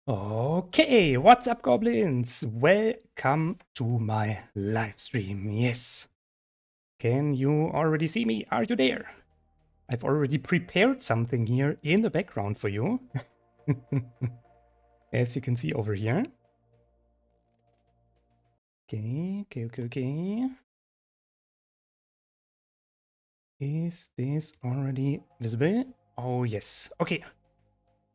Okay, what's up, goblins? Welcome to my live stream. Yes. Can you already see me? Are you there? I've already prepared something here in the background for you. As you can see over here. Okay. Is this already visible? Oh, yes. Okay.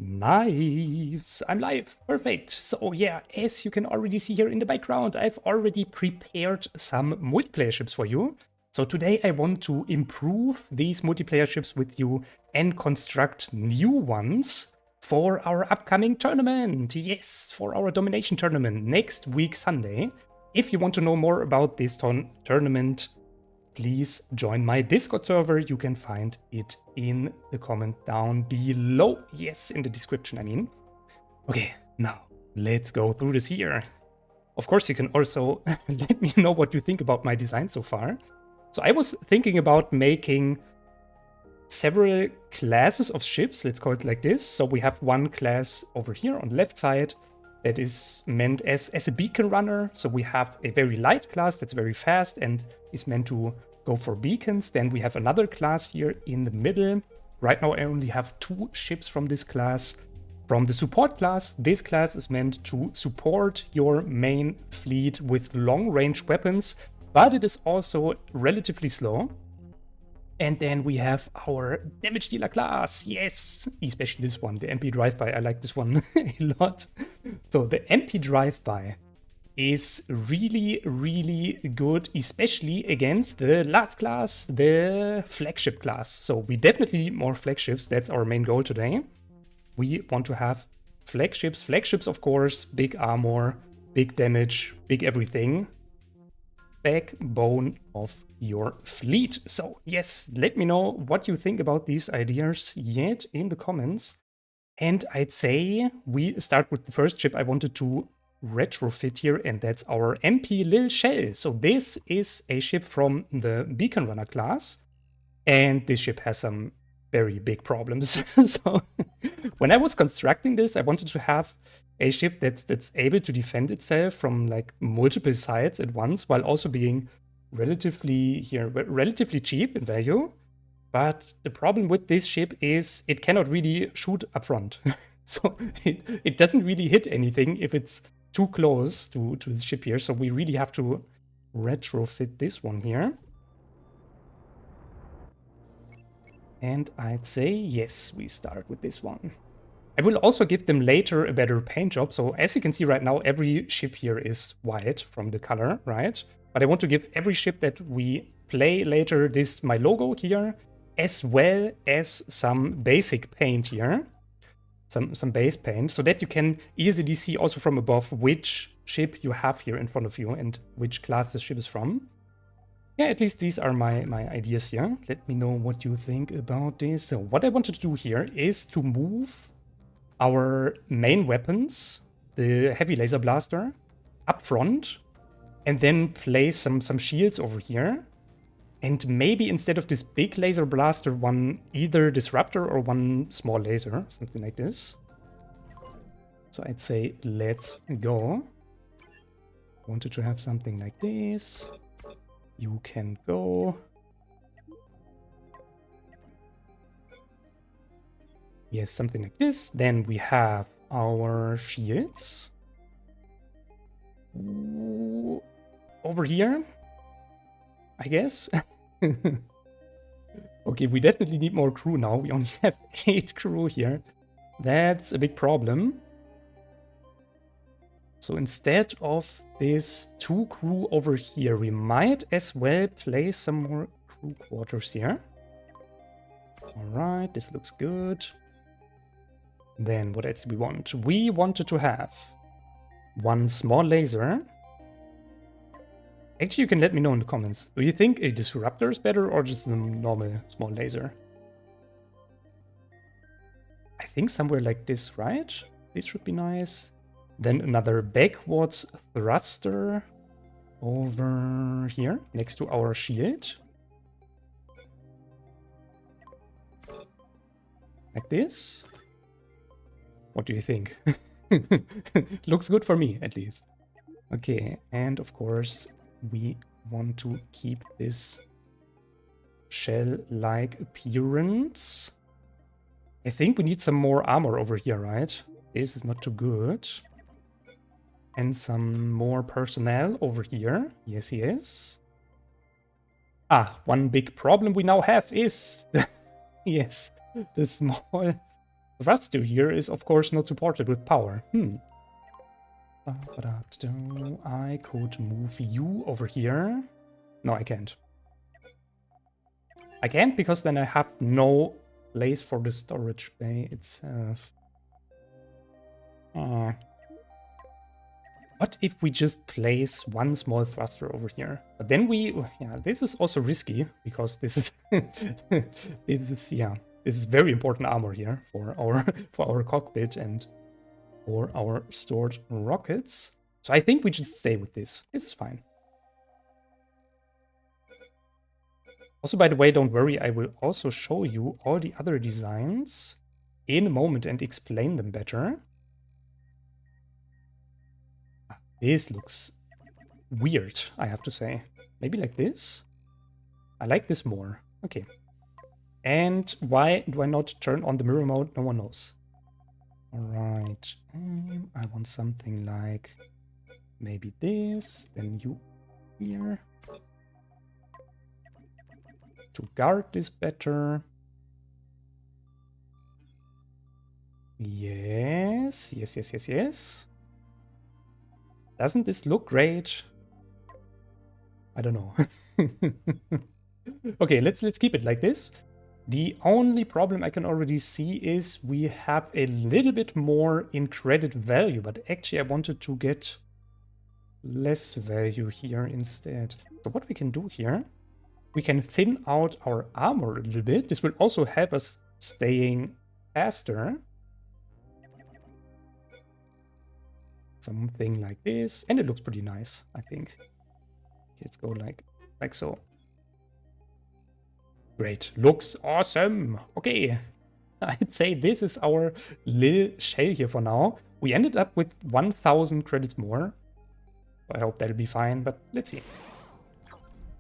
Nice. I'm live. Perfect. So yeah, as you can already see here in the background, I've already prepared some multiplayer ships for you. So today I want to improve these multiplayer ships with you and construct new ones for our upcoming tournament. Yes, for our domination tournament next week Sunday. If you want to know more about this tournament, please join my Discord server. You can find it in the comment down below. Yes, in the description, I mean. Okay, now let's go through this here. Of course, you can also let me know what you think about my design so far. So I was thinking about making several classes of ships, let's call it like this. So we have one class over here on the left side that is meant as a beacon runner. So we have a very light class that's very fast and is meant to go for beacons. Then we have another class here in the middle. Right now I only have 2 ships from this class. From the support class, this class is meant to support your main fleet with long-range weapons, but it is also relatively slow. And then we have our damage dealer class. Yes, especially this one, the MP drive-by. I like this one a lot. So the MP drive-by is really good, especially against the last class, the flagship class. So we definitely need more flagships. That's our main goal today. We want to have flagships. Flagships, of course, big armor, big damage, big everything. Backbone of your fleet. So yes, let me know what you think about these ideas yet in the comments. And I'd say we start with the first ship I wanted to retrofit here, and that's our MP Lil Shell. So this is a ship from the Beacon Runner class, and this ship has some very big problems. So when I was constructing this, I wanted to have a ship that's able to defend itself from like multiple sides at once, while also being relatively cheap in value. But the problem with this ship is it cannot really shoot up front. So it doesn't really hit anything if it's too close to the ship here. So we really have to retrofit this one here. And I'd say, yes, we start with this one. I will also give them later a better paint job. So as you can see right now, every ship here is white from the color, right? But I want to give every ship that we play later this my logo here, as well as some basic paint here. Some base paint, so that you can easily see also from above which ship you have here in front of you and which class the ship is from. Yeah, at least these are my ideas here. Let me know what you think about this. So what I wanted to do here is to move our main weapons, the heavy laser blaster, up front, and then place some shields over here. And maybe instead of this big laser blaster, one either disruptor or one small laser, something like this. So I'd say let's go. Wanted to have something like this. You can go. Yes, something like this. Then we have our shields. Ooh, over here, I guess. Okay, we definitely need more crew now. We only have 8 crew here. That's a big problem. So instead of this 2 crew over here, we might as well place some more crew quarters here. Alright, this looks good. Then what else do we want? We wanted to have one small laser. Actually, you can let me know in the comments. Do you think a disruptor is better or just a normal small laser? I think somewhere like this, right? This should be nice. Then another backwards thruster over here next to our shield. Like this. What do you think? Looks good for me, at least. Okay, and of course, we want to keep this shell-like appearance. I think we need some more armor over here, right? This is not too good. And some more personnel over here. Yes, yes. Ah, one big problem we now have is... yes, the small thruster here is, of course, not supported with power. I could move you over here. No, I can't. I can't because then I have no place for the storage bay itself. What if we just place one small thruster over here? But then yeah, this is also risky because this is, this is very important armor here for our cockpit and for our stored rockets. So I think we just stay with this. This is fine. Also, by the way, don't worry, I will also show you all the other designs in a moment and explain them better. This looks weird, I have to say. Maybe like this? I like this more. Okay. And why do I not turn on the mirror mode? No one knows. Alright. I want something like maybe this, then you here. To guard this better. Yes, yes, yes, yes, yes. Doesn't this look great? I don't know. Okay, let's keep it like this. The only problem I can already see is we have a little bit more in credit value, but actually I wanted to get less value here instead. So what we can do here, we can thin out our armor a little bit. This will also help us staying faster. Something like this, and it looks pretty nice, I think. Let's go like so. Great, looks awesome. Okay, I'd say this is our little shell here for now. We ended up with 1,000 credits more. I hope that'll be fine, but let's see.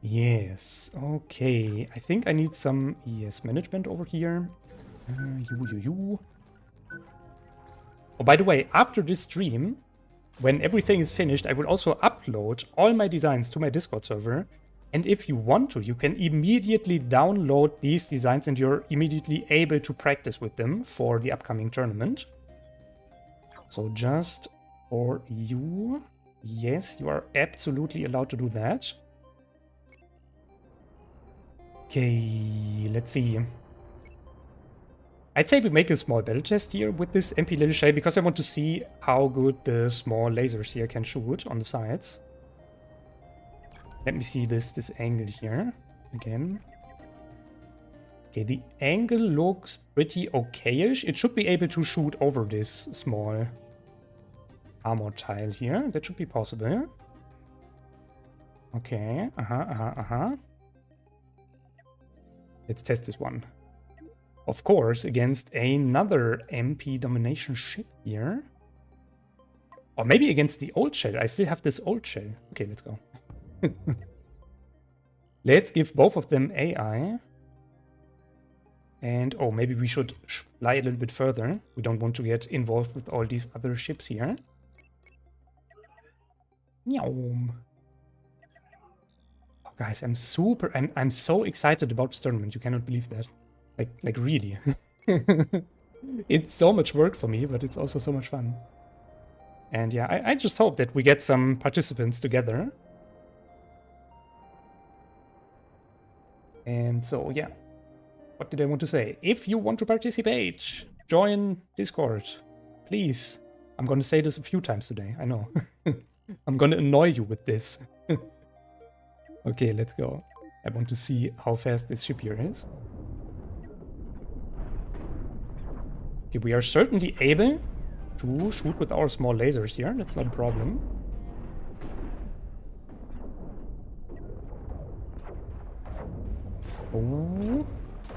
Yes, okay. I think I need some management over here. You. Oh, by the way, after this stream, when everything is finished, I will also upload all my designs to my Discord server. And if you want to, you can immediately download these designs and you're immediately able to practice with them for the upcoming tournament. So just for you, yes, you are absolutely allowed to do that. Okay, let's see. I'd say we make a small battle test here with this MP little shell because I want to see how good the small lasers here can shoot on the sides. Let me see this angle here again. Okay, the angle looks pretty okay-ish. It should be able to shoot over this small armor tile here. That should be possible. Okay, Let's test this one. Of course, against another MP domination ship here. Or maybe against the old shell. I still have this old shell. Okay, let's go. Let's give both of them AI. And, oh, maybe we should fly a little bit further. We don't want to get involved with all these other ships here. Meow. Oh, guys, I'm so excited about this tournament. You cannot believe that. Like really. It's so much work for me, but it's also so much fun. And yeah, I just hope that we get some participants together. And so, yeah. What did I want to say? If you want to participate, join Discord. Please. I'm going to say this a few times today, I know. I'm going to annoy you with this. Okay, let's go. I want to see how fast this ship here is. Okay, we are certainly able to shoot with our small lasers here. That's not a problem. Oh,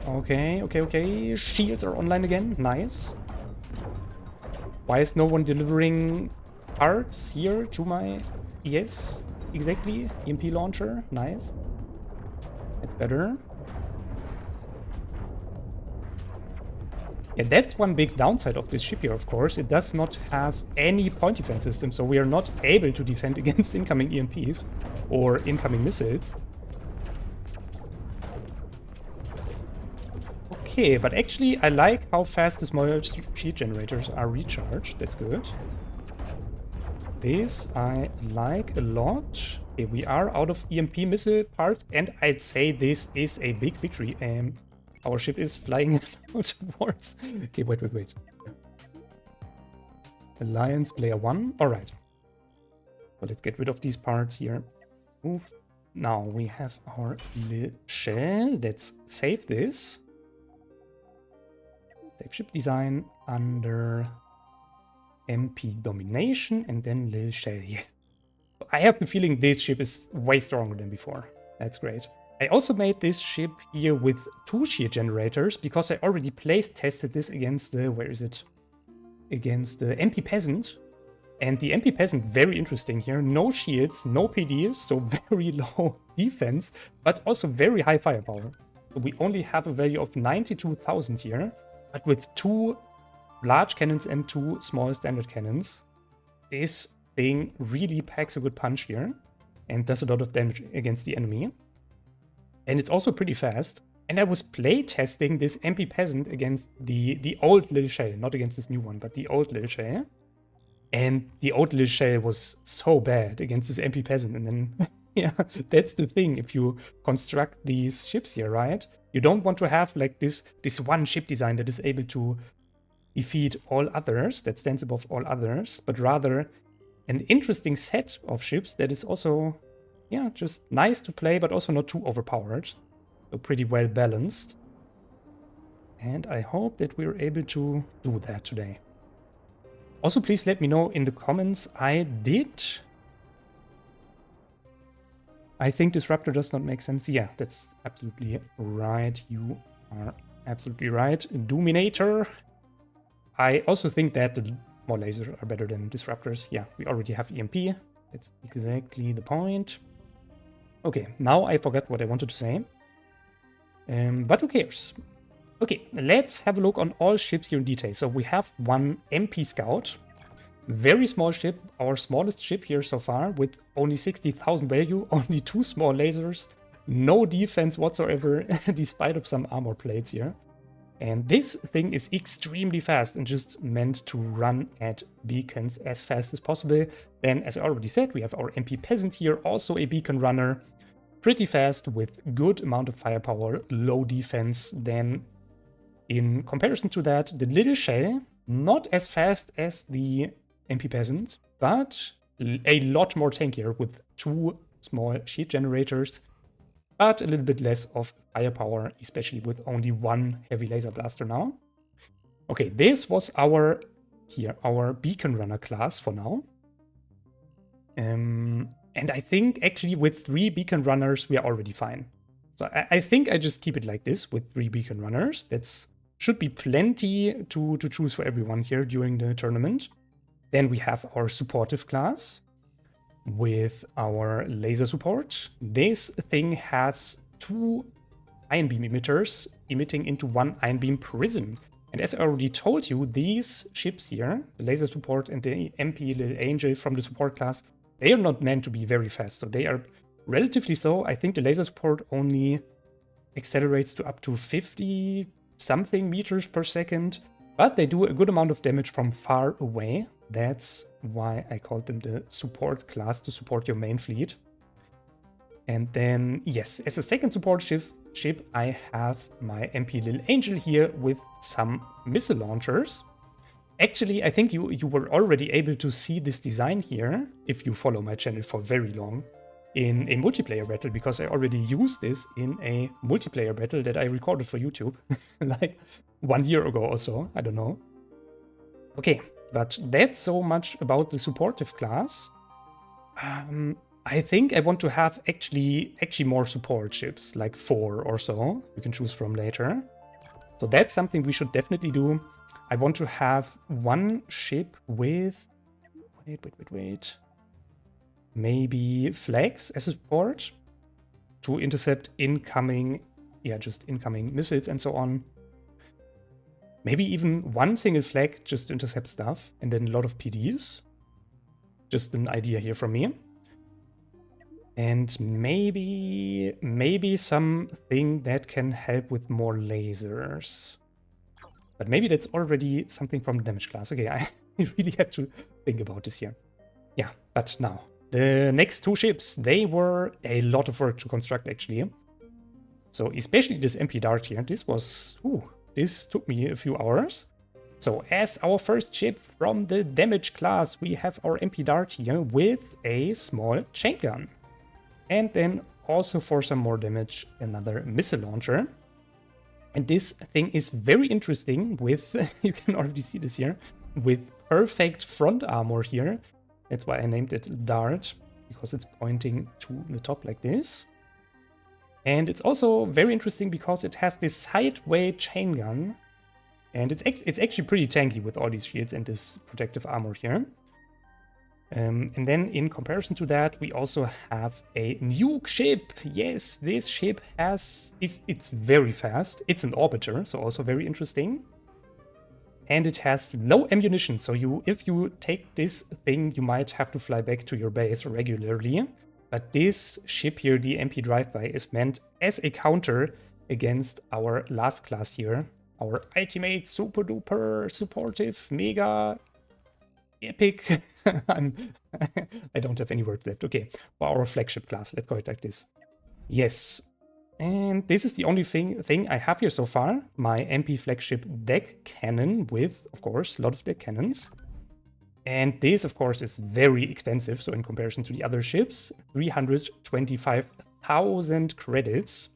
okay. Shields are online again. Nice. Why is no one delivering parts here to my... Yes, exactly. EMP launcher. Nice. That's better. Yeah, that's one big downside of this ship here, of course. It does not have any point defense system, so we are not able to defend against incoming EMPs or incoming missiles. Okay, but actually I like how fast the small shield generators are recharged. That's good. This I like a lot. Okay, we are out of EMP missile parts, and I'd say this is a big victory. Our ship is flying towards... Okay, wait. Alliance player 1. Alright. So let's get rid of these parts here. Move. Now we have our little shell. Let's save this. Save ship design under MP domination and then little shell. Yes. I have the feeling this ship is way stronger than before. That's great. I also made this ship here with 2 shield generators because I already tested this against the... Where is it? Against the MP Peasant. And the MP Peasant, very interesting here. No shields, no PDs, so very low defense, but also very high firepower. So we only have a value of 92,000 here, but with 2 large cannons and 2 small standard cannons, this thing really packs a good punch here and does a lot of damage against the enemy. And it's also pretty fast. And I was play testing this MP Peasant against the old little shell, not against this new one, but the old little shell. And the old little shell was so bad against this MP Peasant. And then, yeah, that's the thing. If you construct these ships here, right? You don't want to have like this one ship design that is able to defeat all others, that stands above all others, but rather an interesting set of ships that is also, yeah, just nice to play, but also not too overpowered. So pretty well balanced. And I hope that we're able to do that today. Also, please let me know in the comments. I think Disruptor does not make sense. Yeah, that's absolutely right. You are absolutely right. Dominator. I also think that the more lasers are better than Disruptors. Yeah, we already have EMP. That's exactly the point. Okay, now I forgot what I wanted to say. But who cares? Okay, let's have a look on all ships here in detail. So we have one MP Scout. Very small ship, our smallest ship here so far, with only 60,000 value, only 2 small lasers, no defense whatsoever, despite of some armor plates here. And this thing is extremely fast and just meant to run at beacons as fast as possible. Then, as I already said, we have our MP Peasant here, also a beacon runner. Pretty fast with good amount of firepower, low defense. Then, in comparison to that, the little shell, not as fast as the MP Peasant, but a lot more tankier with 2 small shield generators. But a little bit less of firepower, especially with only 1 heavy laser blaster now. Okay, this was our beacon runner class for now. And I think actually with 3 beacon runners, we are already fine. So I think I just keep it like this with 3 beacon runners. That's should be plenty to choose for everyone here during the tournament. Then we have our supportive class with our laser support. This thing has 2 ion beam emitters emitting into 1 ion beam prism. And as I already told you, these ships here, the laser support and the MP Little Angel from the support class, they are not meant to be very fast. So they are relatively slow. I think the laser support only accelerates to up to 50 something meters per second, but they do a good amount of damage from far away. That's why I called them the support class, to support your main fleet. And then, yes, as a second support ship, I have my MP Little Angel here with some missile launchers. Actually, I think you were already able to see this design here, if you follow my channel for very long, in a multiplayer battle, because I already used this in a multiplayer battle that I recorded for YouTube, like 1 year ago or so, I don't know. Okay. But that's so much about the supportive class. I think I want to have actually more support ships, like 4 or so, we can choose from later. So that's something we should definitely do. I want to have one ship with... Wait. Maybe flags as a support to intercept incoming... Yeah, just incoming missiles and so on. Maybe even one single flag just to intercept stuff, and then a lot of PDs. Just an idea here from me. And maybe something that can help with more lasers. But maybe that's already something from the damage class. Okay, I really have to think about this here. Yeah, but now, the next two ships, they were a lot of work to construct, actually. So especially this MP Dart here, this took me a few hours. So as our first ship from the damage class, we have our MP Dart here with a small chain gun. And then also for some more damage, another missile launcher. And this thing is very interesting with, you can already see this here, with perfect front armor here. That's why I named it Dart, because it's pointing to the top like this. And it's also very interesting because it has this sideway chain gun. And it's actually pretty tanky with all these shields and this protective armor here. And then in comparison to that, we also have a nuke ship. Yes, this ship it's very fast. It's an orbiter, so also very interesting. And it has low ammunition, so if you take this thing, you might have to fly back to your base regularly. But this ship here, the MP Drive-By, is meant as a counter against our last class here. Our ultimate super duper supportive mega epic. I don't have any words left. Okay, for our flagship class, let's call it like this. Yes, and this is the only thing I have here so far. My MP flagship deck cannon with, of course, a lot of deck cannons. And this, of course, is very expensive. So in comparison to the other ships, 325,000 credits.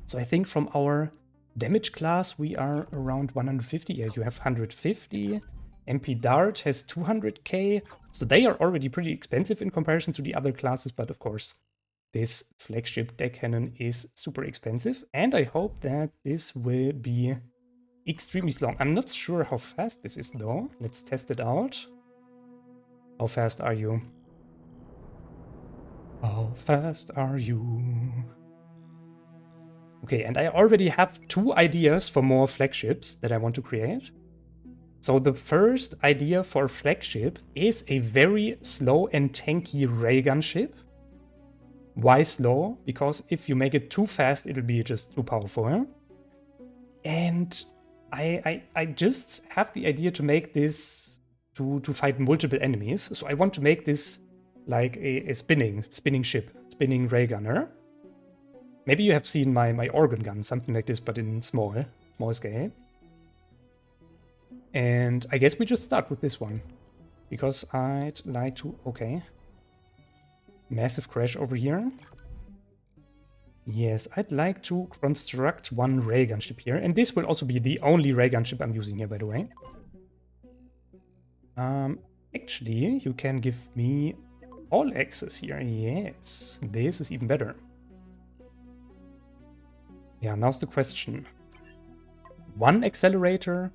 So I think from our damage class, we are around 150. Yeah, you have 150. MP Dart has 200k. So they are already pretty expensive in comparison to the other classes. But of course, this flagship deck cannon is super expensive. And I hope that this will be extremely long. I'm not sure how fast this is though. Let's test it out. How fast are you? How fast are you? Okay, and I already have 2 ideas for more flagships that I want to create. So the first idea for a flagship is a very slow and tanky railgun ship. Why slow? Because if you make it too fast, it'll be just too powerful. And I just have the idea to make this to fight multiple enemies. So I want to make this like a spinning ship, spinning railgunner. Maybe you have seen my organ gun, something like this, but in small scale. And I guess we just start with this one, because I'd like to, okay. Massive crash over here. Yes, I'd like to construct one railgun ship here. And this will also be the only railgun ship I'm using here, by the way. Actually, you can give me all access here. Yes, this is even better. Yeah, now's the question. One accelerator.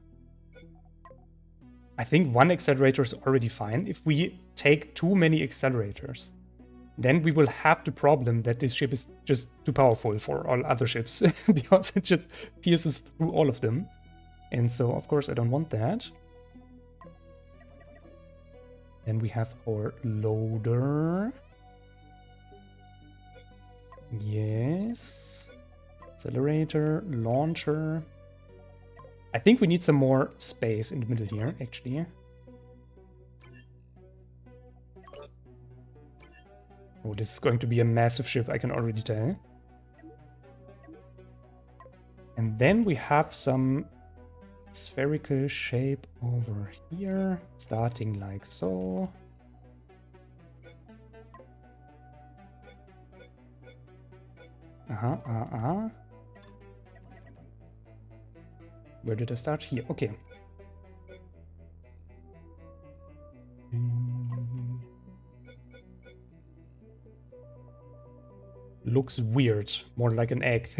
I think one accelerator is already fine. If we take too many accelerators, then we will have the problem that this ship is just too powerful for all other ships because it just pierces through all of them. And so, of course, I don't want that. Then we have our loader. Yes. Accelerator, launcher. I think we need some more space in the middle here, actually. Oh, this is going to be a massive ship, I can already tell. And then we have some spherical shape over here, starting like so. Where did I start? Here, okay. Looks weird, more like an egg.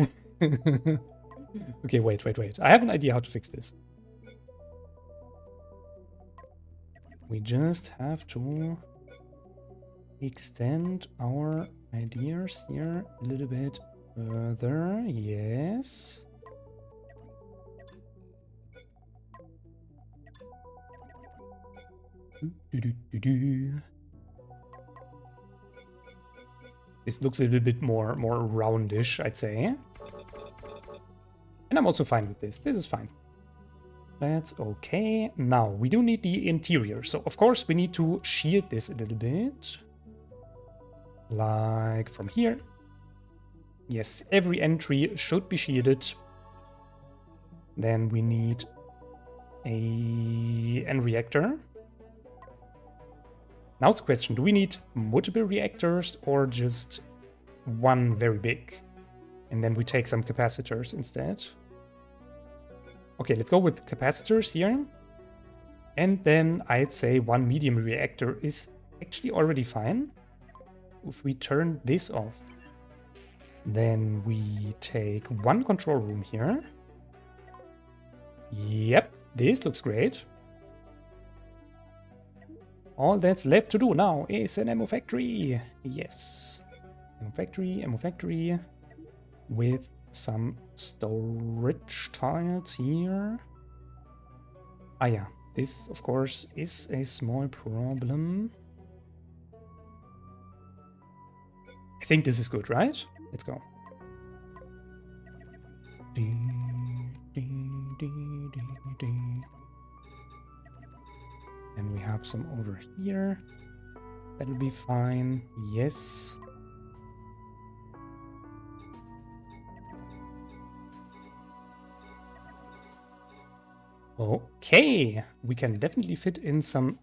Okay, wait. I have an idea how to fix this. We just have to extend our ideas here a little bit further. Yes. This looks a little bit more roundish, I'd say. And I'm also fine with this. This is fine. That's okay. Now, we do need the interior. So, of course, we need to shield this a little bit. Like from here. Yes, every entry should be shielded. Then we need an reactor. Now it's the question, do we need multiple reactors or just one very big? And then we take some capacitors instead. Okay, let's go with capacitors here. And then I'd say one medium reactor is actually already fine. If we turn this off, then we take one control room here. Yep, this looks great. All that's left to do now is an ammo factory. Yes. Ammo factory with some storage tiles here. Ah yeah, this of course is a small problem. I think this is good, right? Let's go. And we have some over here. That'll be fine. Yes. Okay. We can definitely fit in some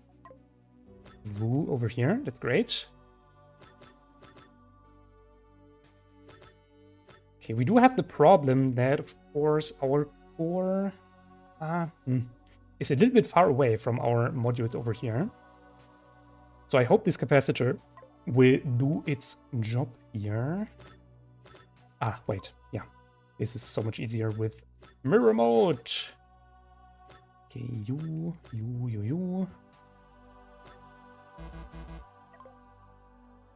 wool over here. That's great. Okay, we do have the problem that, of course, our core is a little bit far away from our modules over here. So I hope this capacitor will do its job here. Ah, wait. Yeah. This is so much easier with mirror mode. Okay, you.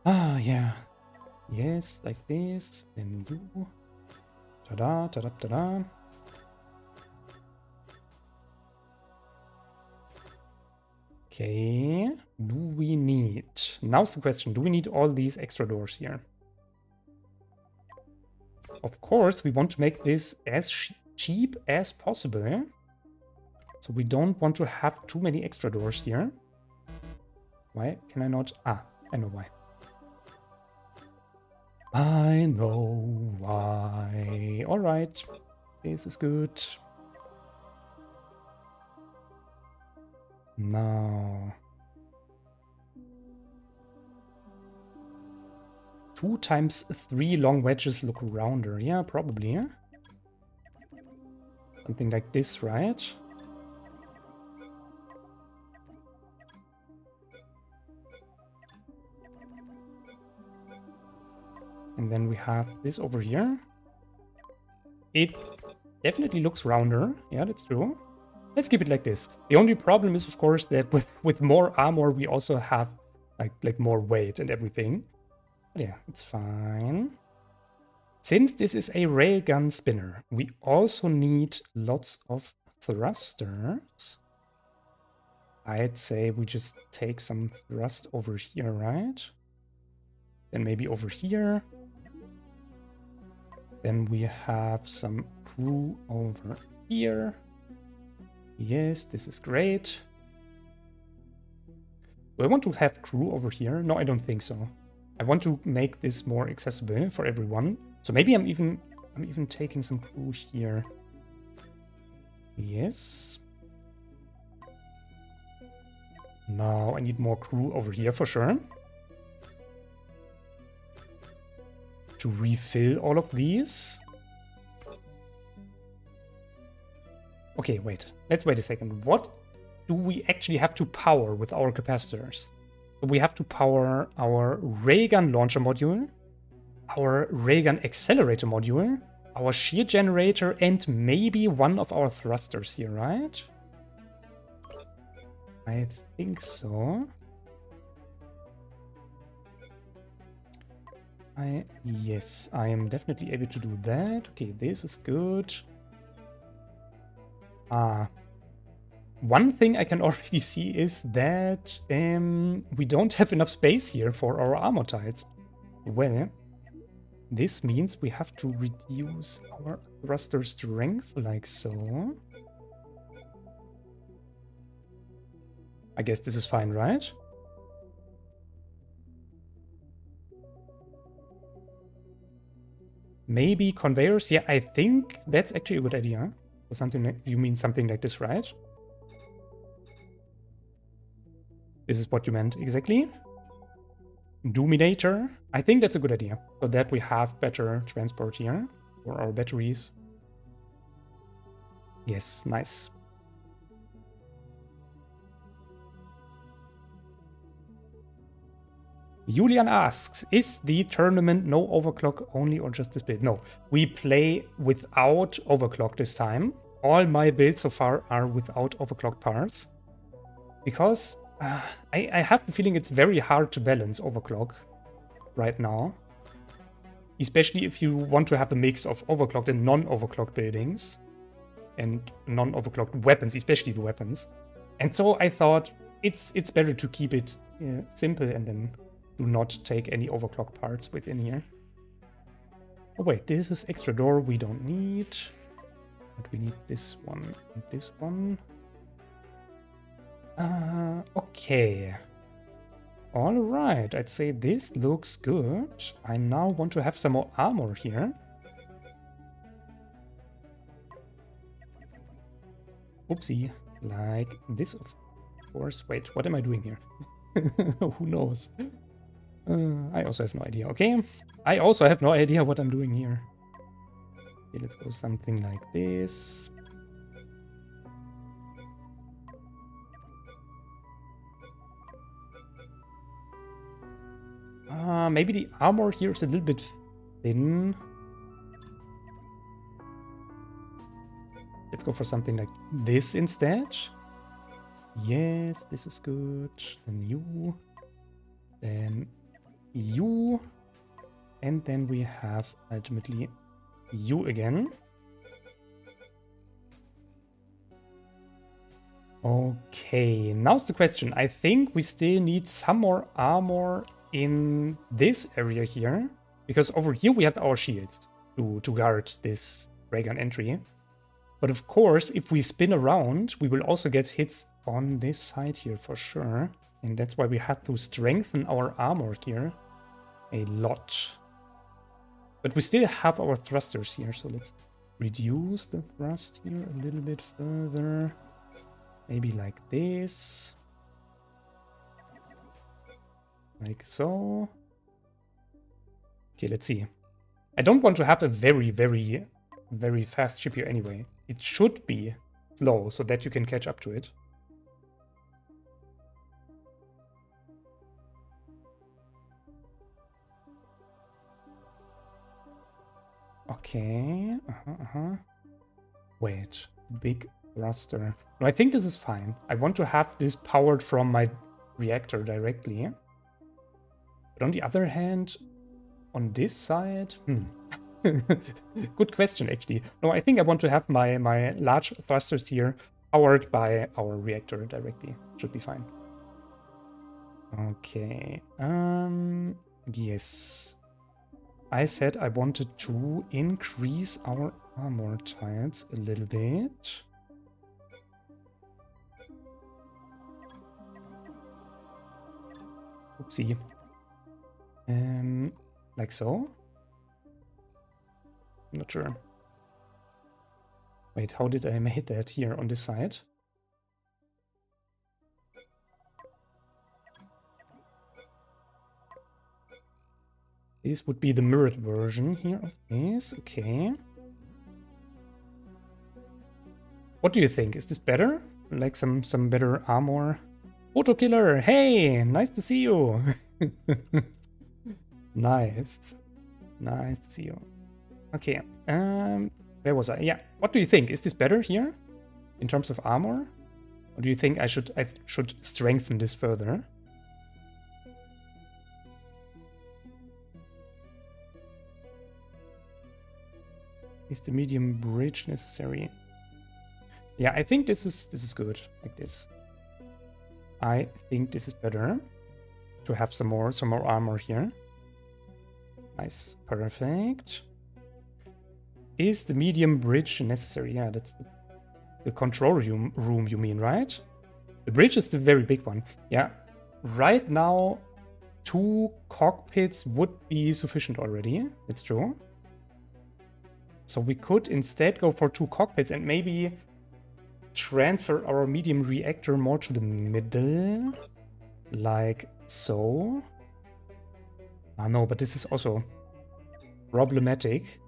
Ah, yeah. Yes, like this. Then you. Ta-da, ta-da, ta-da. Okay, do we need... Now's the question, do we need all these extra doors here? Of course, we want to make this as cheap as possible. So we don't want to have too many extra doors here. Why can I not? Ah, I know why. I know why. All right, this is good. Now, 2 times 3 long wedges look rounder. Yeah, probably. Yeah? Something like this, right? And then we have this over here. It definitely looks rounder. Yeah, that's true. Let's keep it like this. The only problem is, of course, that with more armor, we also have like more weight and everything. But yeah, it's fine. Since this is a railgun spinner, we also need lots of thrusters. I'd say we just take some thrust over here, right? Then maybe over here. Then we have some crew over here. Yes, this is great. Do I want to have crew over here? No, I don't think so. I want to make this more accessible for everyone. So maybe I'm even taking some crew here. Yes. Now I need more crew over here for sure. To refill all of these. Okay, wait. Let's wait a second. What do we actually have to power with our capacitors? So we have to power our raygun launcher module, our raygun accelerator module, our shear generator, and maybe one of our thrusters here, right? I think so. Yes, I am definitely able to do that. Okay, this is good. One thing I can already see is that we don't have enough space here for our armor tiles. Well, this means we have to reduce our thruster strength like so. I guess this is fine, right? Maybe conveyors? Yeah, I think that's actually a good idea. Or something like, you mean something like this, right? This is what you meant exactly. Dominator. I think that's a good idea. So that we have better transport here for our batteries. Yes, nice. Julian asks, is the tournament no overclock only or just this build? No, we play without overclock this time. All my builds so far are without overclock parts. Because I have the feeling it's very hard to balance overclock right now. Especially if you want to have a mix of overclocked and non-overclocked buildings. And non-overclocked weapons, especially the weapons. And so I thought it's better to keep it simple and then do not take any overclock parts within here. Oh wait, this is extra door we don't need. But we need this one and this one. Okay. Alright, I'd say this looks good. I now want to have some more armor here. Oopsie. Like this, of course. Wait, what am I doing here? Who knows? I also have no idea. Okay, I also have no idea what I'm doing here. Okay, let's go something like this. Maybe the armor here is a little bit thin. Let's go for something like this instead. Yes, this is good. Then you. Then you. And then we have ultimately you again. Okay, now's the question. I think we still need some more armor in this area here. Because over here we have our shields to guard this ray gun entry. But of course, if we spin around, we will also get hits on this side here for sure. And that's why we have to strengthen our armor here a lot. But we still have our thrusters here, so let's reduce the thrust here a little bit further. Maybe like this. Like so. Okay, let's see. I don't want to have a very, very, very fast ship here anyway. It should be slow so that you can catch up to it. Okay. Wait, big thruster. No, I think this is fine. I want to have this powered from my reactor directly. But on the other hand, on this side... Good question, actually. No, I think I want to have my large thrusters here powered by our reactor directly. Should be fine. Okay. Yes. I said I wanted to increase our armor tiles a little bit. Oopsie. Like so. Not sure. Wait, how did I make that here on this side? This would be the mirrored version here of this. Okay. What do you think? Is this better? Like some better armor? Photo killer! Hey! Nice to see you! Nice. Nice to see you. Okay, where was I? Yeah, what do you think? Is this better here in terms of armor? Or do you think I should strengthen this further? Is the medium bridge necessary? Yeah, I think this is good, like this. I think this is better to have some more armor here. Nice, perfect. Is the medium bridge necessary? Yeah, that's the control room, you mean, right? The bridge is the very big one. Yeah, right now 2 cockpits would be sufficient already. It's true. So we could instead go for 2 cockpits and maybe transfer our medium reactor more to the middle. Like so. Ah, no, but this is also problematic.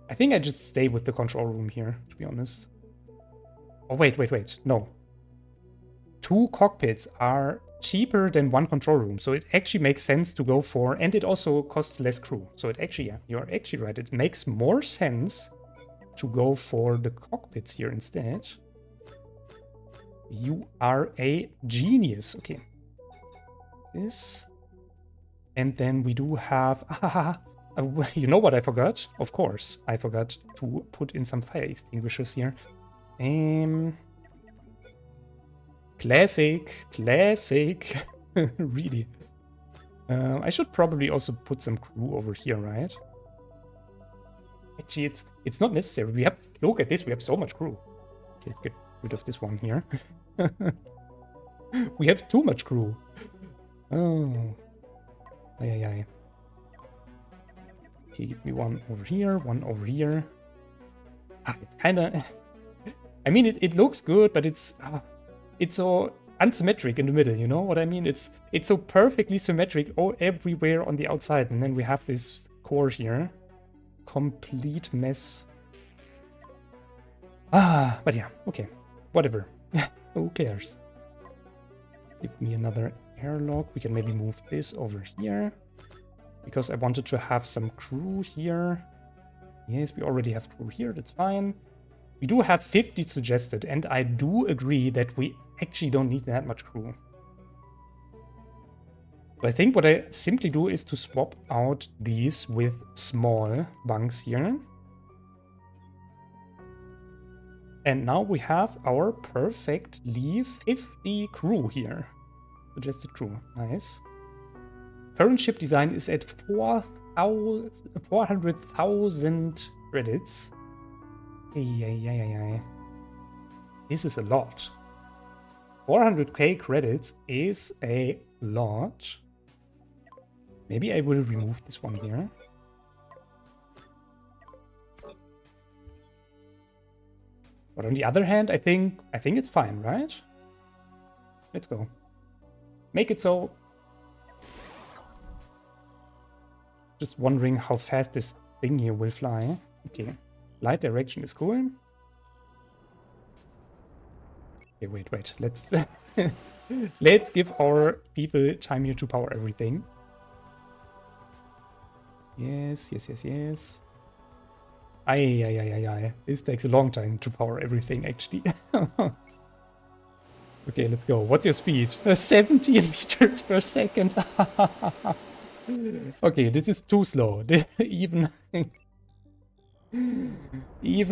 I think I just stay with the control room here, to be honest. Oh, wait. No. 2 cockpits are cheaper than 1 control room, so it actually makes sense to go for, and it also costs less crew. So it actually, yeah, you're actually right. It makes more sense to go for the cockpits here instead. You are a genius. Okay. This. And then we do have... you know what I forgot? Of course, I forgot to put in some fire extinguishers here. Classic. Really. I should probably also put some crew over here, right? Actually, it's not necessary. We have, look at this, we have so much crew. Okay, let's get rid of this one here. We have too much crew. Oh. Ay. Okay, give me one over here, one over here. It's kind of... I mean, it looks good, but it's so unsymmetric in the middle, you know what I mean? It's so perfectly symmetric everywhere on the outside, and then we have this core here. Complete mess. But yeah, okay. Whatever. Who cares? Give me another airlock. We can maybe move this over here. Because I wanted to have some crew here. Yes, we already have crew here. That's fine. We do have 50 suggested, and I do agree that we actually don't need that much crew. So I think what I simply do is to swap out these with small bunks here. And now we have our perfectly 50 crew here. Suggested crew. Nice. Current ship design is at 400,000 credits. Ay. This is a lot. 400k credits is a lot. Maybe I will remove this one here. But on the other hand, I think it's fine, right? Let's go. Make it so. Just wondering how fast this thing here will fly. Okay. Light direction is cool. Okay, wait. Let's let's give our people time here to power everything. Yes. Ay. This takes a long time to power everything, actually. Okay, let's go. What's your speed? 17 meters per second. Okay, this is too slow. Even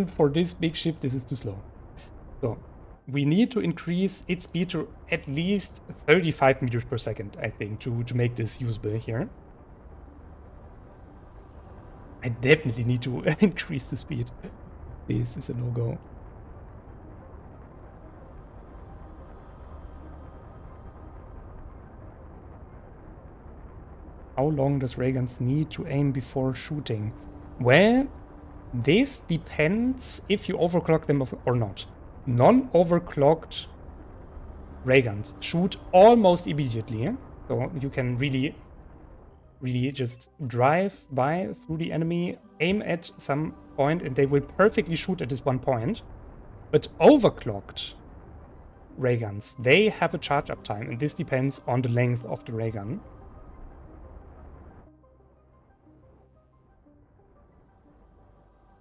for this big ship, this is too slow. So, we need to increase its speed to at least 35 meters per second, I think, to make this usable here. I definitely need to increase the speed. This is a no-go. How long does ray guns need to aim before shooting? Well, this depends if you overclock them or not. Non-overclocked ray guns shoot almost immediately. So you can really just drive by through the enemy, aim at some point, and they will perfectly shoot at this one point. But overclocked ray guns, they have a charge up time, and this depends on the length of the ray gun.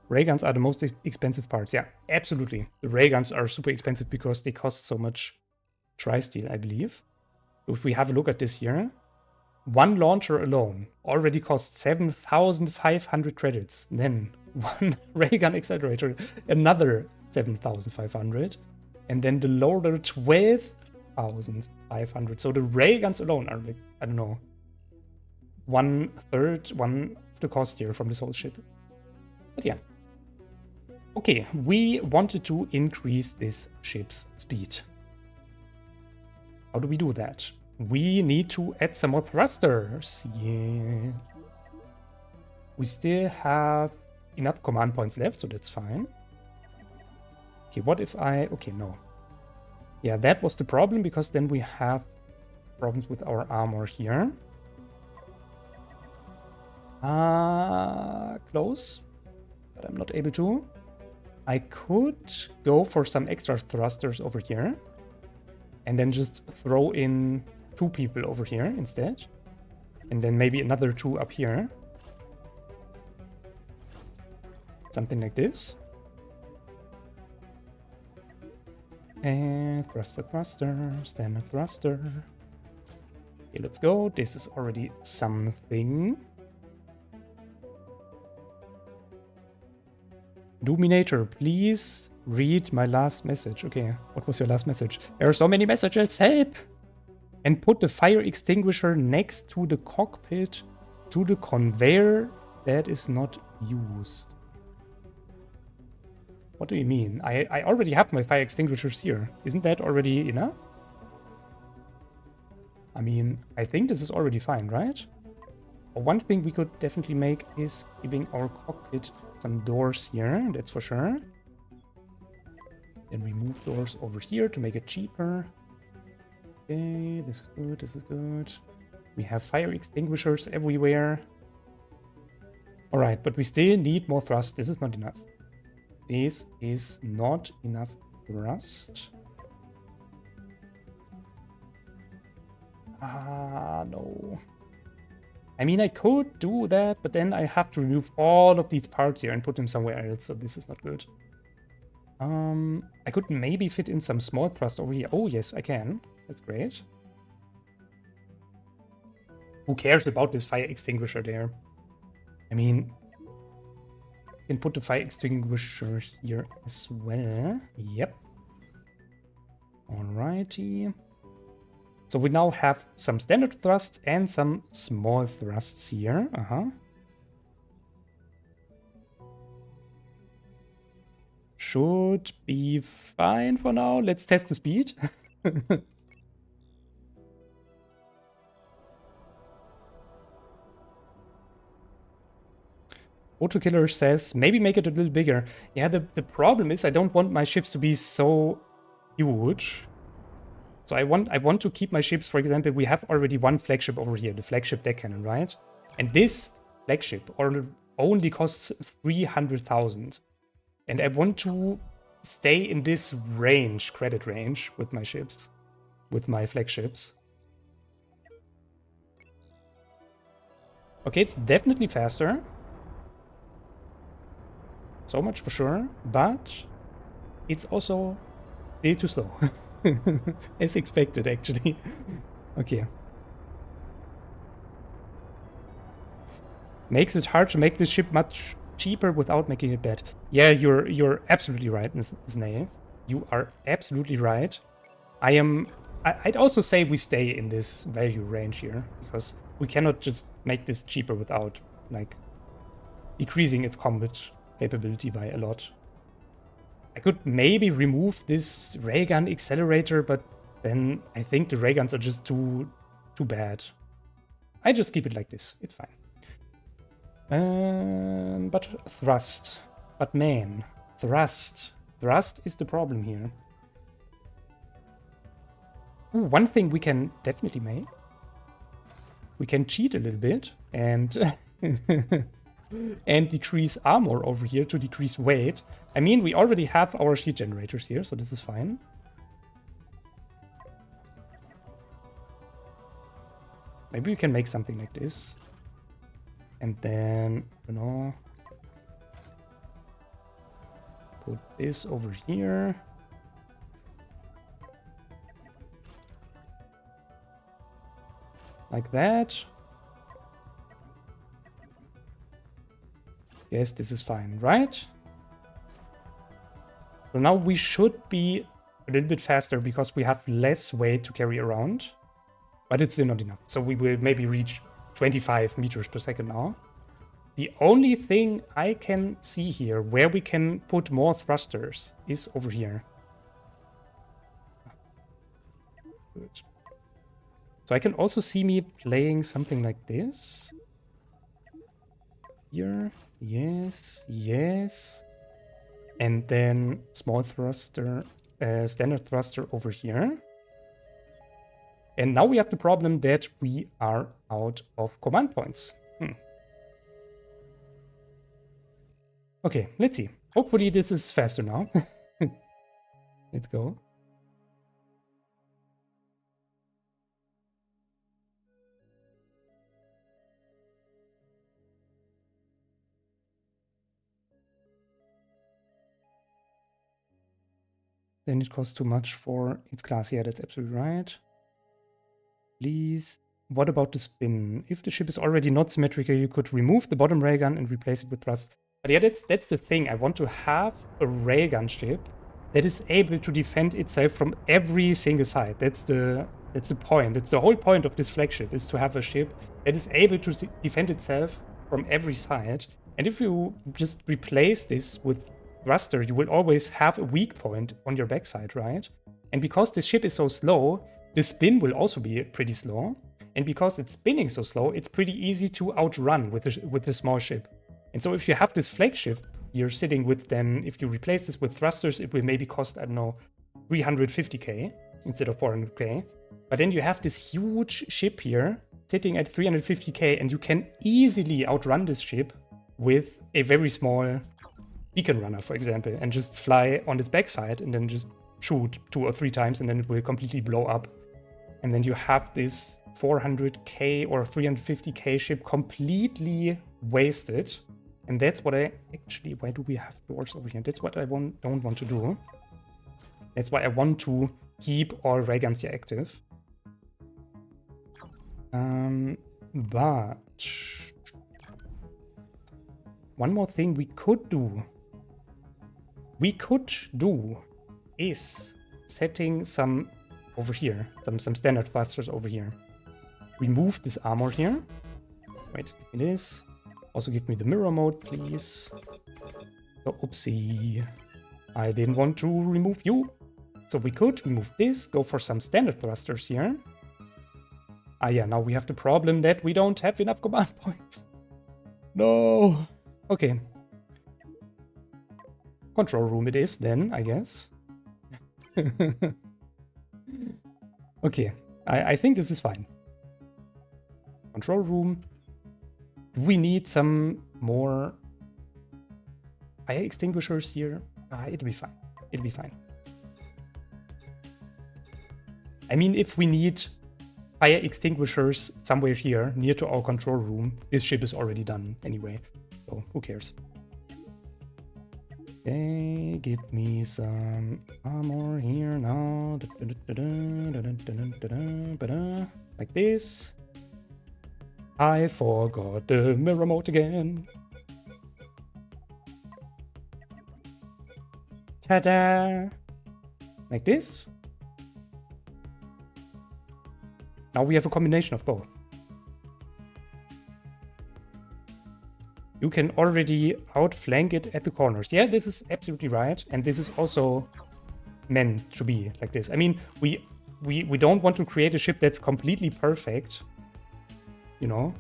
Ray guns are the most expensive parts. Yeah, absolutely. The ray guns are super expensive because they cost so much tri-steel, I believe. If we have a look at this here, one launcher alone already costs 7,500 credits. Then one ray gun accelerator, another 7,500. And then the loader, 12,500. So the ray guns alone are like, I don't know, 1/3, one of the cost here from this whole ship. But yeah. Okay, we wanted to increase this ship's speed. How do we do that? We need to add some more thrusters. Yeah. We still have enough command points left, so that's fine. Okay, what if I... Okay, no. Yeah, that was the problem, because then we have problems with our armor here. Close. But I'm not able to. I could go for some extra thrusters over here. And then just throw in 2 people over here instead. And then maybe another 2 up here. Something like this. And thruster, standard thruster. Okay, let's go. This is already something. Dominator, please read my last message. Okay, what was your last message? There are so many messages, help! And put the fire extinguisher next to the cockpit to the conveyor that is not used. What do you mean? I already have my fire extinguishers here. Isn't that already enough? I mean, I think this is already fine, right? One thing we could definitely make is giving our cockpit some doors here, that's for sure. Then we move doors over here to make it cheaper. Okay, this is good, this is good. We have fire extinguishers everywhere. Alright, but we still need more thrust. This is not enough. This is not enough thrust. No. I mean, I could do that, but then I have to remove all of these parts here and put them somewhere else, so this is not good. I could maybe fit in some small thrust over here. Oh, yes, I can. That's great. Who cares about this fire extinguisher there? I mean, you can put the fire extinguisher here as well. Yep. Alrighty. So we now have some standard thrusts and some small thrusts here. Should be fine for now. Let's test the speed. Autokiller says, maybe make it a little bigger. Yeah, the problem is I don't want my ships to be so huge. So I want to keep my ships, for example, we have already one flagship over here, the flagship deck cannon, right? And this flagship only costs 300,000. And I want to stay in this range, credit range, with my ships, with my flagships. Okay, it's definitely faster. So much for sure, but it's also still too slow. As expected, actually. Okay. Makes it hard to make this ship much cheaper without making it bad. Yeah, you're absolutely right, Snail. You are absolutely right. I'd also say we stay in this value range here, because we cannot just make this cheaper without, like, decreasing its combat capability by a lot. I could maybe remove this ray gun accelerator, but then I think the ray guns are just too bad. I just keep it like this. It's fine. But thrust. But man, thrust. Thrust is the problem here. Ooh, one thing we can definitely make. We can cheat a little bit and and decrease armor over here to decrease weight. I mean, we already have our shield generators here, so this is fine. Maybe we can make something like this. And then, you know, put this over here. Like that. Yes, this is fine, right? So now we should be a little bit faster because we have less weight to carry around. But it's still not enough. So we will maybe reach 25 meters per second now. The only thing I can see here where we can put more thrusters is over here. Good. So I can also see me playing something like this. Here, yes, yes. And then small thruster, standard thruster over here. And now we have the problem that we are out of command points. Okay, let's see. Hopefully this is faster now. Let's go. Then it costs too much for its class. Yeah, that's absolutely right. Please. What about the spin? If the ship is already not symmetrical, you could remove the bottom railgun and replace it with thrust. But yeah, that's the thing. I want to have a railgun ship that is able to defend itself from every single side. That's the point. That's the whole point of this flagship, is to have a ship that is able to defend itself from every side. And if you just replace this with thruster, you will always have a weak point on your backside, right? And because this ship is so slow, the spin will also be pretty slow. And because it's spinning so slow, it's pretty easy to outrun with a small ship. And so if you have this flagship you're sitting with, then if you replace this with thrusters, it will maybe cost, I don't know, 350k instead of 400k. But then you have this huge ship here sitting at 350k, and you can easily outrun this ship with a very small beacon runner, for example, and just fly on its backside and then just shoot 2 or 3 times, and then it will completely blow up. And then you have this 400k or 350k ship completely wasted. And that's what I actually... Why do we have doors over here? That's what I don't want to do. That's why I want to keep all railguns here active. But... one more thing we could do. Is setting some over here. Some standard thrusters over here. Remove this armor here. Wait, it is. Also give me the mirror mode, please. Oh, oopsie. I didn't want to remove you. So we could remove this, go for some standard thrusters here. Ah yeah, now we have the problem that we don't have enough command points. No. Okay. Control room it is then, I guess. Okay, I think this is fine. Control room. Do we need some more fire extinguishers here? It'll be fine. It'll be fine. I mean, if we need fire extinguishers somewhere here near to our control room, this ship is already done anyway. So who cares? Okay, give me some armor here now. Like this. I forgot the mirror mode again. Ta-da! Like this. Now we have a combination of both. You can already outflank it at the corners. Yeah, this is absolutely right. And this is also meant to be like this. I mean, we don't want to create a ship that's completely perfect. You know,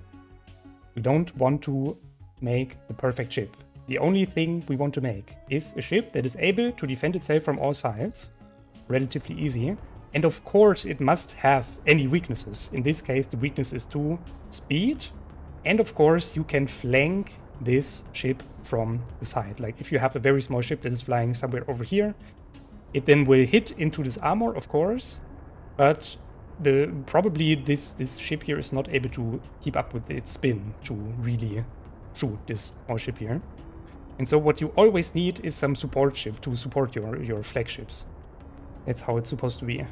we don't want to make the perfect ship. The only thing we want to make is a ship that is able to defend itself from all sides. Relatively easy. And of course, it must have any weaknesses. In this case, the weakness is to speed. And of course, you can flank this ship from the side. Like if you have a very small ship that is flying somewhere over here, it then will hit into this armor, of course. But probably this ship here is not able to keep up with its spin to really shoot this small ship here. And so what you always need is some support ship to support your flagships. That's how it's supposed to be.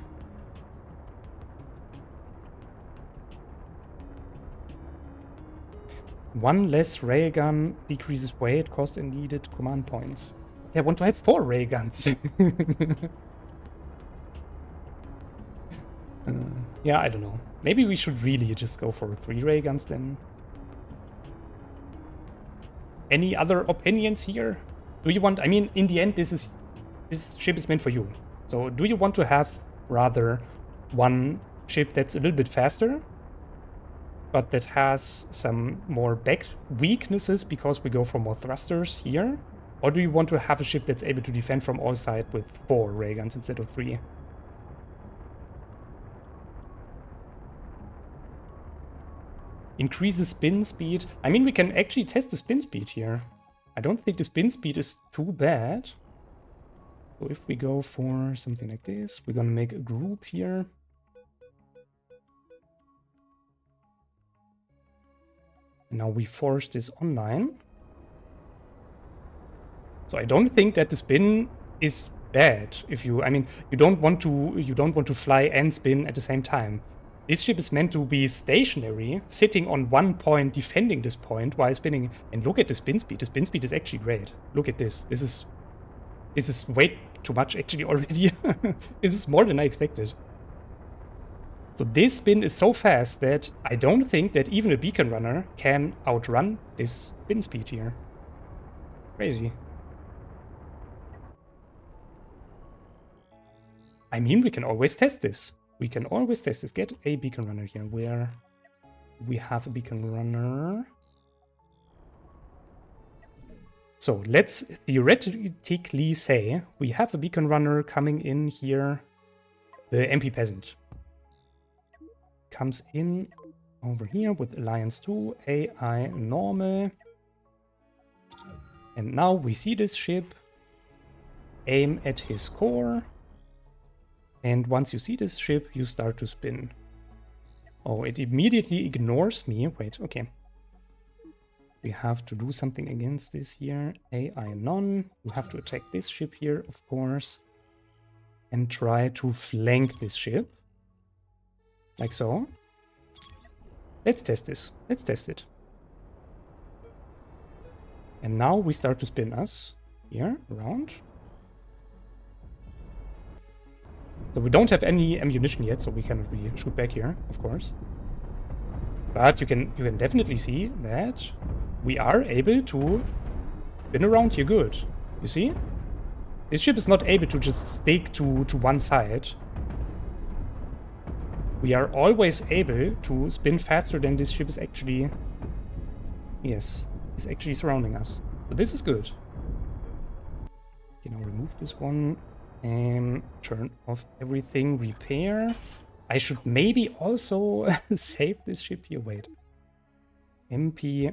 One less ray gun decreases weight, cost, and needed command points. I want to have 4 ray guns. Yeah, I don't know. Maybe we should really just go for 3 ray guns then. Any other opinions here? Do you want... I mean, in the end, this ship is meant for you. So do you want to have rather one ship that's a little bit faster, but that has some more back weaknesses because we go for more thrusters here? Or do you want to have a ship that's able to defend from all sides with 4 ray guns instead of 3? Increases spin speed. I mean, we can actually test the spin speed here. I don't think the spin speed is too bad. So if we go for something like this, we're gonna make a group here. And now we force this online. So I don't think that the spin is bad. If you, I mean, you don't want to fly and spin at the same time. This ship is meant to be stationary, sitting on one point, defending this point while spinning. And look at the spin speed. The spin speed is actually great. Look at this. This is way too much actually already. This is more than I expected. So this spin is so fast that I don't think that even a beacon runner can outrun this spin speed here. Crazy. I mean, we can always test this. We can always test this. Get a beacon runner here. Where we have a beacon runner. So let's theoretically say we have a beacon runner coming in here. The MP peasant comes in over here with Alliance 2, AI normal. And now we see this ship. Aim at his core. And once you see this ship, you start to spin. Oh, it immediately ignores me. Wait, okay. We have to do something against this here. AI none. You have to attack this ship here, of course. And try to flank this ship. Like so. Let's test this. Let's test it. And now we start to spin us here around. So we don't have any ammunition yet, so we cannot really shoot back here, of course. But you can definitely see that we are able to spin around here good. You see? This ship is not able to just stick to one side. We are always able to spin faster than this ship is actually... Yes, is actually surrounding us. So this is good. Okay, now remove this one. And turn off everything, repair. I should maybe also save this ship here. Wait. MP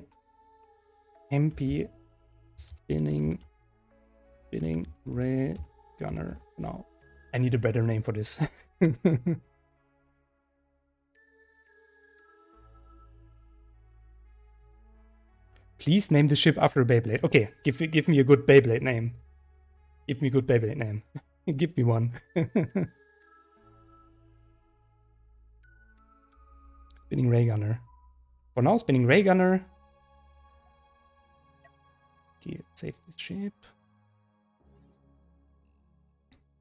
spinning ray gunner. No, I need a better name for this. Please name the ship after a Beyblade. Okay, give me a good Beyblade name. Give me a good Beyblade name. Give me one. Spinning ray gunner. For now, spinning ray gunner. Okay, save this ship.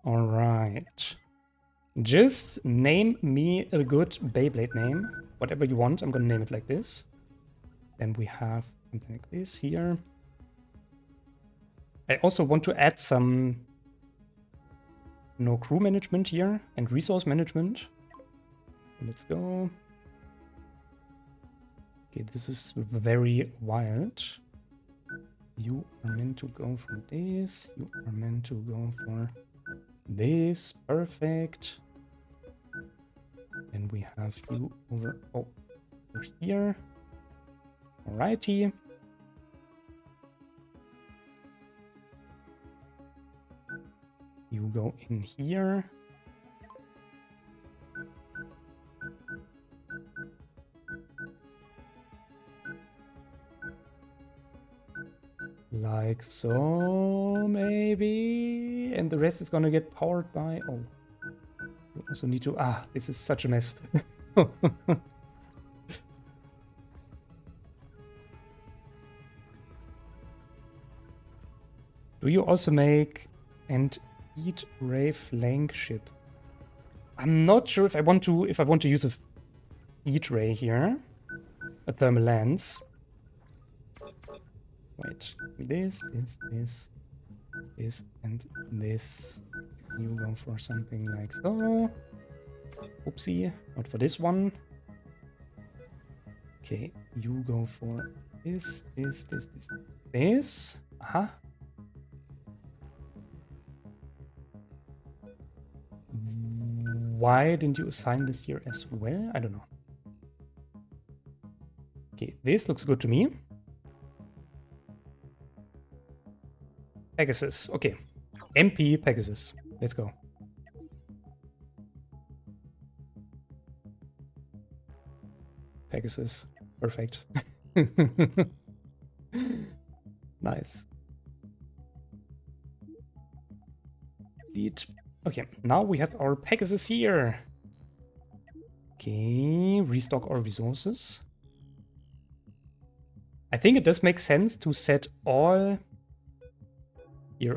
Alright. Just name me a good Beyblade name. Whatever you want, I'm gonna name it like this. Then we have something like this here. I also want to add some crew management here and resource management. Let's go. Okay, this is very wild. You are meant to go for this. You are meant to go for this. Perfect. And we have you over here. Alrighty. You go in here. Like so, maybe. And the rest is gonna get powered by... Oh. You also need to... Ah, this is such a mess. Do you also make and eat ray flagship? I'm not sure if I want to use a heat ray here. A thermal lens. Wait, this, and this. You go for something like so. Oopsie, not for this one. Okay, you go for this. Uh-huh. Why didn't you assign this here as well? I don't know. Okay, this looks good to me. Pegasus, okay. MP Pegasus. Let's go. Pegasus. Perfect. Nice. Lead. Okay, now we have our Pegasus here. Okay, restock our resources. I think it does make sense to set all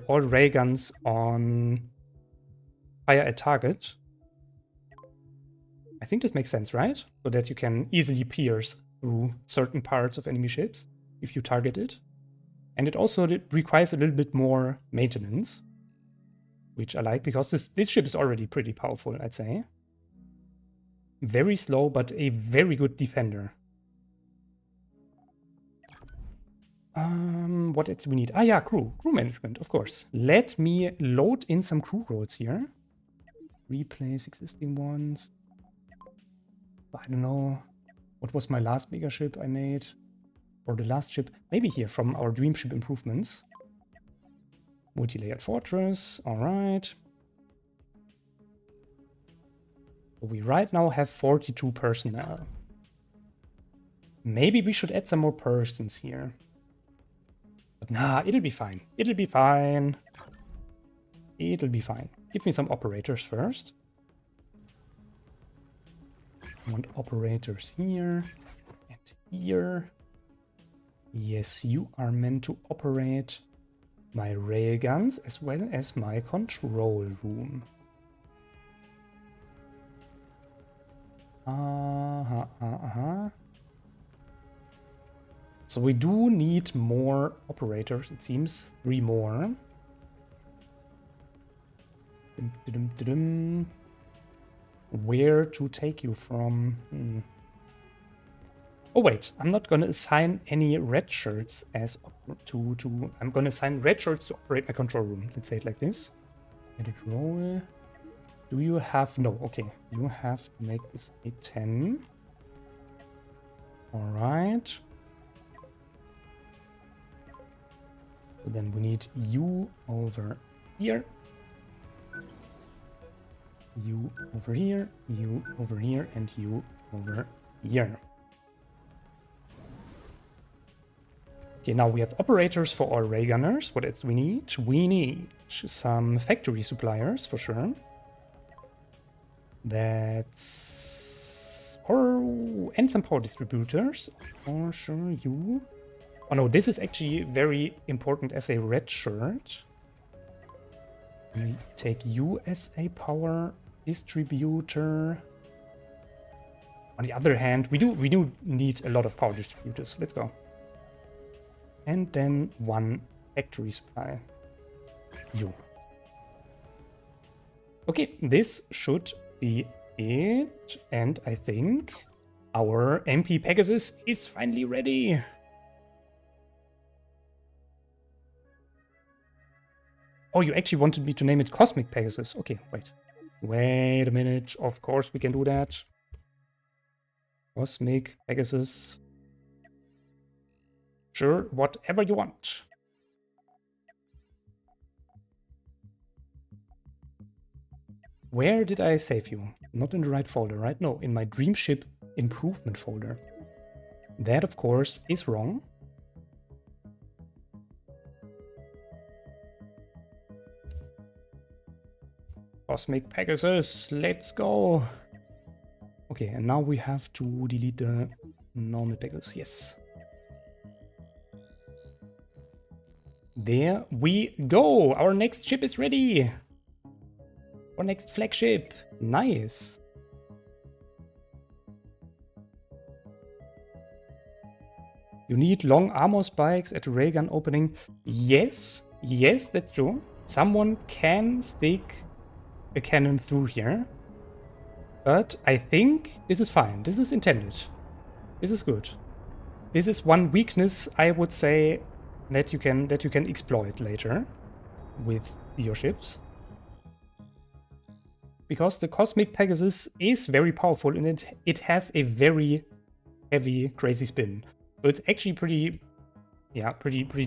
ray guns on fire at target. I think this makes sense, right? So that you can easily pierce through certain parts of enemy ships if you target it. And it also requires a little bit more maintenance, which I like because this ship is already pretty powerful, I'd say. Very slow, but a very good defender. What else do we need? Ah, yeah, crew management, of course. Let me load in some crew roles here. Replace existing ones. I don't know. What was my last mega ship I made? Or the last ship? Maybe here from our dream ship improvements. Multi-layered fortress. All right. We right now have 42 personnel. Maybe we should add some more persons here. But nah, it'll be fine. It'll be fine. It'll be fine. Give me some operators first. I want operators here and here. Yes, you are meant to operate my railguns as well as my control room. So we do need more operators, it seems. 3 more. Where to take you from? Oh wait, I'm not gonna assign any red shirts as I'm gonna assign red shirts to operate my control room. Let's say it like this. Edit roll. Do you have... No, okay. You have to make this a 10. Alright. So then we need you over here. You over here, you over here, and you over here. Okay, now we have operators for our ray gunners. What else we need? We need some factory suppliers for sure. That's... Oh, and some power distributors. For sure, you... Oh no, this is actually very important as a red shirt. We take you as a power distributor. On the other hand, we do need a lot of power distributors. Let's go. And then 1 factory supply. You. Okay, this should be it. And I think our MP Pegasus is finally ready. Oh, you actually wanted me to name it Cosmic Pegasus. Okay, wait. Wait a minute. Of course we can do that. Cosmic Pegasus. Sure, whatever you want. Where did I save you? Not in the right folder, right? No, in my Dream Ship Improvement folder. That, of course, is wrong. Cosmic Pegasus, let's go. Okay, and now we have to delete the normal Pegasus, yes. There we go. Our next ship is ready. Our next flagship. Nice. You need long armor spikes at the ray gun opening. Yes, yes, that's true. Someone can stick a cannon through here. But I think this is fine. This is intended. This is good. This is one weakness I would say that you can exploit later with your ships. Because the Cosmic Pegasus is very powerful and it has a very heavy crazy spin. So it's actually pretty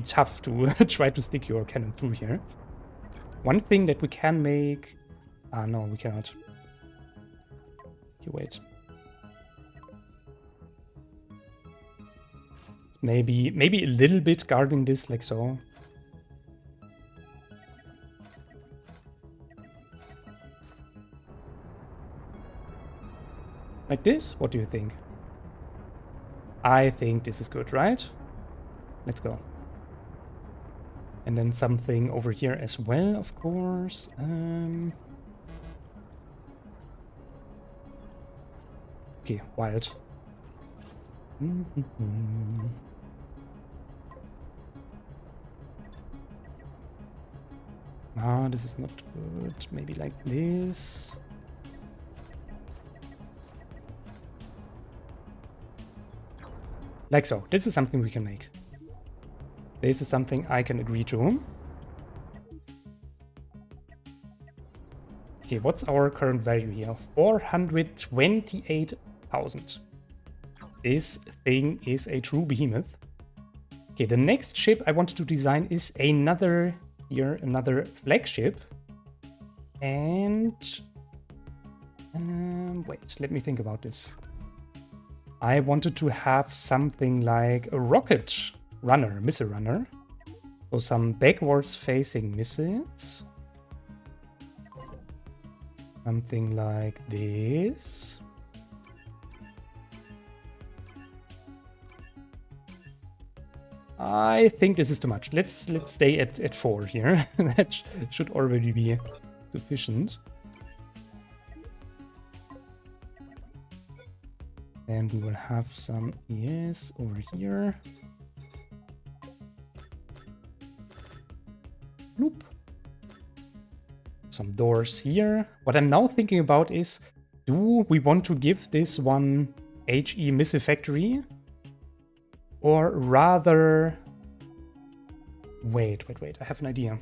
tough to try to stick your cannon through here. One thing that we can make... no, we cannot. Okay, wait. Maybe a little bit guarding this, like so. Like this? What do you think? I think this is good, right? Let's go. And then something over here as well, of course. Okay, wild. Ah, this is not good. Maybe like this. Like so. This is something we can make. This is something I can agree to. Okay, what's our current value here? 428,000. This thing is a true behemoth. Okay, the next ship I wanted to design is another flagship. And wait, let me think about this. I wanted to have something like a rocket runner, missile runner. So some backwards facing missiles. Something like this. I think this is too much. Let's stay at 4 here. That should already be sufficient. And we will have some ES over here. Bloop. Some doors here. What I'm now thinking about is, do we want to give this one HE Missile Factory? Or rather... Wait, I have an idea.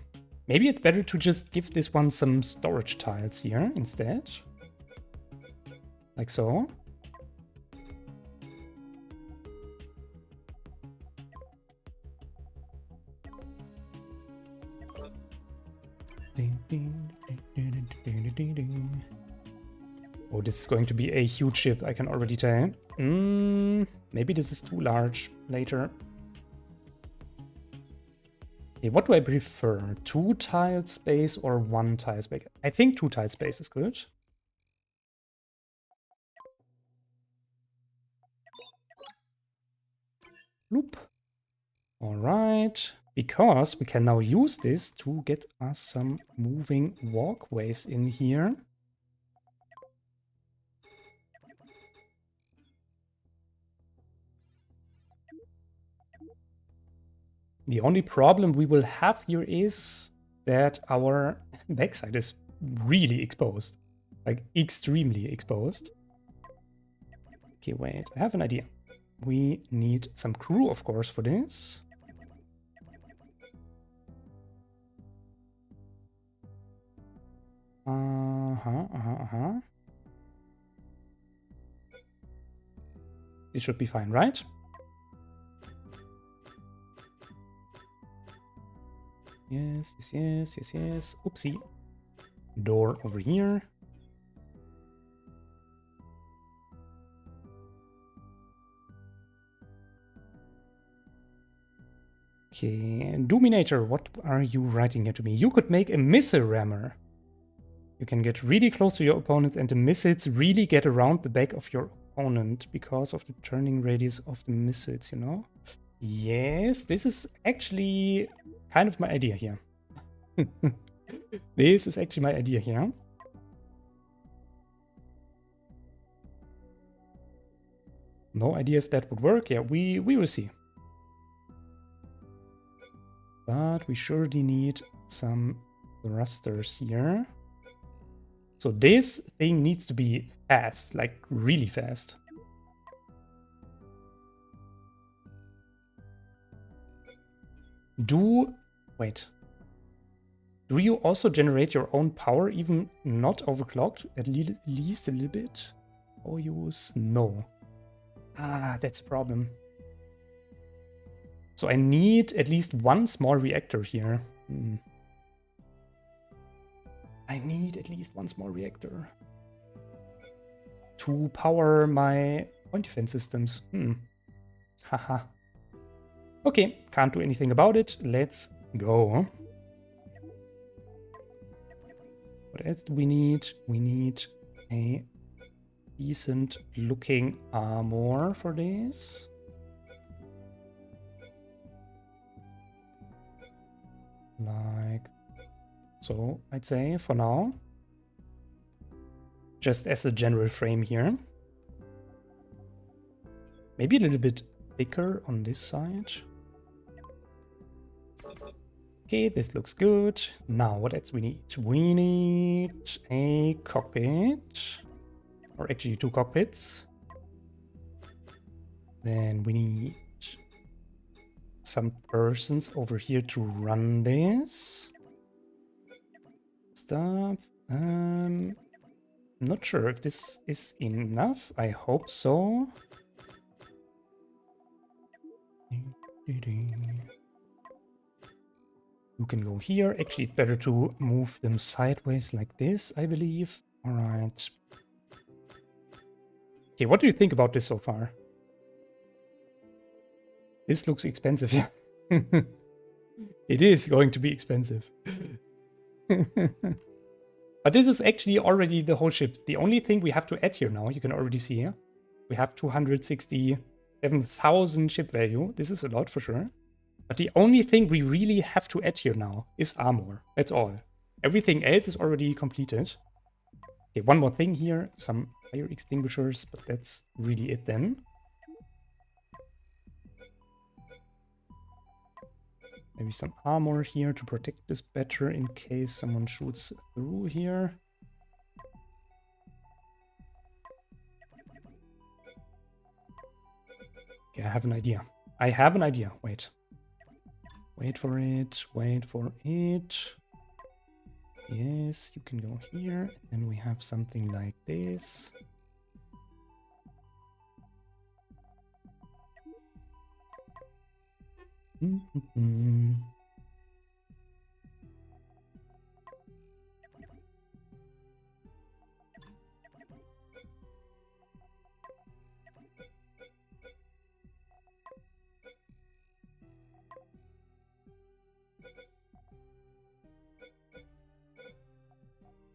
Maybe it's better to just give this one some storage tiles here instead. Like so. Oh, this is going to be a huge ship, I can already tell. Maybe this is too large later. Okay, what do I prefer? 2 tile space or 1 tile space? I think 2 tile space is good. Loop. All right. Because we can now use this to get us some moving walkways in here. The only problem we will have here is that our backside is really exposed. Like, extremely exposed. Okay, wait, I have an idea. We need some crew, of course, for this. This should be fine, right? Yes. Oopsie. Door over here. Okay, Dominator, what are you writing here to me? You could make a missile rammer. You can get really close to your opponents, and the missiles really get around the back of your opponent because of the turning radius of the missiles, you know? Yes, this is actually kind of my idea here. This is actually my idea here. No idea if that would work. Yeah, we will see. But we surely need some thrusters here. So this thing needs to be fast, like really fast. Wait. Do you also generate your own power, even not overclocked? At least a little bit? Or use? No. Ah, that's a problem. So I need at least one small reactor here. I need at least one small reactor to power my point defense systems. Haha. Okay, can't do anything about it. Let's go. What else do we need? We need a decent looking armor for this. Like so, I'd say for now. Just as a general frame here. Maybe a little bit thicker on this side. Okay, this looks good. Now, what else we need? We need a cockpit. Or actually 2 cockpits. Then we need some persons over here to run this stuff. Not sure if this is enough. I hope so. You can go here. Actually, it's better to move them sideways like this, I believe. All right. Okay, what do you think about this so far? This looks expensive. Yeah. It is going to be expensive. But this is actually already the whole ship. The only thing we have to add here now, you can already see here, we have 267,000 ship value. This is a lot for sure. But the only thing we really have to add here now is armor. That's all. Everything else is already completed. Okay, one more thing here. Some fire extinguishers, but that's really it then. Maybe some armor here to protect this better in case someone shoots through here. Okay, I have an idea. I have an idea. Wait. Wait for it. Wait for it. Yes, you can go here. And we have something like this.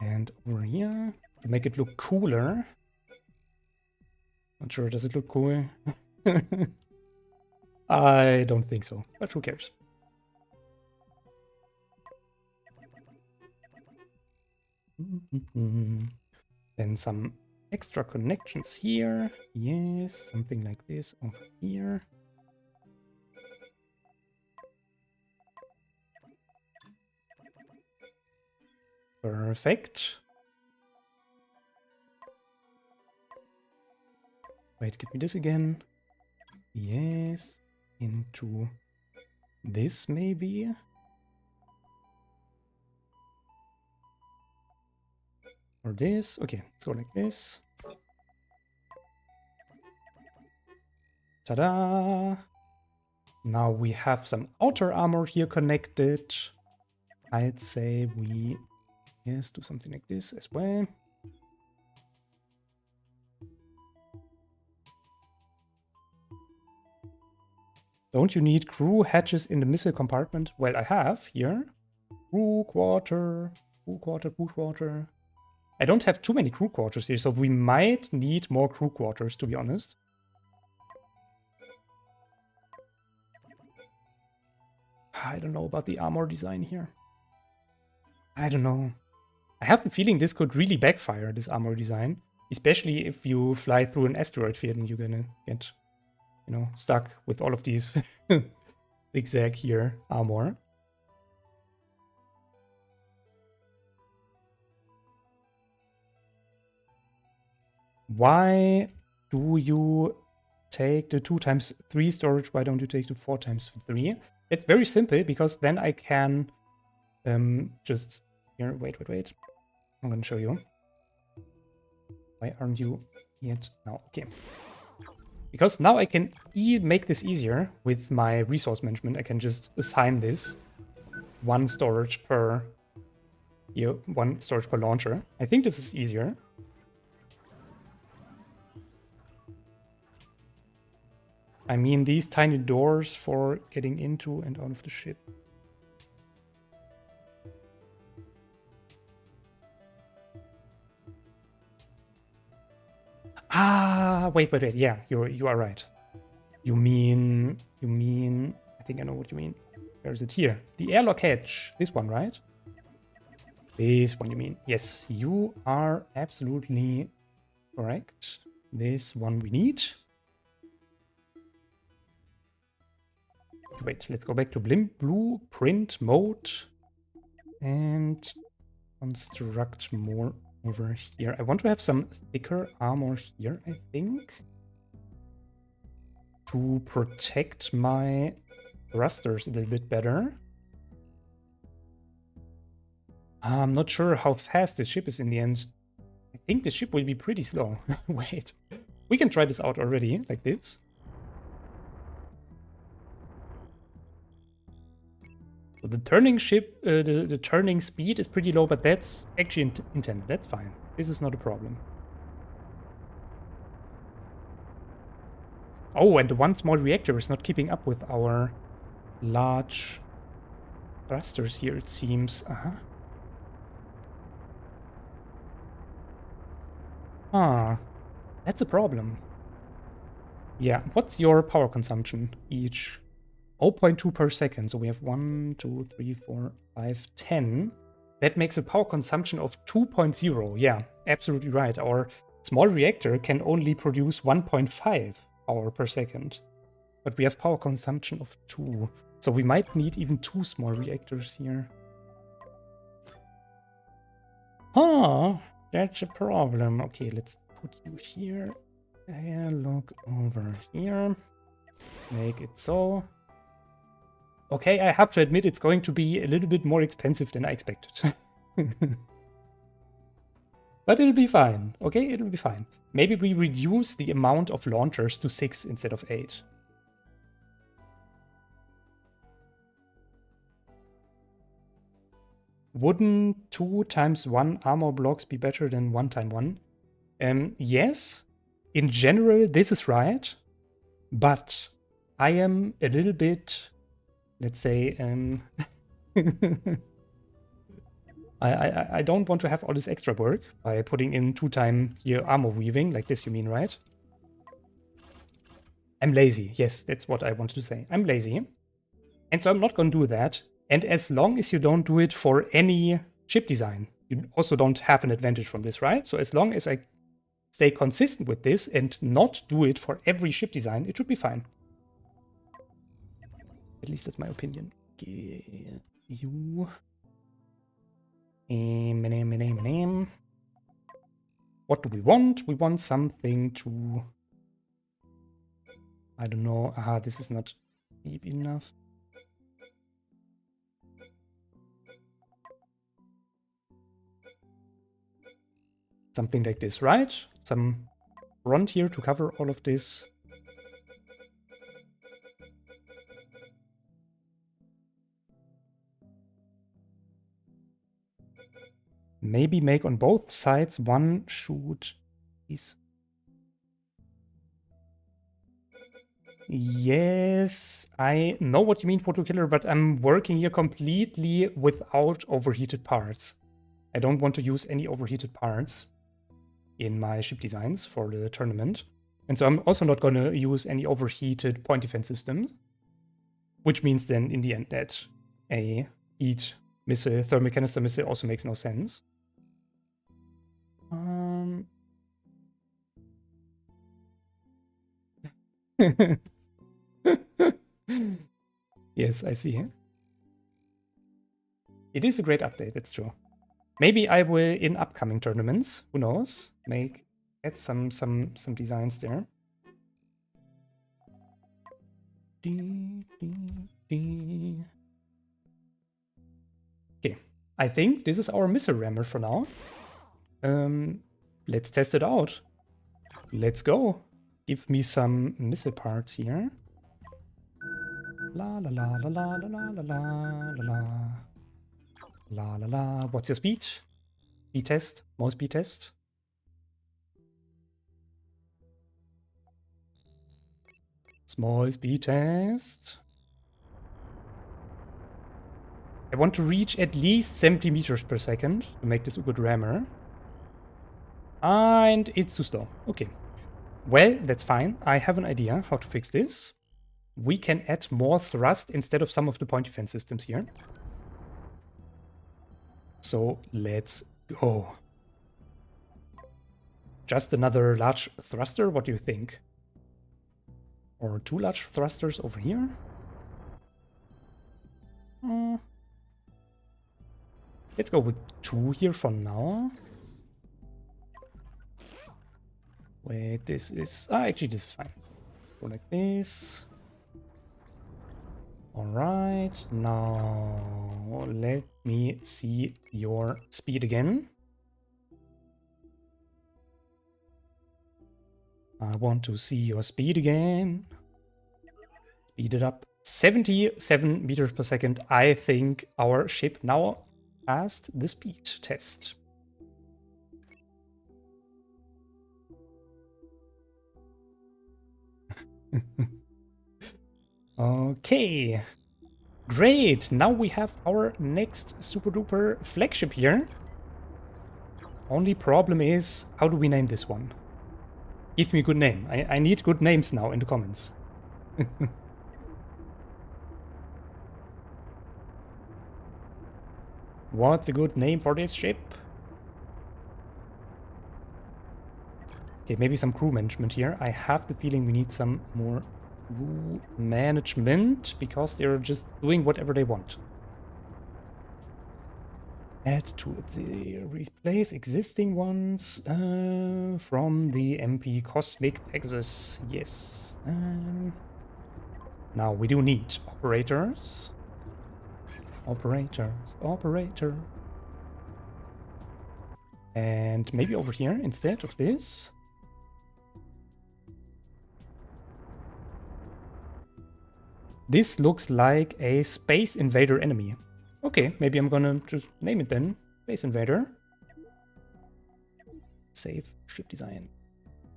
And over here, to make it look cooler. Not sure, does it look cool? I don't think so, but who cares? Then some extra connections here. Yes, something like this over here. Perfect. Wait, give me this again. Yes, into this maybe. Or this. Okay, let's go like this. Ta-da! Now we have some outer armor here connected. I'd say we, yes, do something like this as well. Don't you need crew hatches in the missile compartment? Well, I have here. Crew quarter, crew quarter, crew quarter. I don't have too many crew quarters here, so we might need more crew quarters, to be honest. I don't know about the armor design here. I don't know. I have the feeling this could really backfire, this armor design. Especially if you fly through an asteroid field and you're gonna get, you know, stuck with all of these zigzag here armor. Why do you take the 2x3 storage? Why don't you take the 4x3? It's very simple, because then I can just here. Wait. I'm gonna show you. Why aren't you yet? No, okay. Because now I can make this easier with my resource management. I can just assign this one storage per here, one storage per launcher. I think this is easier. I mean, these tiny doors for getting into and out of the ship. Ah, wait. Yeah, you are right. You mean, I think I know what you mean. Where is it here? The airlock hatch. This one, right? This one you mean. Yes, you are absolutely correct. This one we need. Wait, let's go back to blueprint mode and construct more over here. I want to have some thicker armor here, I think, to protect my thrusters a little bit better. I'm not sure how fast this ship is in the end. I think the ship will be pretty slow. Wait, we can try this out already, like this. So the turning ship, the turning speed is pretty low, but that's actually intended. That's fine. This is not a problem. Oh, and the one small reactor is not keeping up with our large thrusters here, it seems. Ah, that's a problem. Yeah, what's your power consumption each? 0.2 per second. So we have 1, 2, 3, 4, 5, 10. That makes a power consumption of 2.0. Yeah, absolutely right. Our small reactor can only produce 1.5 power per second. But we have power consumption of 2. So we might need even 2 small reactors here. Huh, that's a problem. Okay, let's put you here. Look over here. Make it so. Okay, I have to admit it's going to be a little bit more expensive than I expected. But it'll be fine, okay? It'll be fine. Maybe we reduce the amount of launchers to 6 instead of 8. Wouldn't 2 times 1 armor blocks be better than 1 times 1? Yes, in general this is right, but I am a little bit, let's say, I don't want to have all this extra work by putting in 2 times here armor weaving, like this you mean, right? I'm lazy. Yes, that's what I wanted to say. I'm lazy. And so I'm not going to do that. And as long as you don't do it for any chip design, you also don't have an advantage from this, right? So as long as I stay consistent with this and not do it for every chip design, it should be fine. At least that's my opinion. You. What do we want? We want something to... I don't know. Aha, this is not deep enough. Something like this, right? Some front here to cover all of this. Maybe make on both sides one chute. Yes, I know what you mean, Photo Killer, but I'm working here completely without overheated parts. I don't want to use any overheated parts in my ship designs for the tournament. And so I'm also not going to use any overheated point defense systems, which means then in the end that a heat missile, thermal canister missile also makes no sense. Yes, I see. It is a great update, it's true. Maybe I will, in upcoming tournaments, who knows, add some designs there. Okay, I think this is our missile rammer for now. Let's test it out. Let's go. Give me some missile parts here. La la la la la la la la la la la la la. What's your speed? Speed test. More speed test. Small speed test. I want to reach at least 70 meters per second to make this a good rammer. And it's too slow. Okay. Well, that's fine. I have an idea how to fix this. We can add more thrust instead of some of the point defense systems here. So let's go. Just another large thruster? What do you think? Or two large thrusters over here? Let's go with two here for now. Wait, this is... actually, this is fine. Go like this. Alright, now let me see your speed again. I want to see your speed again. Speed it up. 77 meters per second. I think our ship now passed the speed test. Okay. Great. Now we have our next super duper flagship here. Only problem is, how do we name this one? Give me a good name. I need good names now in the comments. What's a good name for this ship? Okay, maybe some crew management here. I have the feeling we need some more crew management because they're just doing whatever they want. Add to the replace existing ones from the MP Cosmic Pegasus. Yes. Now we do need operators. Operator. And maybe over here instead of this. This looks like a Space Invader enemy. Okay, maybe I'm gonna just name it then. Space Invader. Save ship design.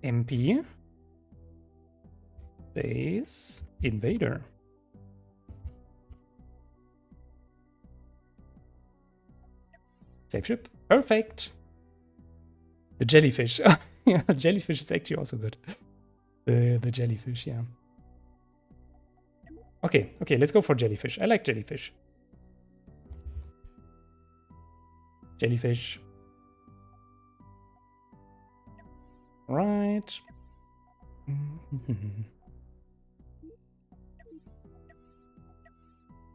MP. Space Invader. Save ship. Perfect. The jellyfish. Yeah, jellyfish is actually also good. The jellyfish, yeah. Okay, let's go for jellyfish. I like jellyfish. Jellyfish. Right.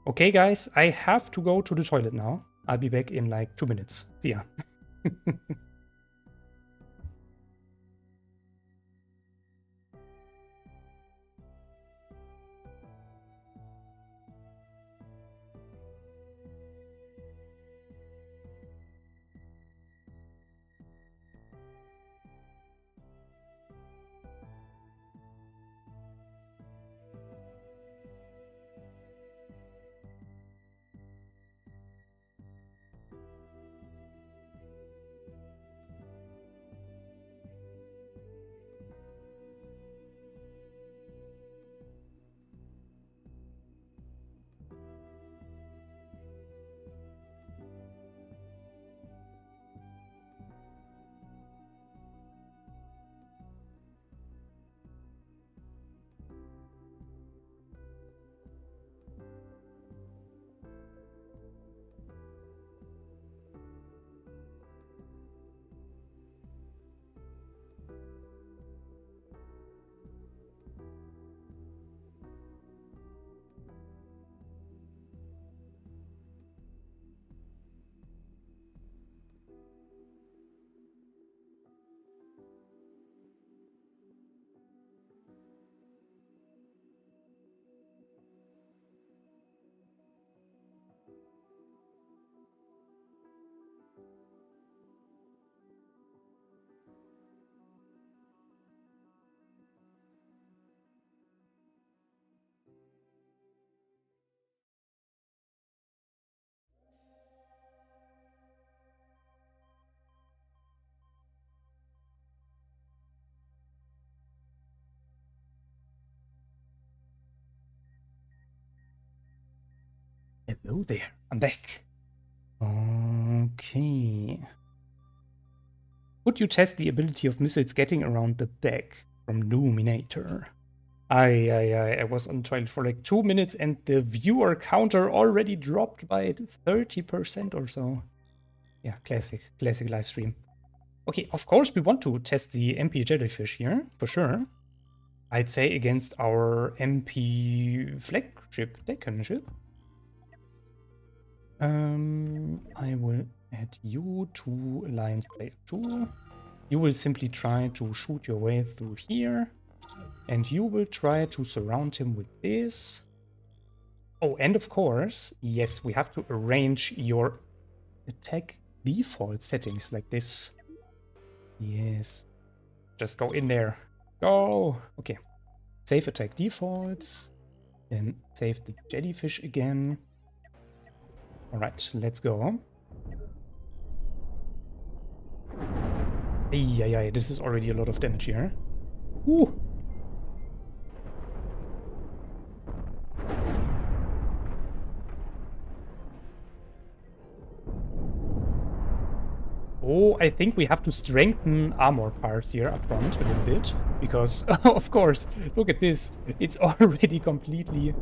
Okay, guys, I have to go to the toilet now. I'll be back in like 2 minutes. See ya. Hello there, I'm back. Okay. Would you test the ability of missiles getting around the back from Luminator? I was on trial for like 2 minutes and the viewer counter already dropped by 30% or so. Yeah, classic live stream. Okay, of course we want to test the MP jellyfish here, for sure. I'd say against our MP flagship, Deccan ship. I will add you to Alliance Player 2. You will simply try to shoot your way through here. And you will try to surround him with this. Oh, and of course, yes, we have to arrange your attack default settings like this. Yes. Just go in there. Go! Okay. Save attack defaults. Then save the jellyfish again. Alright, let's go. Ay, this is already a lot of damage here. Ooh! Oh, I think we have to strengthen armor parts here up front a little bit. Because, of course, look at this. It's already completely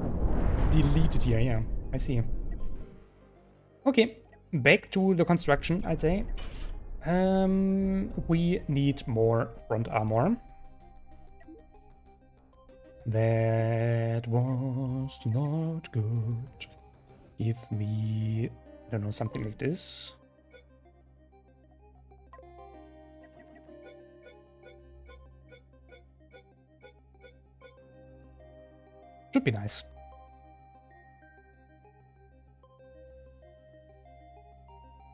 deleted here. Yeah, I see. Okay, back to the construction, I'd say. We need more front armor. That was not good. Give me, I don't know, something like this. Should be nice.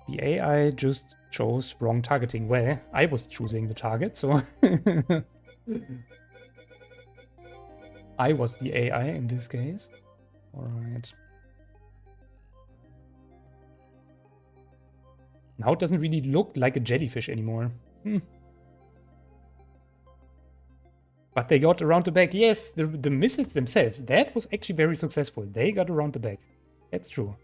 The AI just chose wrong targeting. Well, I was choosing the target, so... I was the AI in this case. Alright. Now it doesn't really look like a jellyfish anymore. But they got around the back. Yes, the missiles themselves, that was actually very successful. They got around the back. That's true.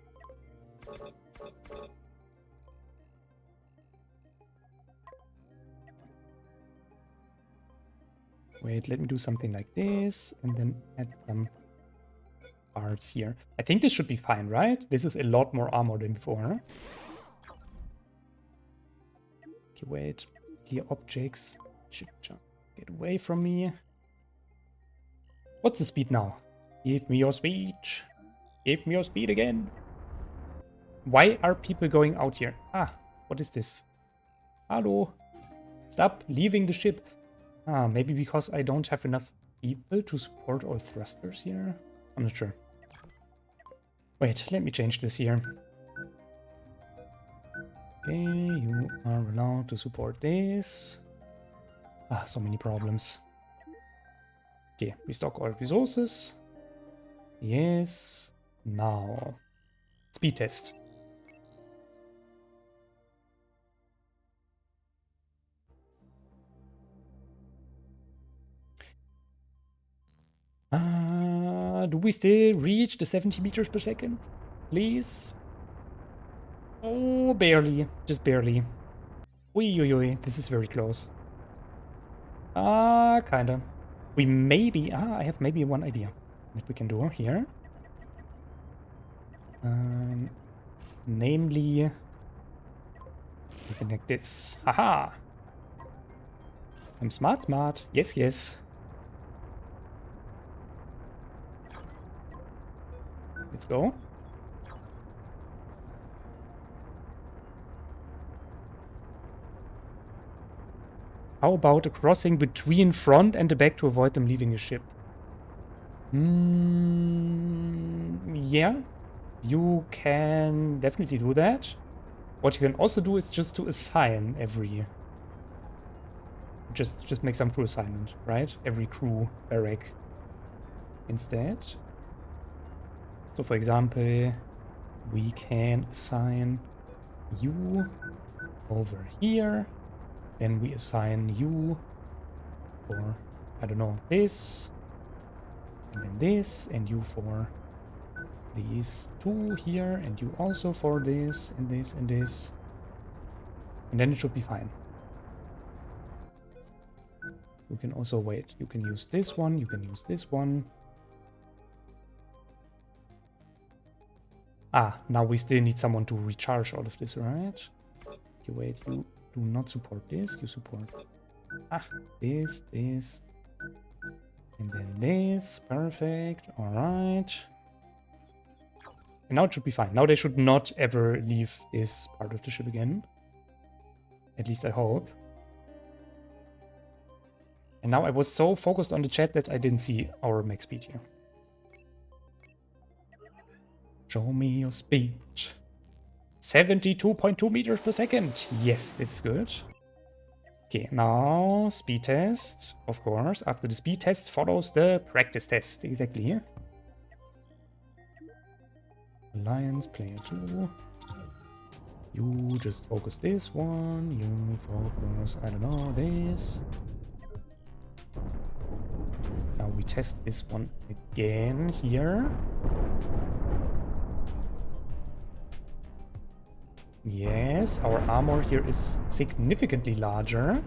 Wait, let me do something like this, and then add some parts here. I think this should be fine, right? This is a lot more armor than before. Okay, wait. Clear objects. Should get away from me. What's the speed now? Give me your speed. Give me your speed again. Why are people going out here? Ah, what is this? Hello. Stop leaving the ship. Ah, maybe because I don't have enough people to support all thrusters here? I'm not sure. Wait, let me change this here. Okay, you are allowed to support this. Ah, so many problems. Okay, restock all resources. Yes. Now, speed test. Do we still reach the 70 meters per second? Please? Oh, barely. Just barely. Oi, this is very close. Kinda. We maybe... I have maybe one idea that we can do here. Namely... we can like this. Haha! I'm smart. Yes. Let's go. How about a crossing between front and the back to avoid them leaving the ship? Yeah, you can definitely do that. What you can also do is just to assign every... Just make some crew assignment, right? Every crew barrack instead. So for example, we can assign you over here. Then we assign you for, I don't know, this. And then this. And you for these two here, and you also for this, and this, and this. And then it should be fine. You can also wait. You can use this one, you can use this one. Ah, now we still need someone to recharge all of this, right? Okay, wait, you do not support this, you support... Ah, this, this, and then this. Perfect, alright. And now it should be fine. Now they should not ever leave this part of the ship again. At least I hope. And now I was so focused on the chat that I didn't see our max speed here. Show me your speed. 72.2 meters per second. Yes, this is good. Okay, now speed test. Of course, after the speed test follows the practice test. Exactly. Alliance player 2. You just focus this one. You focus, I don't know, this. Now we test this one again here. Yes, our armor here is significantly larger.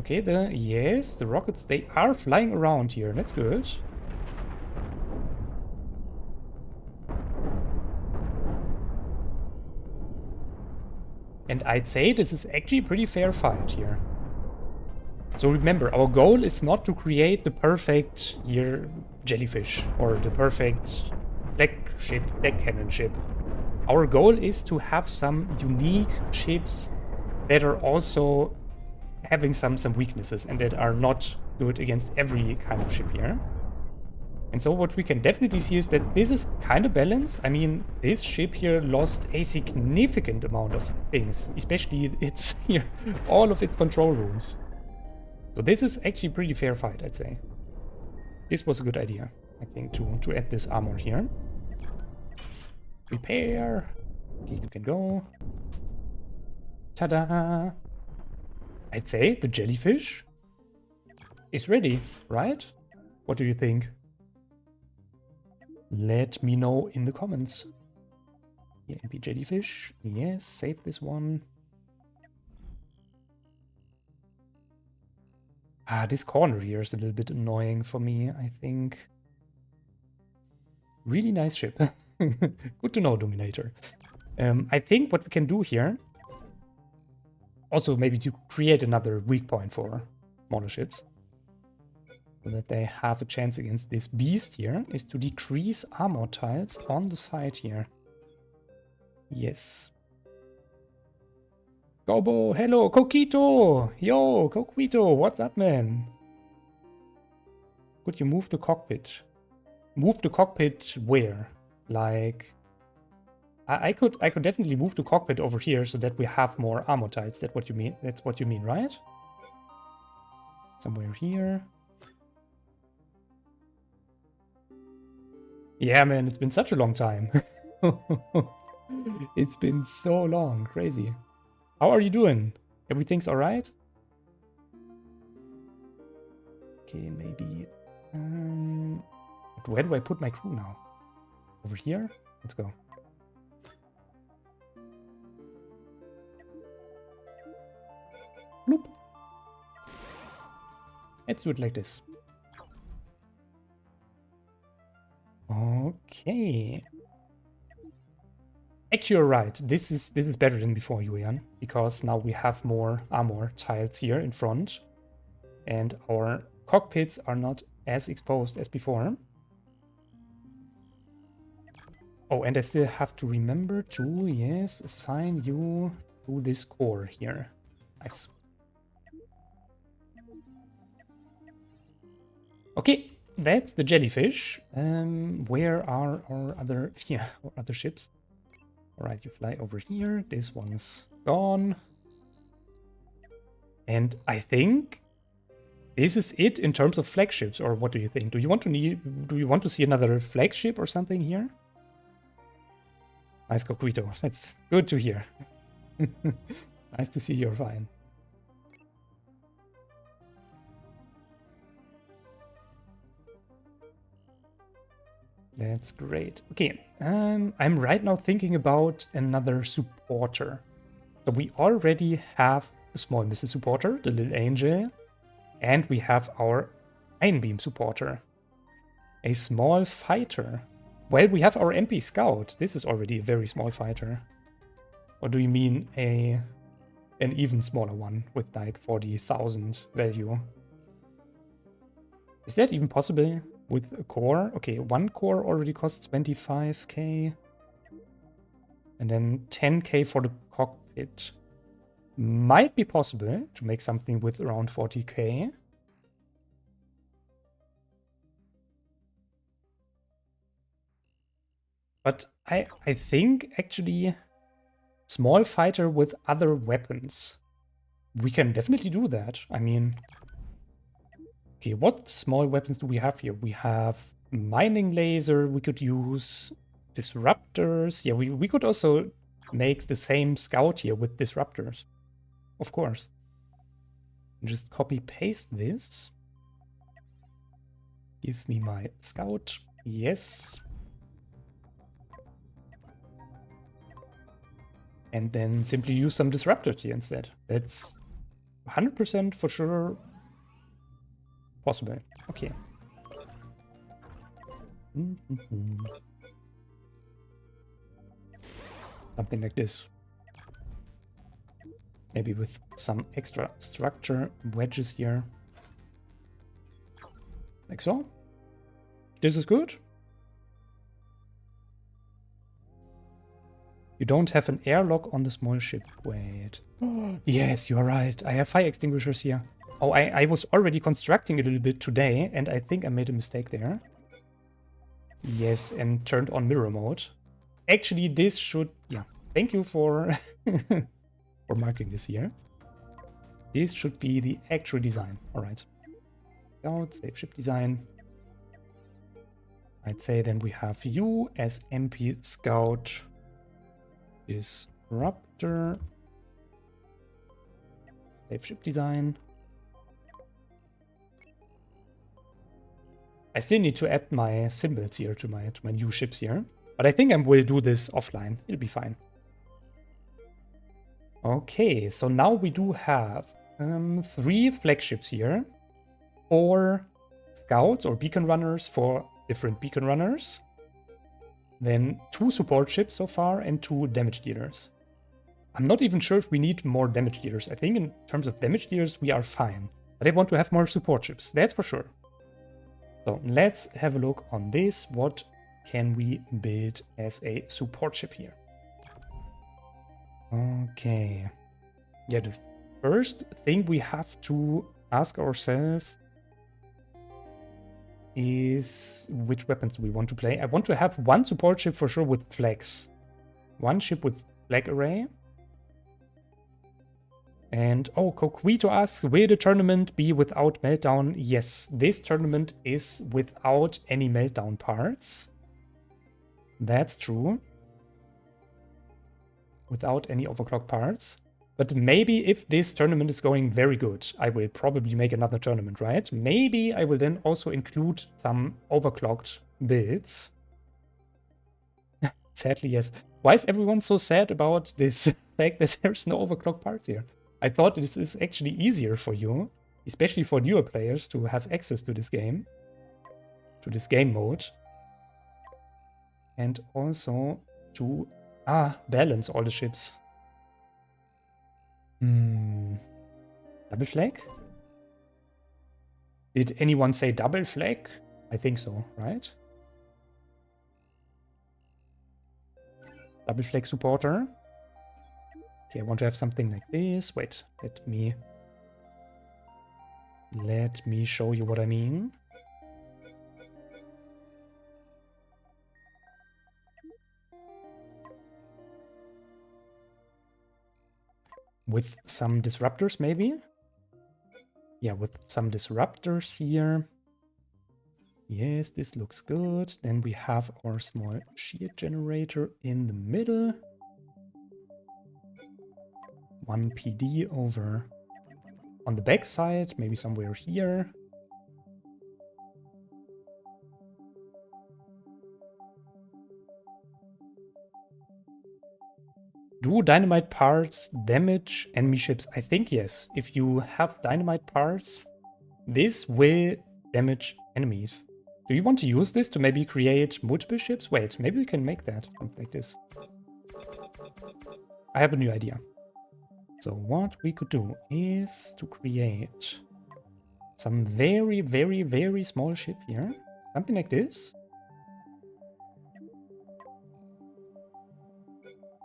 Okay, the rockets, they are flying around here. That's good. And I'd say this is actually a pretty fair fight here. So remember, our goal is not to create the perfect here jellyfish or the perfect flagship, deck cannon ship. Our goal is to have some unique ships that are also having some weaknesses and that are not good against every kind of ship here. And so what we can definitely see is that this is kind of balanced. I mean, this ship here lost a significant amount of things, especially its here, all of its control rooms. So this is actually a pretty fair fight, I'd say. This was a good idea, I think, to add this armor here. Repair. Okay, you can go. Ta-da! I'd say the jellyfish is ready, right? What do you think? Let me know in the comments. Yeah, MP jellyfish. Yes, save this one. Ah, this corner here is a little bit annoying for me, I think. Really nice ship. Good to know, Dominator. I think what we can do here, also maybe to create another weak point for smaller ships, so that they have a chance against this beast here, is to decrease armor tiles on the side here. Yes. Gobbo, hello, Coquito! Yo, Coquito, what's up, man? Could you move the cockpit? Move the cockpit where? Like... I could definitely move the cockpit over here so that we have more armor tiles. That's what you mean? That's what you mean, right? Somewhere here. Yeah, man, it's been such a long time. It's been so long. Crazy. How are you doing? Everything's alright? Okay, maybe... where do I put my crew now? Over here? Let's go. Bloop. Let's do it like this. Okay. Actually, you're right. This is better than before, Julian, because now we have more armor tiles here in front, and our cockpits are not as exposed as before. Oh, and I still have to remember to, yes, assign you to this core here. Nice. Okay, that's the jellyfish. Where are our other ships? All right, you fly over here. This one's gone. And I think this is it in terms of flagships, or what do you think? Do you want to see another flagship or something here? Nice, Coquito. That's good to hear. Nice to see you're fine. That's great. Okay, I'm right now thinking about another supporter. So we already have a small missile supporter, the little angel, and we have our iron beam supporter. A small fighter. Well, we have our MP scout. This is already a very small fighter. Or do you mean an even smaller one with like 40,000 value? Is that even possible with a core? Okay, one core already costs 25k. And then 10k for the cockpit. Might be possible to make something with around 40k. But I think actually small fighter with other weapons. We can definitely do that. I mean, okay, what small weapons do we have here? We have mining laser we could use, disruptors. Yeah, we could also make the same scout here with disruptors. Of course. Just copy paste this. Give me my scout. Yes. And then simply use some disruptors here instead. That's 100% for sure possible. Okay. Something like this. Maybe with some extra structure wedges here. Like so. This is good. You don't have an airlock on the small ship. Wait. Yes, you are right. I have fire extinguishers here. Oh, I was already constructing a little bit today, and I think I made a mistake there. Yes, and turned on mirror mode. Actually, this should... Yeah, thank you for, for marking this here. This should be the actual design. All right. Scout, save ship design. I'd say then we have you as MP Scout. Disruptor. Save ship design. I still need to add my symbols here to my new ships here. But I think I will do this offline. It'll be fine. Okay, so now we do have 3 flagships here. 4 scouts or beacon runners for different beacon runners. Then 2 support ships so far and 2 damage dealers. I'm not even sure if we need more damage dealers. I think in terms of damage dealers we are fine. But I want to have more support ships, that's for sure. So let's have a look on this. What can we build as a support ship here? Okay. Yeah, the first thing we have to ask ourselves is which weapons do we want to play? I want to have 1 support ship for sure with flags. 1 ship with flag array. And oh, Coquito asks, will the tournament be without meltdown? Yes, this tournament is without any meltdown parts. That's true. Without any overclock parts. But maybe if this tournament is going very good, I will probably make another tournament, right? Maybe I will then also include some overclocked builds. Sadly, yes. Why is everyone so sad about this fact that there's no overclock parts here? I thought this is actually easier for you, especially for newer players, to have access to this game mode. And also to balance all the ships. Double flag? Did anyone say double flag? I think so, right? Double flag supporter. Okay, I want to have something like this. Wait, let me show you what I mean. With some disruptors, maybe? Yeah, with some disruptors here. Yes, this looks good. Then we have our small shield generator in the middle. 1 PD over on the back side, maybe somewhere here. Do dynamite parts damage enemy ships? I think yes. If you have dynamite parts, this will damage enemies. Do you want to use this to maybe create multiple ships? Wait, maybe we can make that. Something like this. I have a new idea. So what we could do is to create some very, very, very small ship here. Something like this.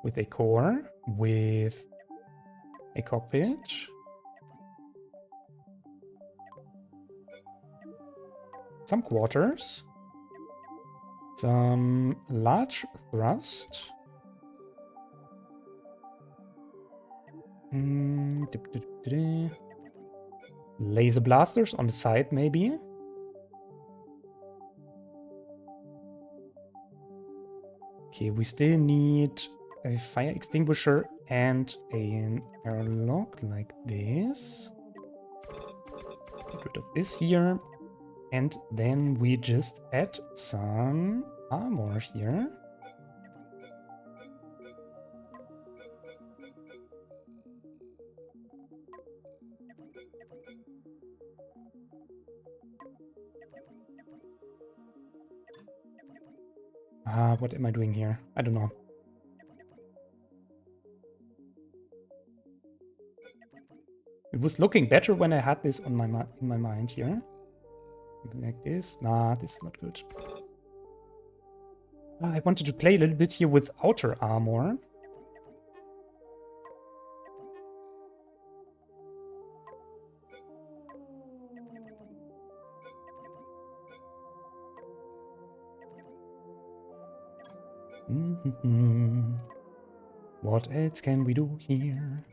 With a core, with a cockpit. Some quarters. Some large thrust. Laser blasters on the side, maybe. Okay, we still need a fire extinguisher and an airlock like this. Get rid of this here. And then we just add some armor here. What am I doing here? I don't know. It was looking better when I had this on in my mind here. Something like this. Nah, this is not good. I wanted to play a little bit here with outer armor. What else can we do here?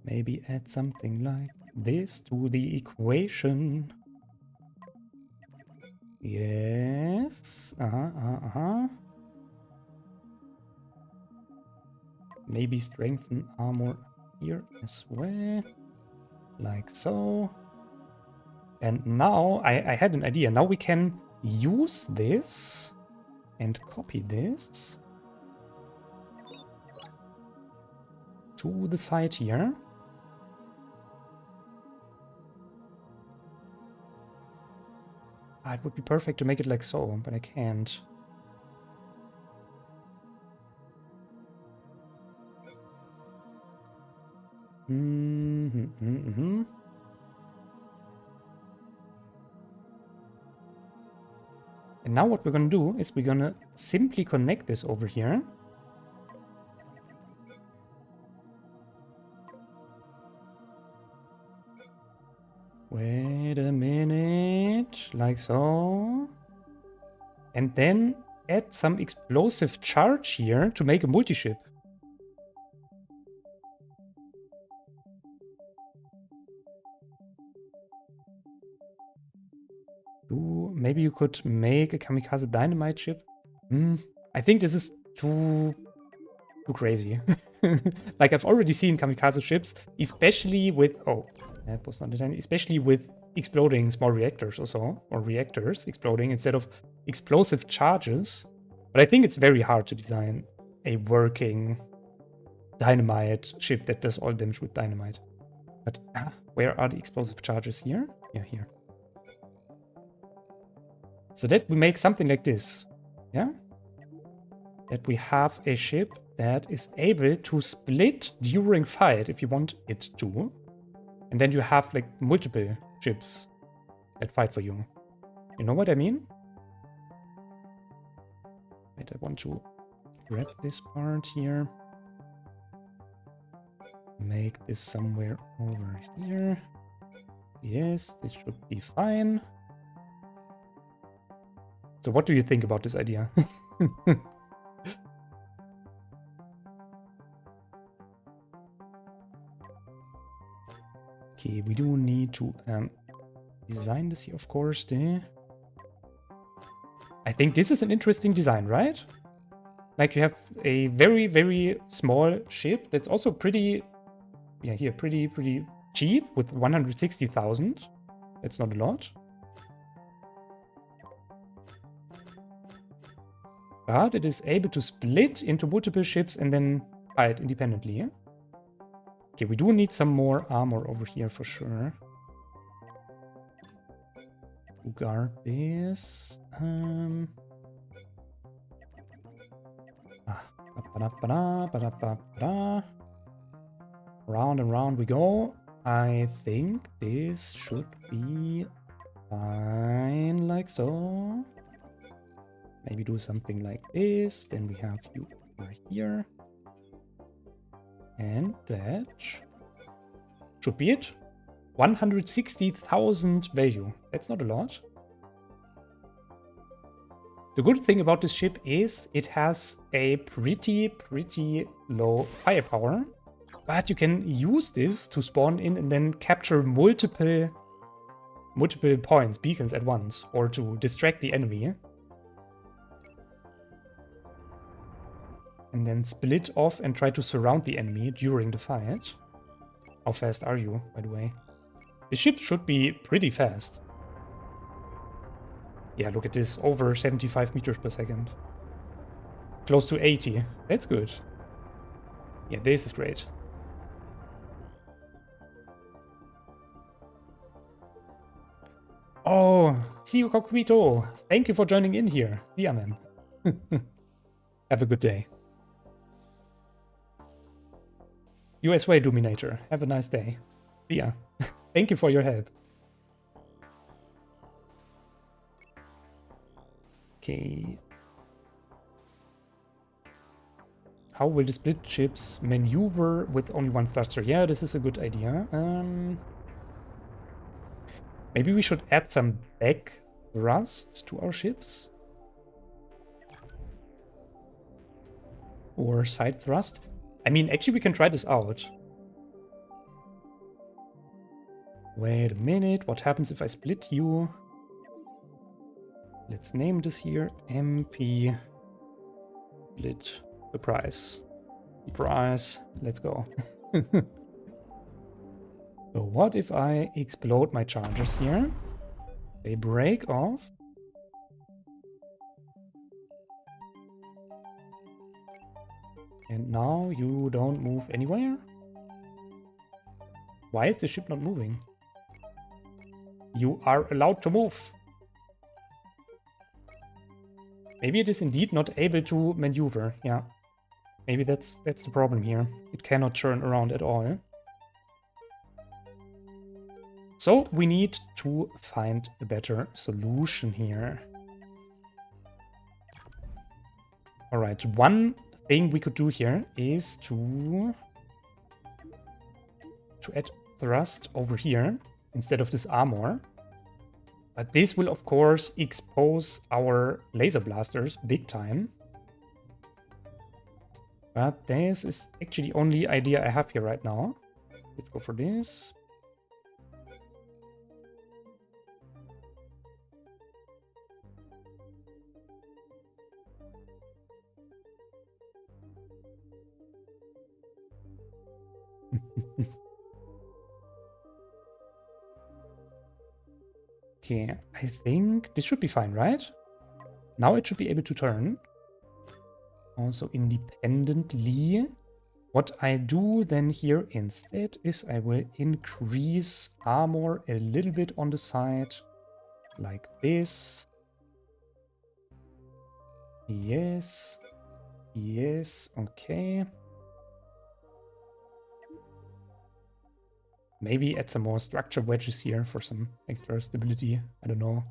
Maybe add something like this to the equation. Yes. Maybe strengthen armor here as well. Like so. And now I had an idea. Now we can use this and copy this to the side here. It would be perfect to make it like so, but I can't. And now what we're going to do is we're going to simply connect this over here. Wait a minute, like so. And then add some explosive charge here to make a multi-ship. Ooh, maybe you could make a kamikaze dynamite ship. I think this is too crazy. Like I've already seen kamikaze ships, especially with that was not intended, especially with exploding small reactors or so, or reactors exploding instead of explosive charges. But I think it's very hard to design a working dynamite ship that does all damage with dynamite. But where are the explosive charges here? Yeah, here. So that we make something like this, yeah? That we have a ship that is able to split during fight if you want it to. And then you have like multiple ships that fight for you. You know what I mean? Wait, I want to grab this part here. Make this somewhere over here. Yes, this should be fine. So what do you think about this idea? Okay, we do need to design this here, of course. I think this is an interesting design, right? Like you have a very, very small ship that's also pretty, yeah, here, pretty cheap with 160,000. That's not a lot. But it is able to split into multiple ships and then fight independently. Okay, we do need some more armor over here for sure. To guard this. Round and round we go. I think this should be fine like so. Maybe do something like this. Then we have you over here. And that should be it. 160,000 value. That's not a lot. The good thing about this ship is it has a pretty low firepower. But you can use this to spawn in and then capture multiple points, beacons at once, or to distract the enemy. And then split off and try to surround the enemy during the fight. How fast are you, by the way? The ship should be pretty fast. Yeah, look at this, over 75 meters per second. Close to 80, that's good. Yeah, this is great. Oh, see you, Coquito. Thank you for joining in here. See ya, man. Have a good day. You as well, Dominator. Have a nice day. See ya. Thank you for your help. Okay. How will the split ships maneuver with only one thruster? Yeah, this is a good idea. Maybe we should add some back thrust to our ships. Or side thrust. I mean, actually we can try this out. Wait a minute, what happens if I split you? Let's name this here MP split. Surprise. Surprise. Let's go. So what if I explode my chargers here? They break off. And now you don't move anywhere? Why is the ship not moving? You are allowed to move. Maybe it is indeed not able to maneuver. Yeah. Maybe that's the problem here. It cannot turn around at all. So we need to find a better solution here. All right, one thing we could do here is to add thrust over here instead of this armor. But this will, of course, expose our laser blasters big time. But this is actually the only idea I have here right now. Let's go for this. Okay, I think this should be fine, right? Now it should be able to turn. Also independently. What I do then here instead is I will increase armor a little bit on the side. Like this. Yes. Yes, okay. Maybe add some more structure wedges here for some extra stability. I don't know.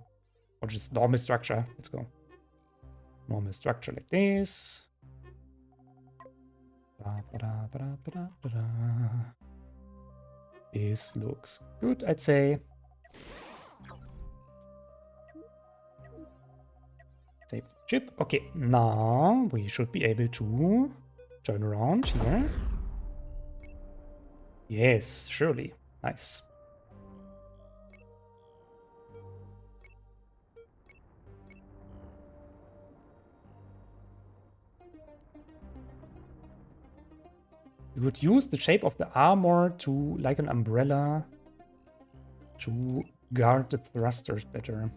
Or just normal structure. Let's go. Normal structure like this. This looks good, I'd say. Save the chip. Okay, now we should be able to turn around here. Yes, surely. Nice. We would use the shape of the armor to, like an umbrella, to guard the thrusters better.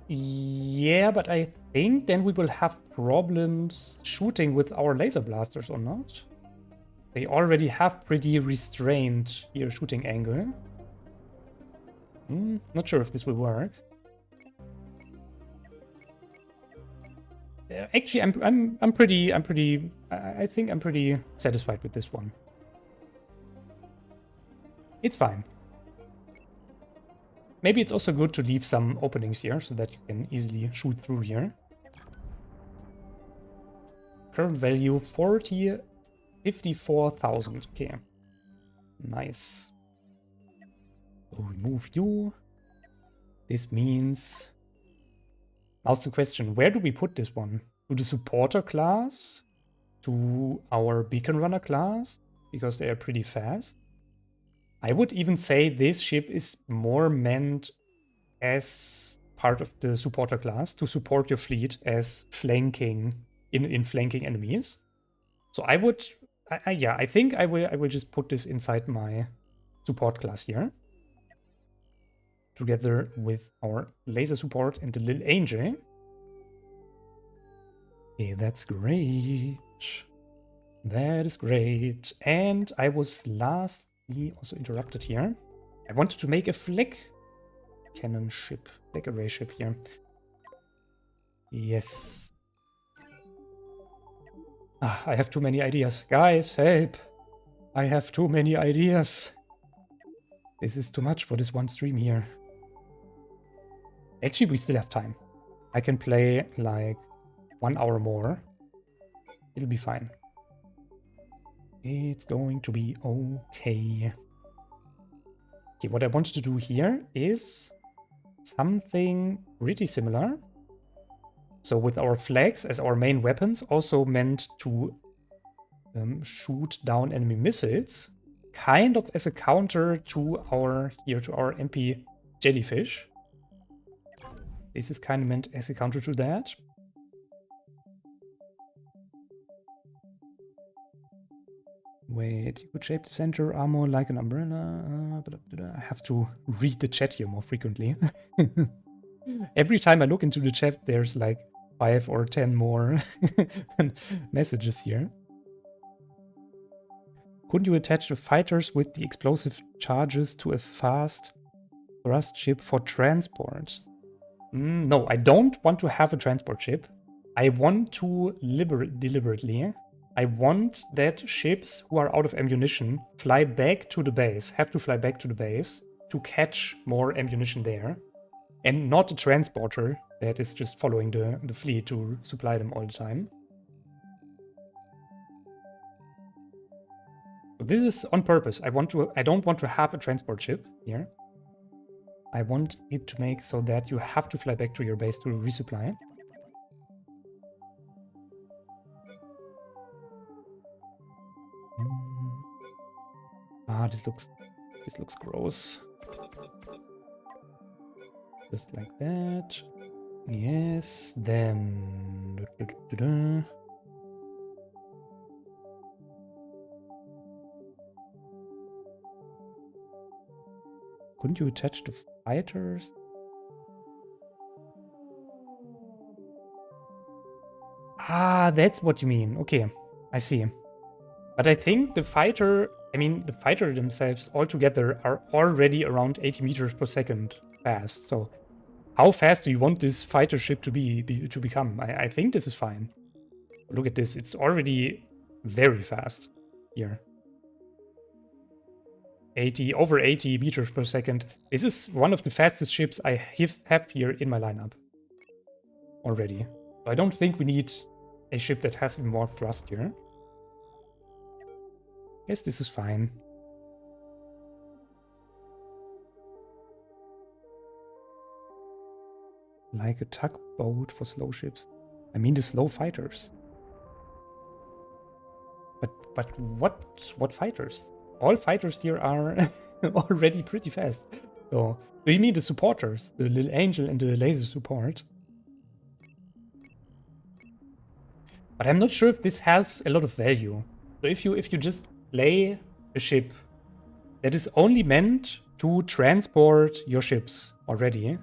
Yeah, but I think then we will have problems shooting with our laser blasters or not. They already have pretty restrained here shooting angle. Not sure if this will work. Actually, I think I'm pretty satisfied with this one. It's fine. Maybe it's also good to leave some openings here so that you can easily shoot through here. Current value 54,000. Okay. Nice. So remove you. This means... Now's the question, where do we put this one? To the supporter class? To our beacon runner class? Because they are pretty fast. I would even say this ship is more meant as part of the supporter class to support your fleet as flanking in flanking enemies. So I would, yeah, I think I will just put this inside my support class here, together with our laser support and the little angel. Okay, that's great. That is great. And I was lastly also interrupted here. I wanted to make a flag cannon ship, flag array ship here. Yes. I have too many ideas. Guys, help! I have too many ideas. This is too much for this one stream here. Actually, we still have time. I can play like 1 hour more. It'll be fine. It's going to be okay. Okay, what I wanted to do here is something pretty similar. So with our flags as our main weapons, also meant to shoot down enemy missiles, kind of as a counter to our MP jellyfish. This is kind of meant as a counter to that. Wait, you could shape the center armor like an umbrella. I have to read the chat here more frequently. Every time I look into the chat, there's like 5 or 10 more messages here. Couldn't you attach the fighters with the explosive charges to a fast thrust ship for transport? No, I don't want to have a transport ship. I want to deliberately. I want that ships who are out of ammunition fly back to the base, have to fly back to the base to catch more ammunition there. And not a transporter that is just following the fleet to supply them all the time. So this is on purpose. I don't want to have a transport ship here. I want it to make so that you have to fly back to your base to resupply. This looks gross. Just like that. Yes, then... Couldn't you attach the fighters? That's what you mean. Okay, I see. But I think the fighter themselves altogether are already around 80 meters per second fast. So how fast do you want this fighter ship to become? I think this is fine. Look at this. It's already very fast here. Over 80 meters per second. This is one of the fastest ships I have here in my lineup already. So I don't think we need a ship that has even more thrust here. Yes, this is fine. Like a tugboat for slow ships. I mean the slow fighters. But what fighters? All fighters here are already pretty fast. So, do you mean the supporters? The little angel and the laser support? But I'm not sure if this has a lot of value. So if you just play a ship that is only meant to transport your ships already,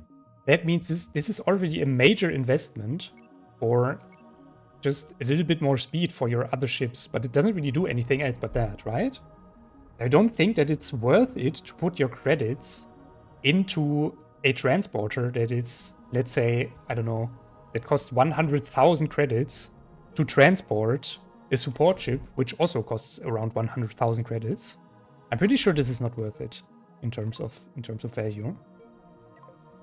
that means this is already a major investment for just a little bit more speed for your other ships, but it doesn't really do anything else but that, right? I don't think that it's worth it to put your credits into a transporter that is, let's say, I don't know, that costs 100,000 credits to transport a support ship, which also costs around 100,000 credits. I'm pretty sure this is not worth it in terms of value.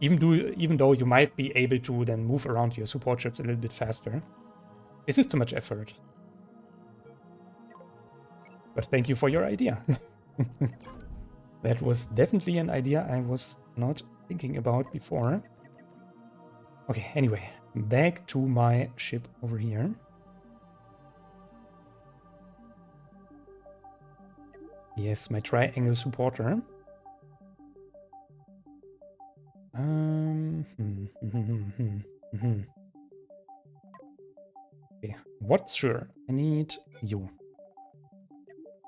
Even though you might be able to then move around your support ships a little bit faster. This is too much effort. But thank you for your idea. That was definitely an idea I was not thinking about before. Okay, anyway, back to my ship over here. Yes, my triangle supporter. Okay, what's sure? I need you.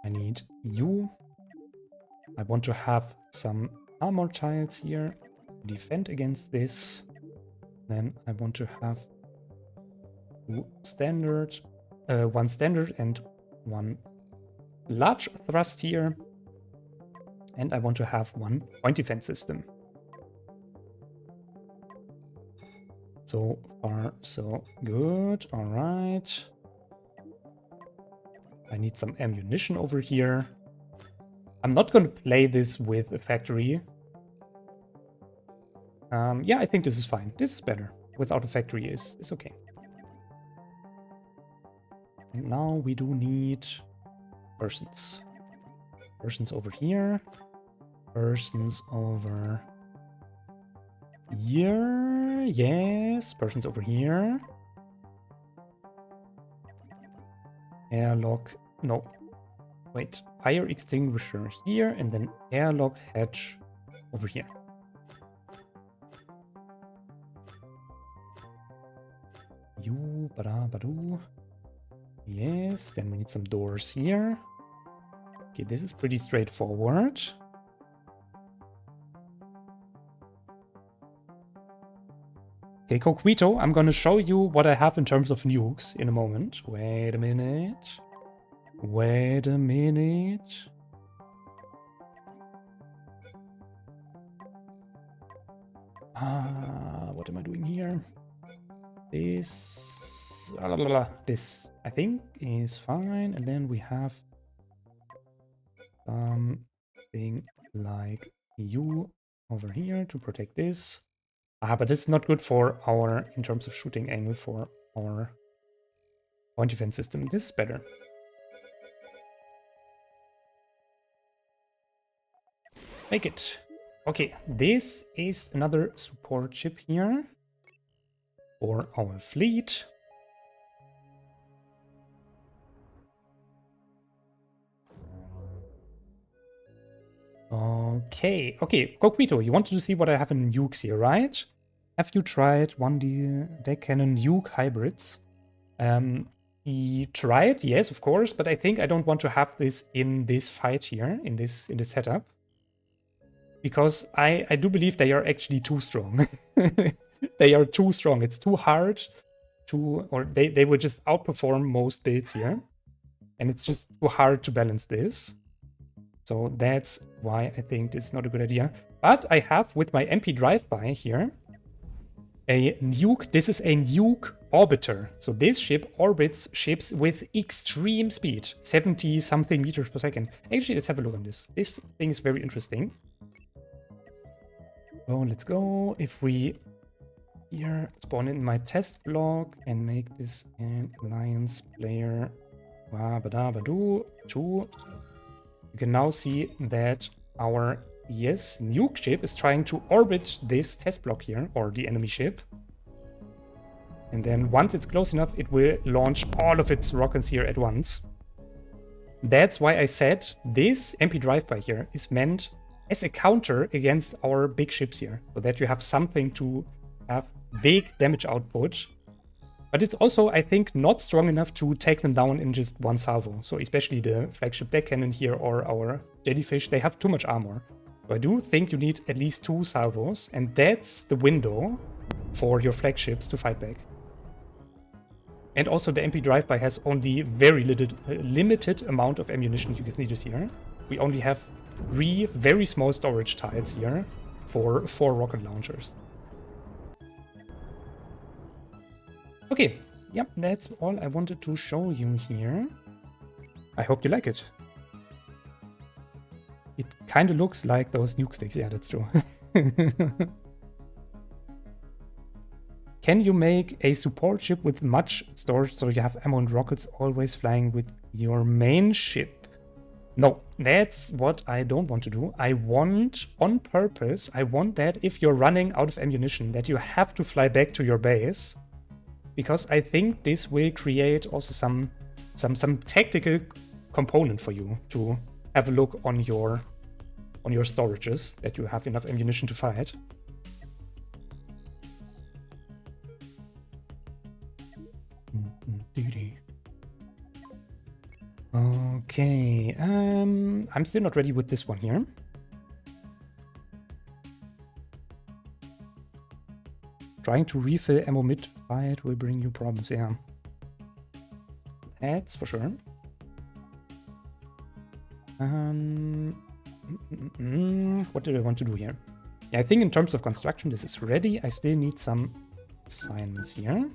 I need you. I want to have some armor tiles here to defend against this. Then I want to have one standard and one large thrust here. And I want to have one point defense system. So far, so good. All right. I need some ammunition over here. I'm not going to play this with a factory. Yeah, I think this is fine. This is better. Without a factory is okay. And now we do need persons. Persons over here. Persons over here. Yes, persons over here. Airlock. No. Wait. Fire extinguisher here and then airlock hatch over here. You, bada, badu. Yes, then we need some doors here. Okay, this is pretty straightforward. Okay, Coquito, I'm gonna show you what I have in terms of nukes in a moment. Wait a minute. Wait a minute. What am I doing here? This, this I think is fine. And then we have something like you over here to protect this. But this is not good for our, in terms of shooting angle, for our point defense system. This is better. Make it. Okay, this is another support ship here for our fleet. Okay, Coquito, you wanted to see what I have in nukes here, right? Have you tried 1D deck cannon nuke hybrids? He tried, yes, of course, but I think I don't want to have this in this fight here, in this setup. Because I do believe they are actually too strong. They are too strong. It's too hard to, or they will just outperform most builds here. And it's just too hard to balance this. So that's why I think this is not a good idea. But I have, with my MP drive-by here, a nuke. This is a nuke orbiter. So this ship orbits ships with extreme speed, 70-something meters per second. Actually, let's have a look on this. This thing is very interesting. So let's go. If we here spawn in my test block and make this an alliance player 2, you can now see that our nuke ship is trying to orbit this test block here, or the enemy ship. And then once it's close enough, it will launch all of its rockets here at once. That's why I said this MP drive-by here is meant as a counter against our big ships here, so that you have something to have big damage output. But it's also, I think, not strong enough to take them down in just one salvo. So especially the flagship deck cannon here or our jellyfish, they have too much armor. So I do think you need at least 2 salvos, and that's the window for your flagships to fight back. And also the MP drive-by has only very limited amount of ammunition. You can see this here. We only have 3 very small storage tiles here for 4 rocket launchers. Okay, yep, that's all I wanted to show you here. I hope you like it. It kind of looks like those nuke sticks. Yeah, that's true. Can you make a support ship with much storage so you have ammo and rockets always flying with your main ship? No, that's what I don't want to do. I want, on purpose, I want that if you're running out of ammunition, that you have to fly back to your base. Because I think this will create also some tactical component for you to have a look on your storages, that you have enough ammunition to fight. Okay, I'm still not ready with this one here. Trying to refill ammo mid-fight will bring you problems, yeah. That's for sure. What do I want to do here? Yeah, I think in terms of construction, this is ready. I still need some assignments here.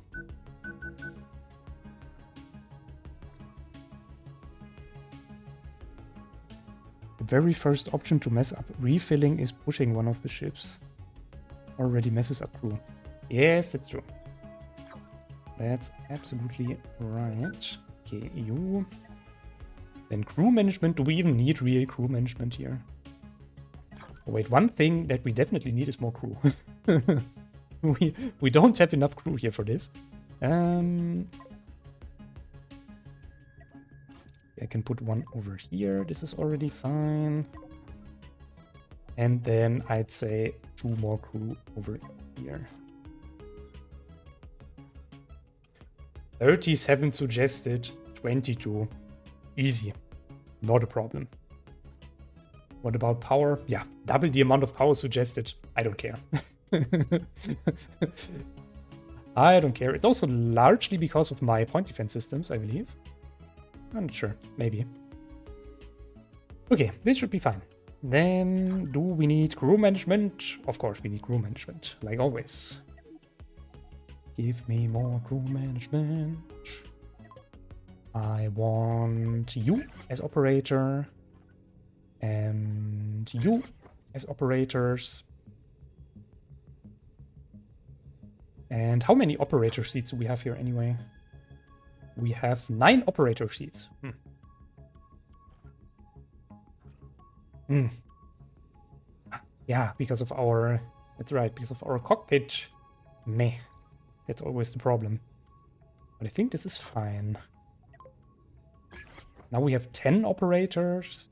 The very first option to mess up refilling is pushing one of the ships. Already messes up crew. Yes, that's true. That's absolutely right. Okay, you. Then crew management. Do we even need real crew management here? Oh, wait, one thing that we definitely need is more crew. we don't have enough crew here for this. I can put one over here. This is already fine. And then I'd say 2 more crew over here. 37 suggested, 22. Easy. Not a problem. What about power? Yeah, double the amount of power suggested. I don't care. I don't care. It's also largely because of my point defense systems, I believe. I'm not sure. Maybe. Okay, this should be fine. Then, do we need crew management? Of course, we need crew management, like always. Give me more crew management. I want you as operator. And you as operators. And how many operator seats do we have here anyway? We have 9 operator seats. Yeah, because of our... That's right, because of our cockpit. Meh. That's always the problem. But I think this is fine. Now we have 10 operators.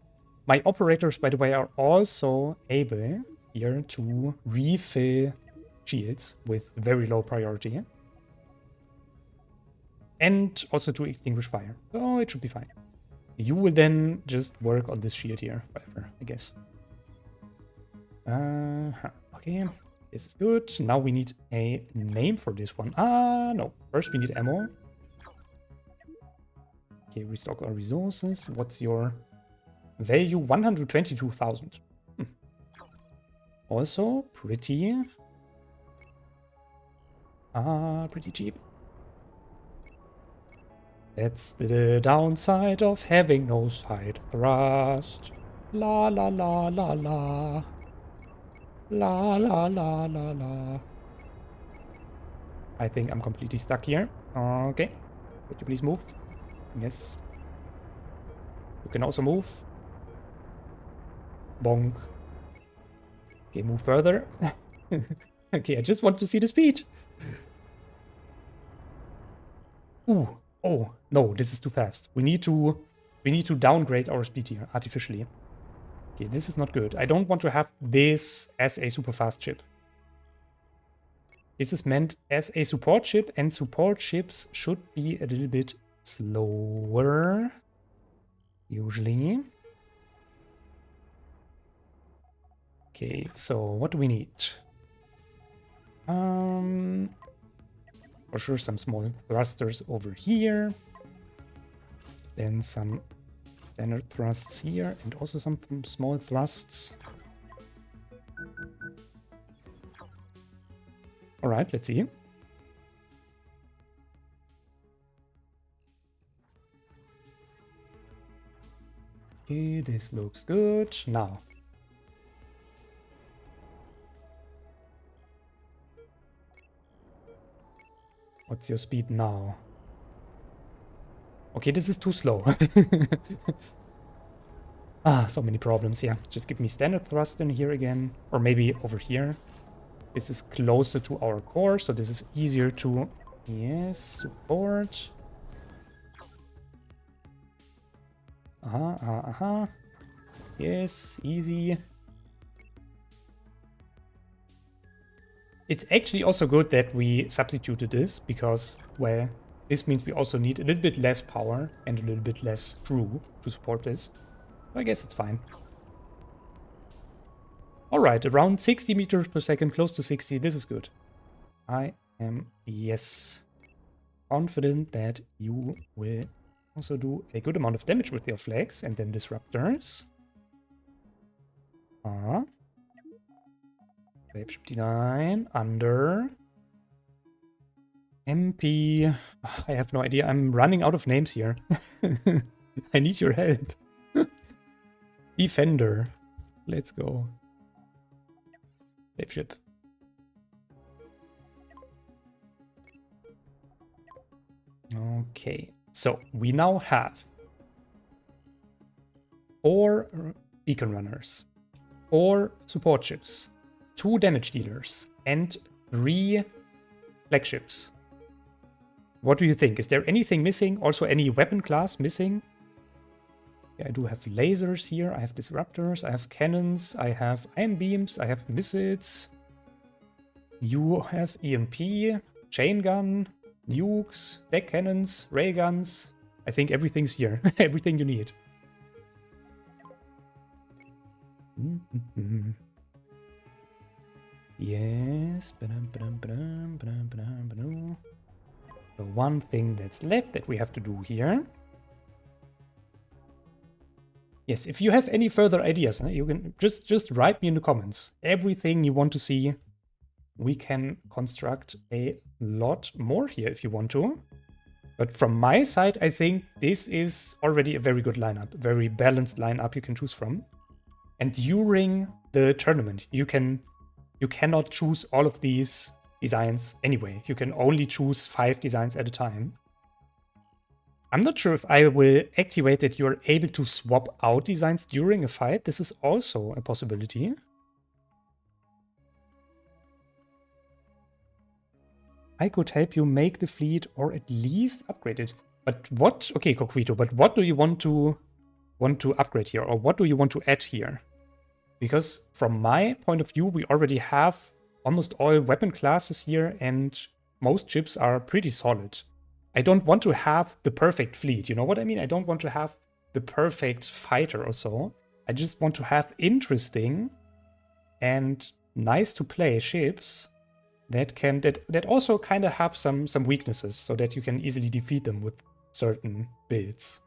My operators, by the way, are also able here to refill shields with very low priority. And also to extinguish fire. So it should be fine. You will then just work on this shield here, whatever, I guess. Okay, this is good. Now we need a name for this one. No. First we need ammo. Okay, restock our resources. What's your value? 122,000. Also pretty... pretty cheap. That's the downside of having no side thrust. La la la la la. La la la la la. I think I'm completely stuck here. Okay. Would you please move? Yes. You can also move. Bonk. Okay, move further. Okay, I just want to see the speed. Ooh. Oh, no, this is too fast. We need to downgrade our speed here artificially. Okay, this is not good. I don't want to have this as a super fast ship. This is meant as a support ship, and support ships should be a little bit slower. Usually. Okay, so what do we need? For sure, some small thrusters over here. Then some standard thrusts here, and also some small thrusts. Alright, let's see. Okay, this looks good. Now. What's your speed now? Okay, this is too slow. So many problems here. Just give me standard thrust in here again. Or maybe over here. This is closer to our core, so this is easier to... Yes, support. Yes, easy. It's actually also good that we substituted this, because, well, this means we also need a little bit less power and a little bit less crew to support this. So I guess it's fine. Alright, around 60 meters per second, close to 60, this is good. I am, yes, confident that you will also do a good amount of damage with your flags and then disruptors. Slave design, under. MP. I have no idea, I'm running out of names here. I need your help. Defender. Let's go. Slave ship. Okay, so we now have 4 beacon runners, 4 support ships, 2 damage dealers, and 3 flagships. What do you think? Is there anything missing? Also any weapon class missing? Yeah, I do have lasers here, I have disruptors, I have cannons, I have ion beams, I have missiles. You have EMP, chain gun, nukes, deck cannons, ray guns. I think everything's here. Everything you need. Yes. The one thing that's left that we have to do here. Yes, if you have any further ideas, you can just write me in the comments. Everything you want to see. We can construct a lot more here if you want to. But from my side, I think this is already a very good lineup. Very balanced lineup you can choose from. And during the tournament, you cannot choose all of these designs anyway. You can only choose 5 designs at a time. I'm not sure if I will activate that you're able to swap out designs during a fight. This is also a possibility. I could help you make the fleet or at least upgrade it. But what? Okay, Coquito, but what do you want to upgrade here? Or what do you want to add here? Because from my point of view, we already have almost all weapon classes here and most ships are pretty solid. I don't want to have the perfect fleet, you know what I mean? I don't want to have the perfect fighter or so. I just want to have interesting and nice to play ships that also kind of have some weaknesses so that you can easily defeat them with certain builds.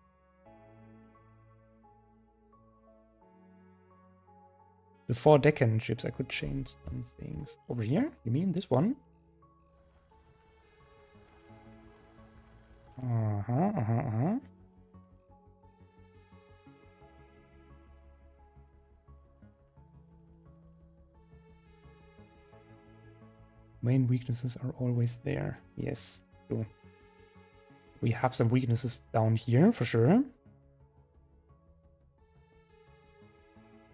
The 4 deck cannon ships, I could change some things. Over here? You mean this one? Main weaknesses are always there. Yes, true. We have some weaknesses down here for sure.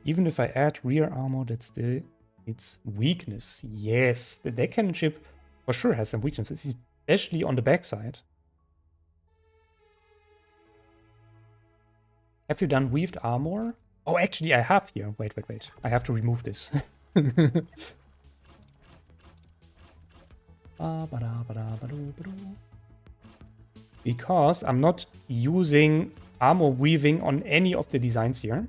Even if I add rear armor, that's still its weakness. Yes, the deck cannon ship for sure has some weaknesses, especially on the backside. Have you done weaved armor? Oh, actually I have here. Wait. I have to remove this. Because I'm not using armor weaving on any of the designs here.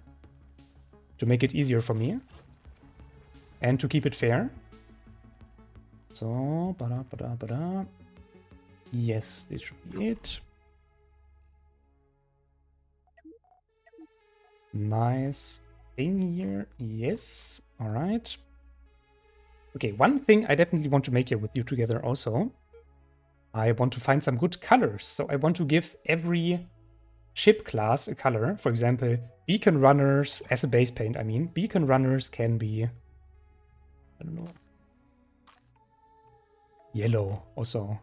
To make it easier for me. And to keep it fair. So, Yes, this should be it. Nice thing here. Yes. All right. Okay, one thing I definitely want to make here with you together also. I want to find some good colors. So I want to give every ship class a color. For example, beacon runners as a base paint, I mean. Beacon runners can be, I don't know, yellow also.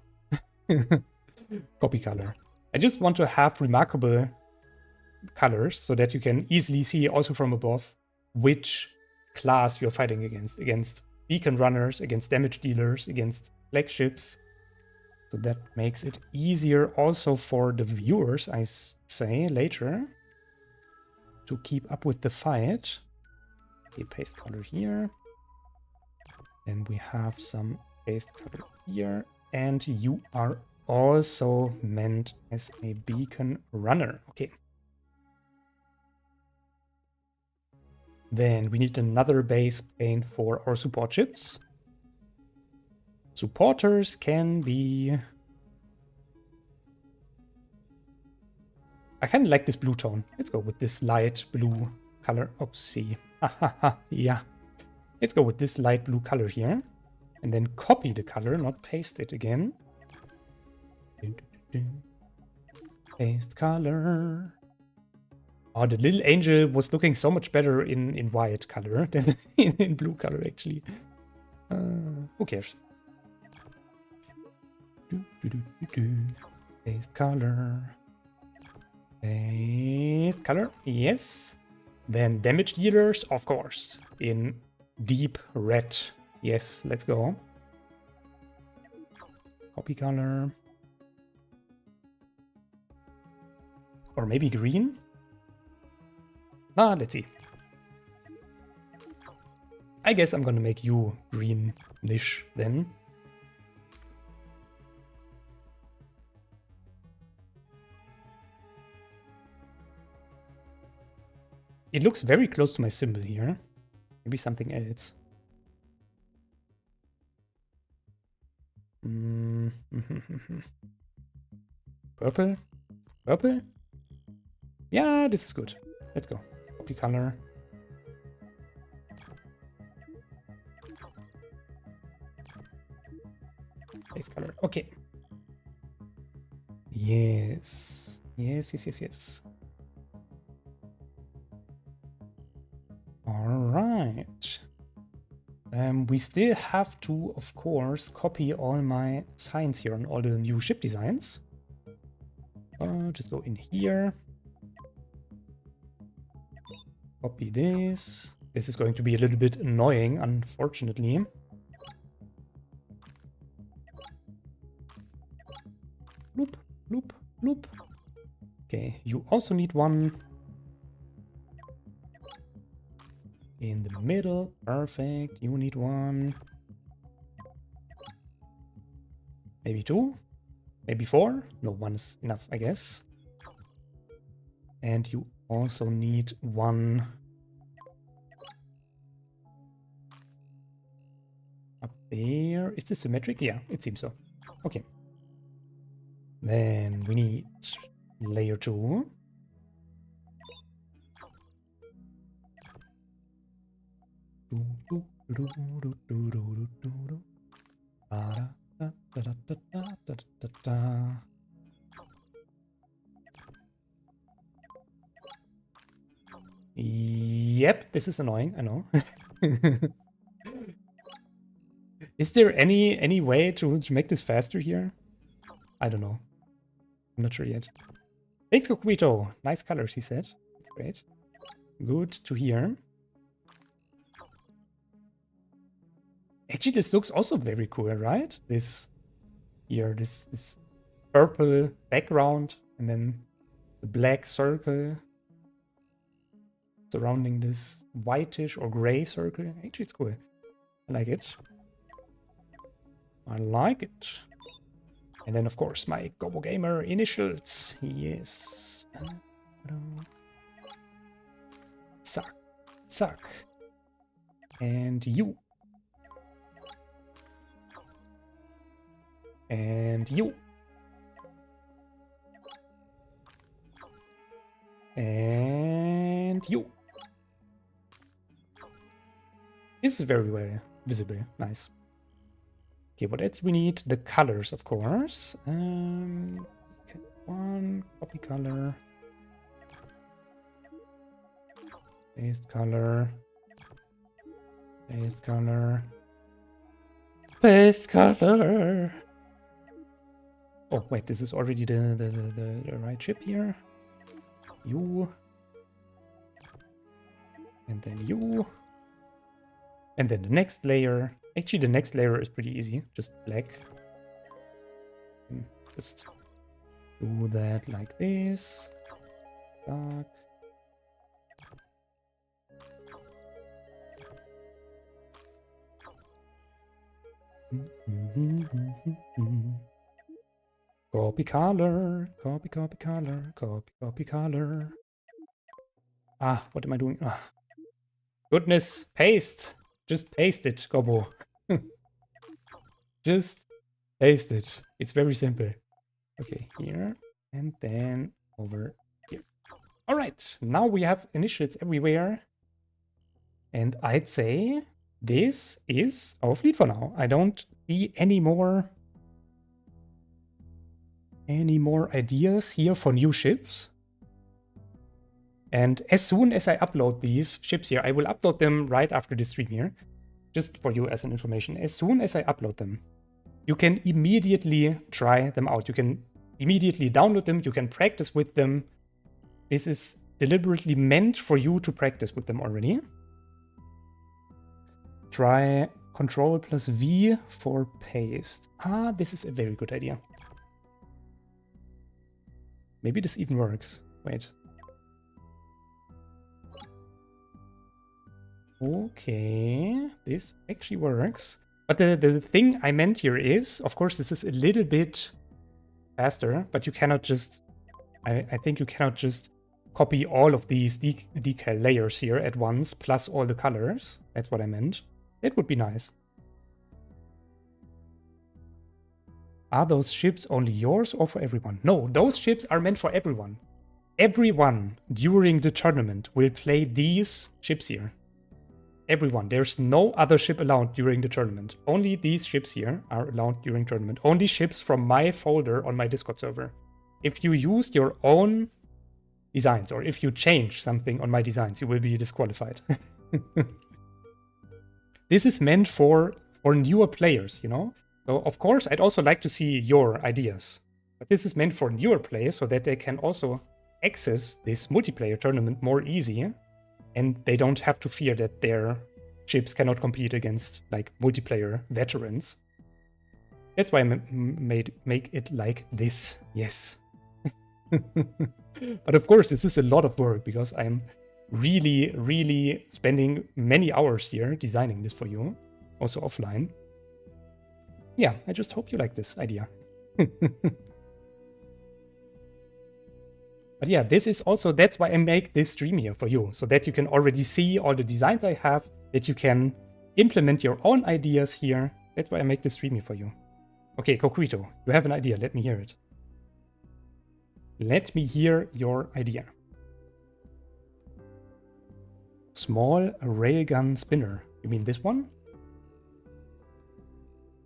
Copy color. I just want to have remarkable colors so that you can easily see also from above which class you're fighting against beacon runners, against damage dealers, against flagships. So that makes it easier also for the viewers, I say, later to keep up with the fight. Okay, paste color here. Then we have some paste color here. And you are also meant as a beacon runner. Okay. Then we need another base paint for our support ships. Supporters can be... I kind of like this blue tone. Let's go with this light blue color. Oopsie. Yeah. Let's go with this light blue color here. And then copy the color, not paste it again. Paste color. Oh, the little angel was looking so much better in white color than in blue color, actually. Who cares? Paste color. Paste color, yes. Then damage dealers, of course, in deep red. Yes, let's go. Copy color. Or maybe green? Let's see. I guess I'm gonna make you greenish then. It looks very close to my symbol here. Maybe something else. Purple? Purple? Yeah, this is good. Let's go. Copy color. Base color. Okay. Yes. Yes. All right. We still have to, of course, copy all my signs here on all the new ship designs. Just go in here. Copy this. This is going to be a little bit annoying, unfortunately. Loop, loop, loop. Okay, you also need one in the middle. Perfect. You need one. Maybe two. Maybe four. No, one is enough, I guess. And you also need one up there. Is this symmetric? Yeah, it seems so. Okay. Then we need layer 2. Yep, this is annoying, I know. Is there any way to make this faster here? I don't know. I'm not sure yet. Thanks, Coquito. Nice colors, he said. Great. Good to hear. Actually, this looks also very cool, right? This here, this purple background, and then the black circle surrounding this whitish or gray circle. Actually, it's cool. I like it. I like it. And then, of course, my Gobbo-Gamer initials. Yes. Suck. Suck. And you. And you. And you. This is very, very visible. Nice. Okay, what else we need? The colors, of course. Okay, one copy color. Paste color. Paste color. Paste color. Oh, wait, this is already the right ship here. You. And then you. And then the next layer. Actually, the next layer is pretty easy. Just black. Just do that like this. Dark. Copy color. Copy color. Copy color. Ah, what am I doing? Ah. Goodness, paste. Just paste it, Gobbo. Just paste it. It's very simple. Okay, here. And then over here. All right, now we have initials everywhere. And I'd say this is our fleet for now. I don't see any more ideas here for new ships. And as soon as I upload these ships here, I will upload them right after the stream here. Just for you as an information. As soon as I upload them, you can immediately try them out. You can immediately download them. You can practice with them. This is deliberately meant for you to practice with them already. Try Control plus V for paste. Ah, this is a very good idea. Maybe this even works. Wait. Okay, this actually works. But the thing I meant here is, of course, this is a little bit faster, but you cannot just... I think you cannot just copy all of these decal layers here at once, plus all the colors. That's what I meant. It would be nice. Are those ships only yours or for everyone? No, those ships are meant for everyone. Everyone during the tournament will play these ships here. Everyone. There's no other ship allowed during the tournament. Only these ships here are allowed during tournament. Only ships from my folder on my Discord server. If you use your own designs or if you change something on my designs, you will be disqualified. This is meant for newer players, you know? So of course, I'd also like to see your ideas. But this is meant for newer players so that they can also access this multiplayer tournament more easy. And they don't have to fear that their ships cannot compete against like multiplayer veterans. That's why I make it like this. Yes. But of course, this is a lot of work because I'm really, really spending many hours here designing this for you. Also offline. Yeah, I just hope you like this idea. But yeah, this is also, that's why I make this stream here for you, so that you can already see all the designs I have, that you can implement your own ideas here. That's why I make this stream here for you. Okay, Concreto, you have an idea. Let me hear it. Let me hear your idea. Small railgun spinner. You mean this one?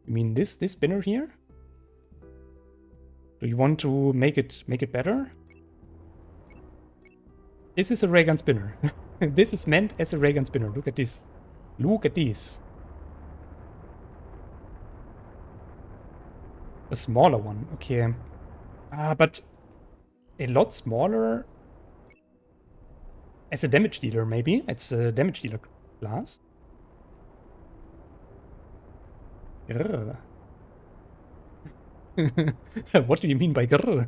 You mean this spinner here? Do you want to make it better? This is a ray gun spinner. This is meant as a ray gun spinner. Look at this. Look at this. A smaller one. Okay. But a lot smaller as a damage dealer, maybe. It's a damage dealer class. Grrr. What do you mean by grrr?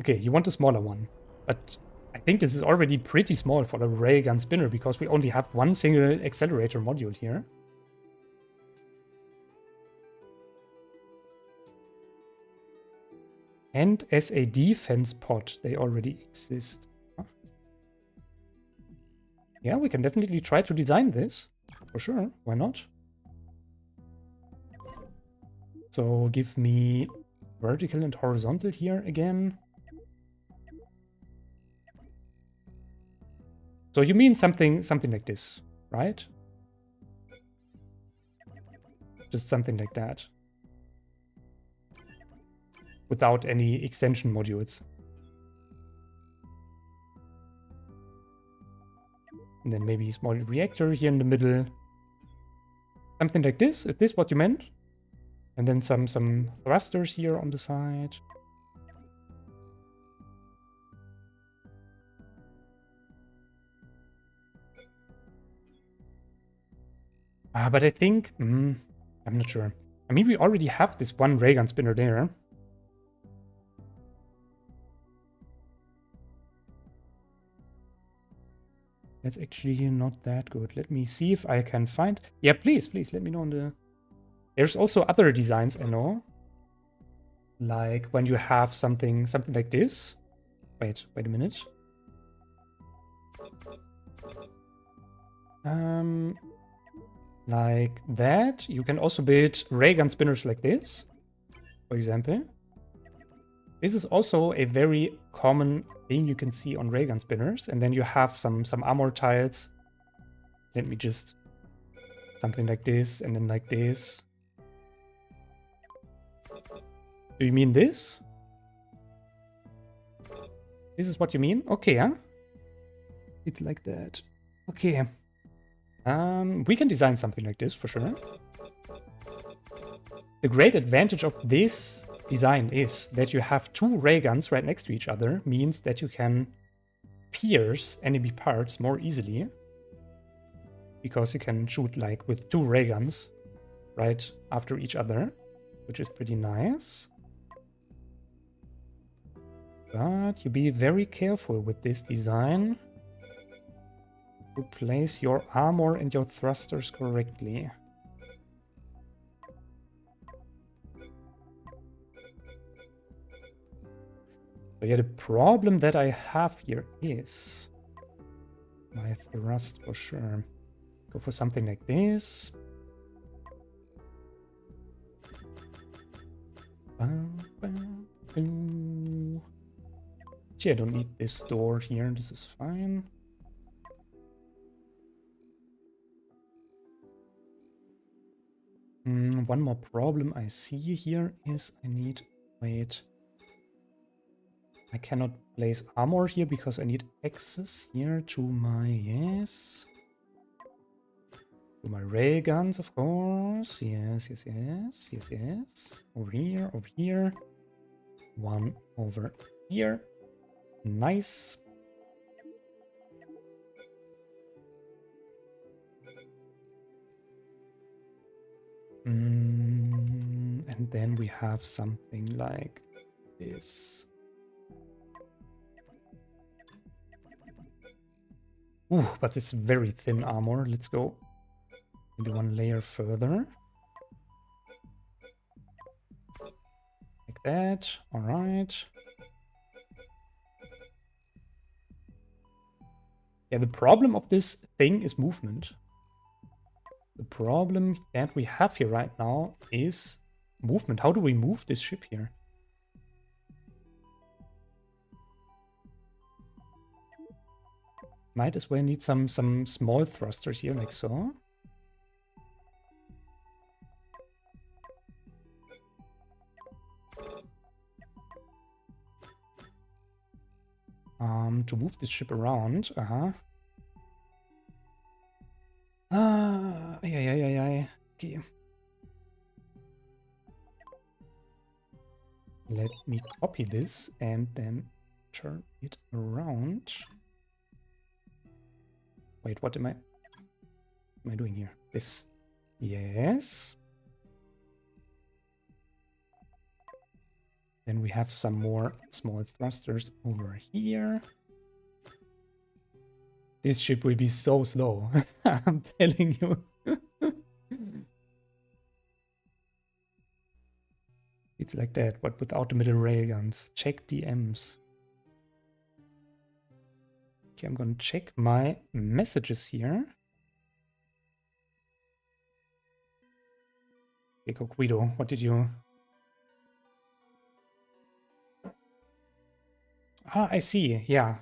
Okay, you want a smaller one. But I think this is already pretty small for a railgun spinner because we only have one single accelerator module here. And as a defense pod, they already exist. Huh? Yeah, we can definitely try to design this. For sure, why not? So give me vertical and horizontal here again. So you mean something like this, right? Just something like that. Without any extension modules. And then maybe a small reactor here in the middle. Something like this? Is this what you meant? And then some thrusters here on the side. But I think... I'm not sure. I mean, we already have this one ray gun spinner there. That's actually not that good. Let me see if I can find... Yeah, please let me know on the... There's also other designs I know. Like when you have something like this. Wait a minute. Like that. You can also build ray gun spinners like this, for example. This is also a very common thing you can see on ray gun spinners. And then you have some armor tiles. Let me just... Something like this, and then like this. Do you mean this? This is what you mean? Okay, huh? It's like that. Okay. We can design something like this, for sure. The great advantage of this design is that you have two ray guns right next to each other, means that you can pierce enemy parts more easily. Because you can shoot like with two ray guns right after each other, which is pretty nice. But you be very careful with this design to place your armor and your thrusters correctly. So yeah, the problem that I have here is my thrust for sure. Go for something like this. Gee, I don't need this door here. This is fine. One more problem I see here is I need... Wait. I cannot place armor here because I need access here to my... Yes. To my ray guns, of course. Yes. Over here. One over here. Nice. And then we have something like this. Ooh, but it's very thin armor. Let's go maybe one layer further. Like that. All right. Yeah, the problem of this thing is movement. The problem that we have here right now is movement. How do we move this ship here? Might as well need some small thrusters here, like so. To move this ship around. Yeah. Okay. Let me copy this and then turn it around. Wait, what am I doing here? This. Yes. Then we have some more small thrusters over here. This ship will be so slow. I'm telling you. It's like that, but without the middle railguns. Check DMs. Okay, I'm gonna check my messages here. Okay, Guido, what did you... Ah, I see. Yeah.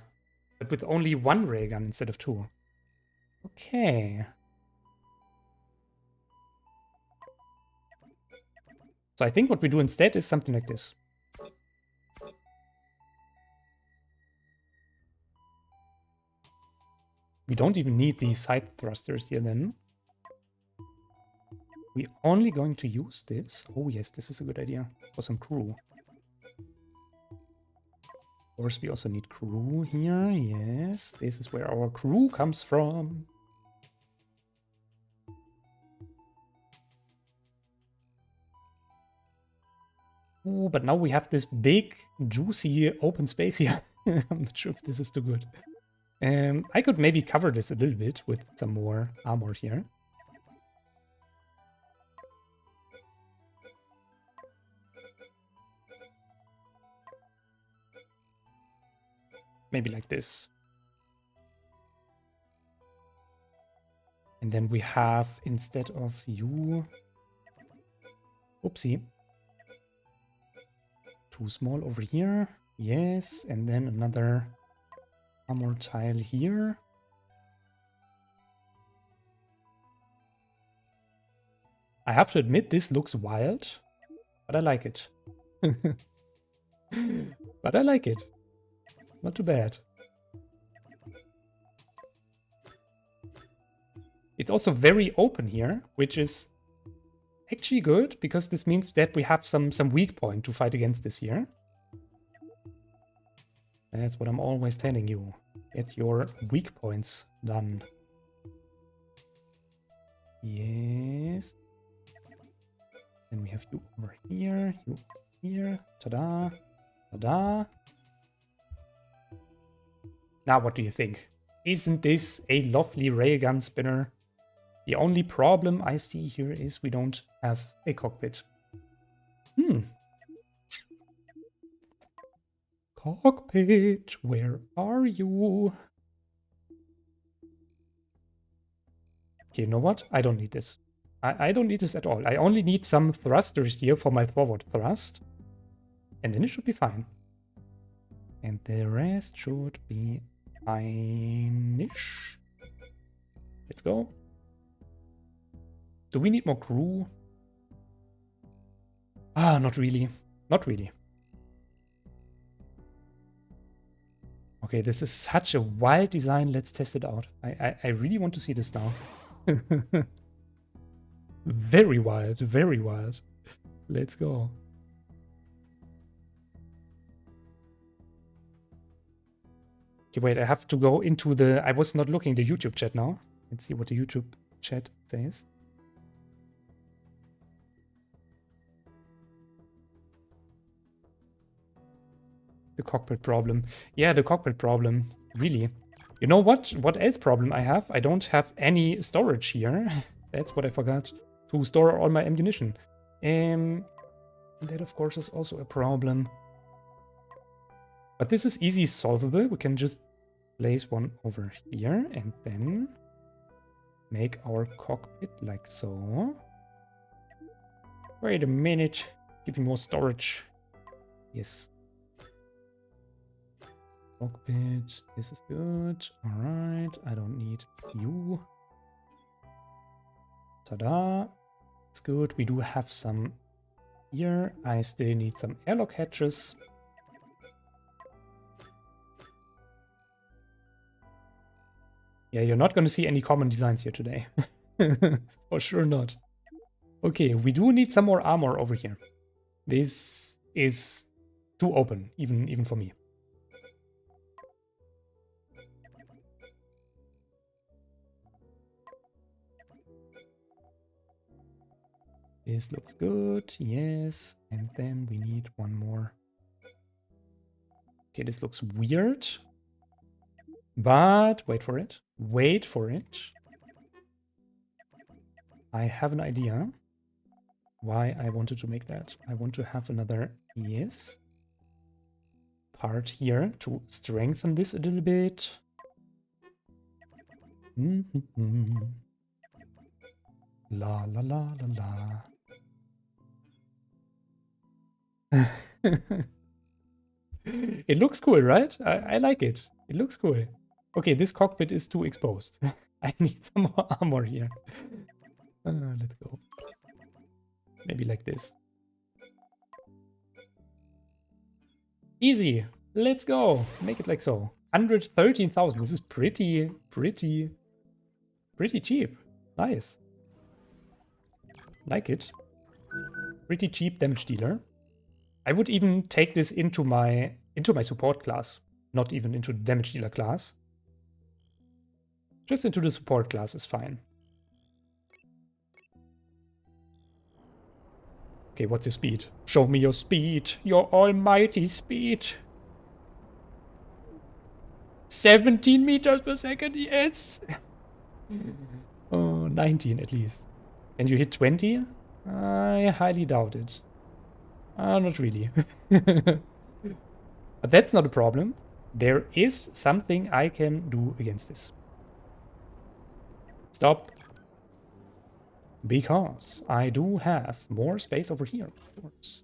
But with only one ray gun instead of two. Okay. So I think what we do instead is something like this. We don't even need these side thrusters here then. We're only going to use this. Oh yes, this is a good idea for some crew. Of course, we also need crew here. Yes, this is where our crew comes from. Ooh, but now we have this big, juicy open space here. I'm not sure if this is too good. I could maybe cover this a little bit with some more armor here. Maybe like this. And then we have, instead of you... Oopsie. Too small over here. Yes, and then another armor tile here. I have to admit, this looks wild, but I like it. But I like it. Not too bad. It's also very open here, which is actually good, because this means that we have some weak point to fight against this here. That's what I'm always telling you. Get your weak points done. Yes. Then we have you over here, you here. Ta-da. Ta-da. Now what do you think? Isn't this a lovely railgun spinner? The only problem I see here is we don't have a cockpit. Cockpit, where are you? Okay, you know what? I don't need this. I don't need this at all. I only need some thrusters here for my forward thrust. And then it should be fine. And the rest should be fine-ish. Let's go. Do we need more crew? Ah, not really. Not really. Okay, this is such a wild design. Let's test it out. I really want to see this now. Very wild, very wild. Let's go. Okay, wait, I have to go into the... I was not looking at the YouTube chat now. Let's see what the YouTube chat says. The cockpit problem. Yeah, the cockpit problem. Really. You know what? What else problem I have? I don't have any storage here. That's what I forgot. To store all my ammunition. That, of course, is also a problem. But this is easy solvable. We can just place one over here and then make our cockpit like so. Wait a minute. Give me more storage. Yes. Cockpit. This is good. All right. I don't need you. Ta-da. It's good. We do have some here. I still need some airlock hatches. Yeah, you're not going to see any common designs here today. For sure not. Okay, we do need some more armor over here. This is too open, even for me. This looks good, yes. And then we need one more. Okay, this looks weird. But wait for it. Wait for it. I have an idea why I wanted to make that. I want to have another, yes, part here to strengthen this a little bit. La la la la la. It looks cool, right? I like it. It looks cool. Okay, this cockpit is too exposed. I need some more armor here. Let's go. Maybe like this. Easy. Let's go. Make it like so. 113,000. This is pretty cheap. Nice. Like it. Pretty cheap damage dealer. I would even take this into my support class. Not even into the damage dealer class. Just into the support class is fine. Okay, what's your speed? Show me your speed. Your almighty speed. 17 meters per second, yes! Oh, 19 at least. Can you hit 20? I highly doubt it. Not really. But that's not a problem. There is something I can do against this. Stop. Because I do have more space over here, of course.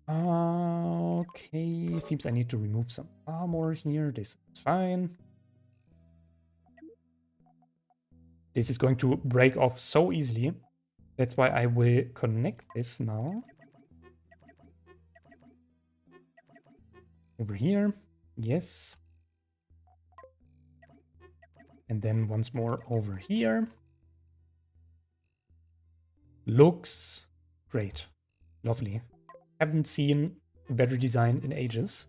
Okay, seems I need to remove some armor here. This is fine. This is going to break off so easily. That's why I will connect this now. Over here. Yes. And then once more over here. Looks great. Lovely. Haven't seen a better design in ages.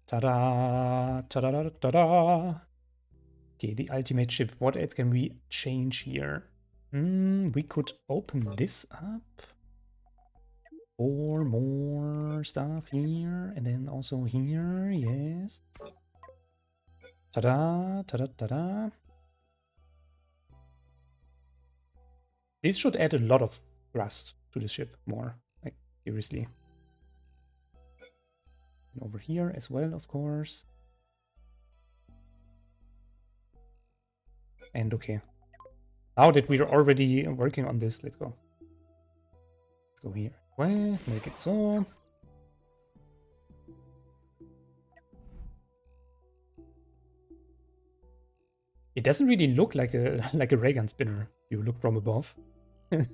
Ta-da! Ta-da! Ta-da! Okay, the ultimate ship. What else can we change here? We could open this up. For more stuff here. And then also here. Yes. Ta-da! Ta-da! Ta-da! This should add a lot of thrust to the ship more. Like, seriously. And over here as well, of course. And okay. Now that we're already working on this, let's go. Let's go here. Well, make it so. It doesn't really look like a ray gun spinner. You look from above. I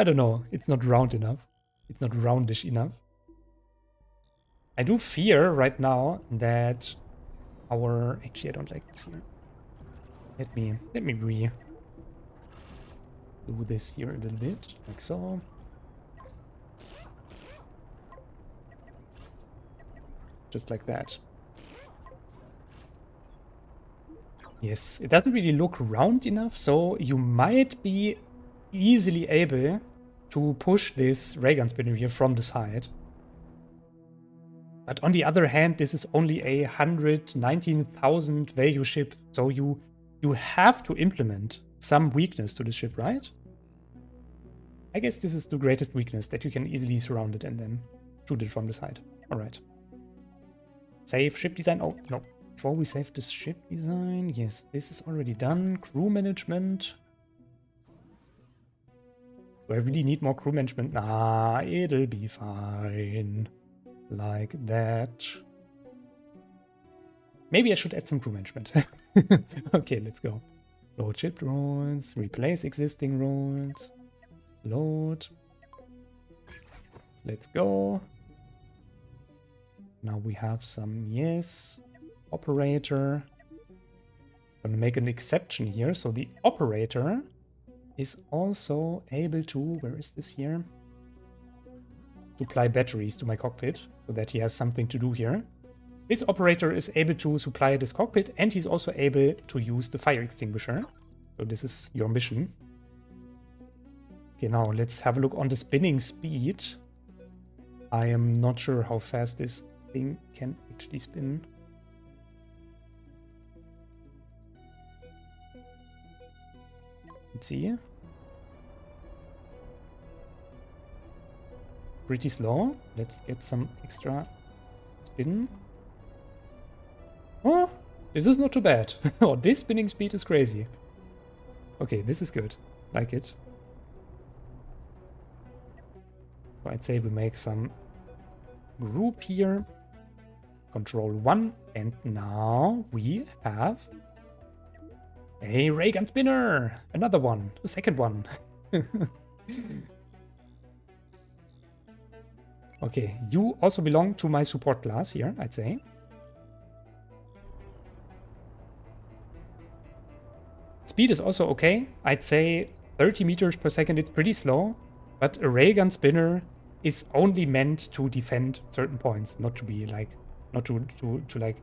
don't know. It's not round enough. It's not roundish enough. I do fear right now that our... Actually, I don't like this here. Let me do this here a little bit, like so. Just like that. Yes, it doesn't really look round enough, so you might be easily able to push this ray gun spinner here from the side. But on the other hand, this is only a 119,000 value ship, so you have to implement some weakness to the ship, right? I guess this is the greatest weakness, that you can easily surround it and then shoot it from the side. Alright. Save ship design. Oh, no. Before we save this ship design, yes, this is already done. Crew management. Do I really need more crew management? Nah, it'll be fine. Like that. Maybe I should add some crew management. Okay, let's go. Load ship roles, replace existing roles. Load. Let's go. Now we have some, yes. Operator. I'm gonna make an exception here. So the operator is also able to, where is this here? Supply batteries to my cockpit so that he has something to do here. This operator is able to supply this cockpit and he's also able to use the fire extinguisher. So this is your mission. Okay, now let's have a look on the spinning speed. I am not sure how fast this thing can actually spin. Let's see. Pretty slow. Let's get some extra spin. Oh, this is not too bad. Oh, this spinning speed is crazy. Okay, this is good. like it. So I'd say we make some group here. Control 1. And now we have a ray gun spinner. Another one. A second one. Okay, you also belong to my support class here, I'd say. Speed is also okay. I'd say 30 meters per second, it's pretty slow. But a ray gun spinner is only meant to defend certain points, not to be like, not to like,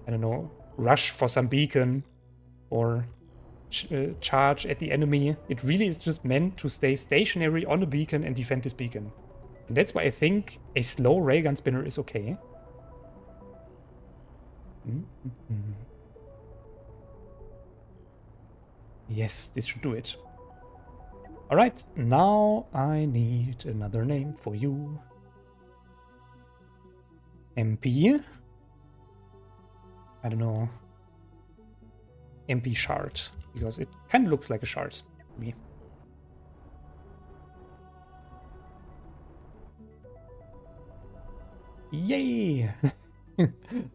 I don't know, rush for some beacon or charge at the enemy. It really is just meant to stay stationary on a beacon and defend this beacon. And that's why I think a slow ray gun spinner is okay. Yes, this should do it. Alright, now I need another name for you. MP. I don't know. MP shard, because it kind of looks like a shard to me. Yay!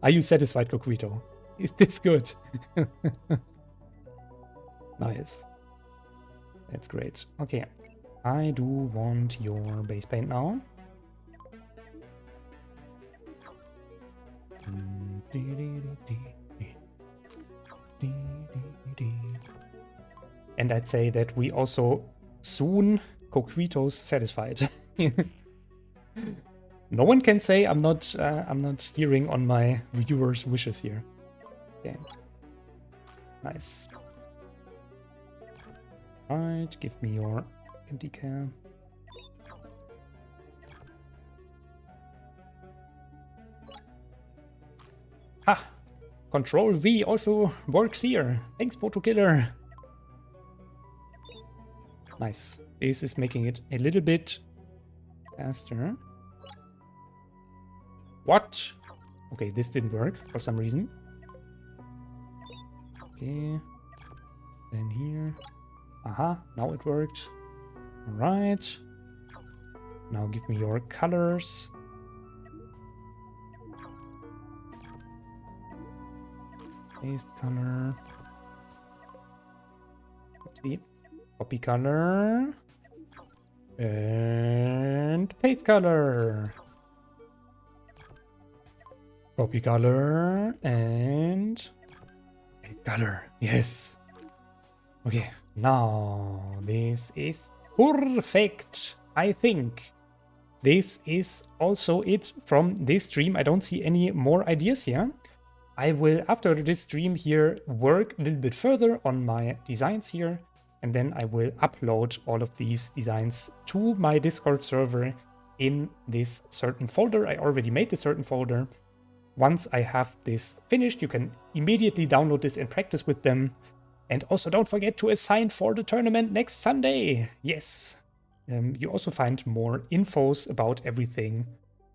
Are you satisfied, Coquito? Is this good? Nice. That's great. Okay. I do want your base paint now. And I'd say that we also soon Coquito's satisfied. No one can say I'm not hearing on my viewers' wishes here. Okay. Nice. Right, give me your decal. Ah! Control V also works here. Thanks, Photokiller. Nice. This is making it a little bit faster. What? Okay, this didn't work for some reason. Okay. Then here. Aha, now it worked. Alright. Now give me your colors. Paste color. Oopsie. Copy color. And paste color. Copy color. And paste color. Yes. Okay. Now, this is perfect, I think. This is also it from this stream. I don't see any more ideas here. I will, after this stream here, work a little bit further on my designs here. And then I will upload all of these designs to my Discord server in this certain folder. I already made this certain folder. Once I have this finished, you can immediately download this and practice with them. And also don't forget to assign for the tournament next Sunday. Yes. You also find more infos about everything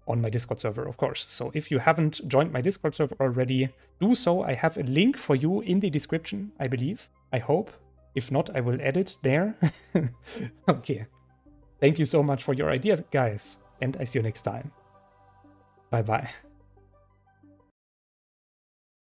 on my Discord server, of course. So if you haven't joined my Discord server already, do so. I have a link for you in the description, I believe. I hope. If not, I will add it there. Okay. Thank you so much for your ideas, guys. And I see you next time. Bye-bye.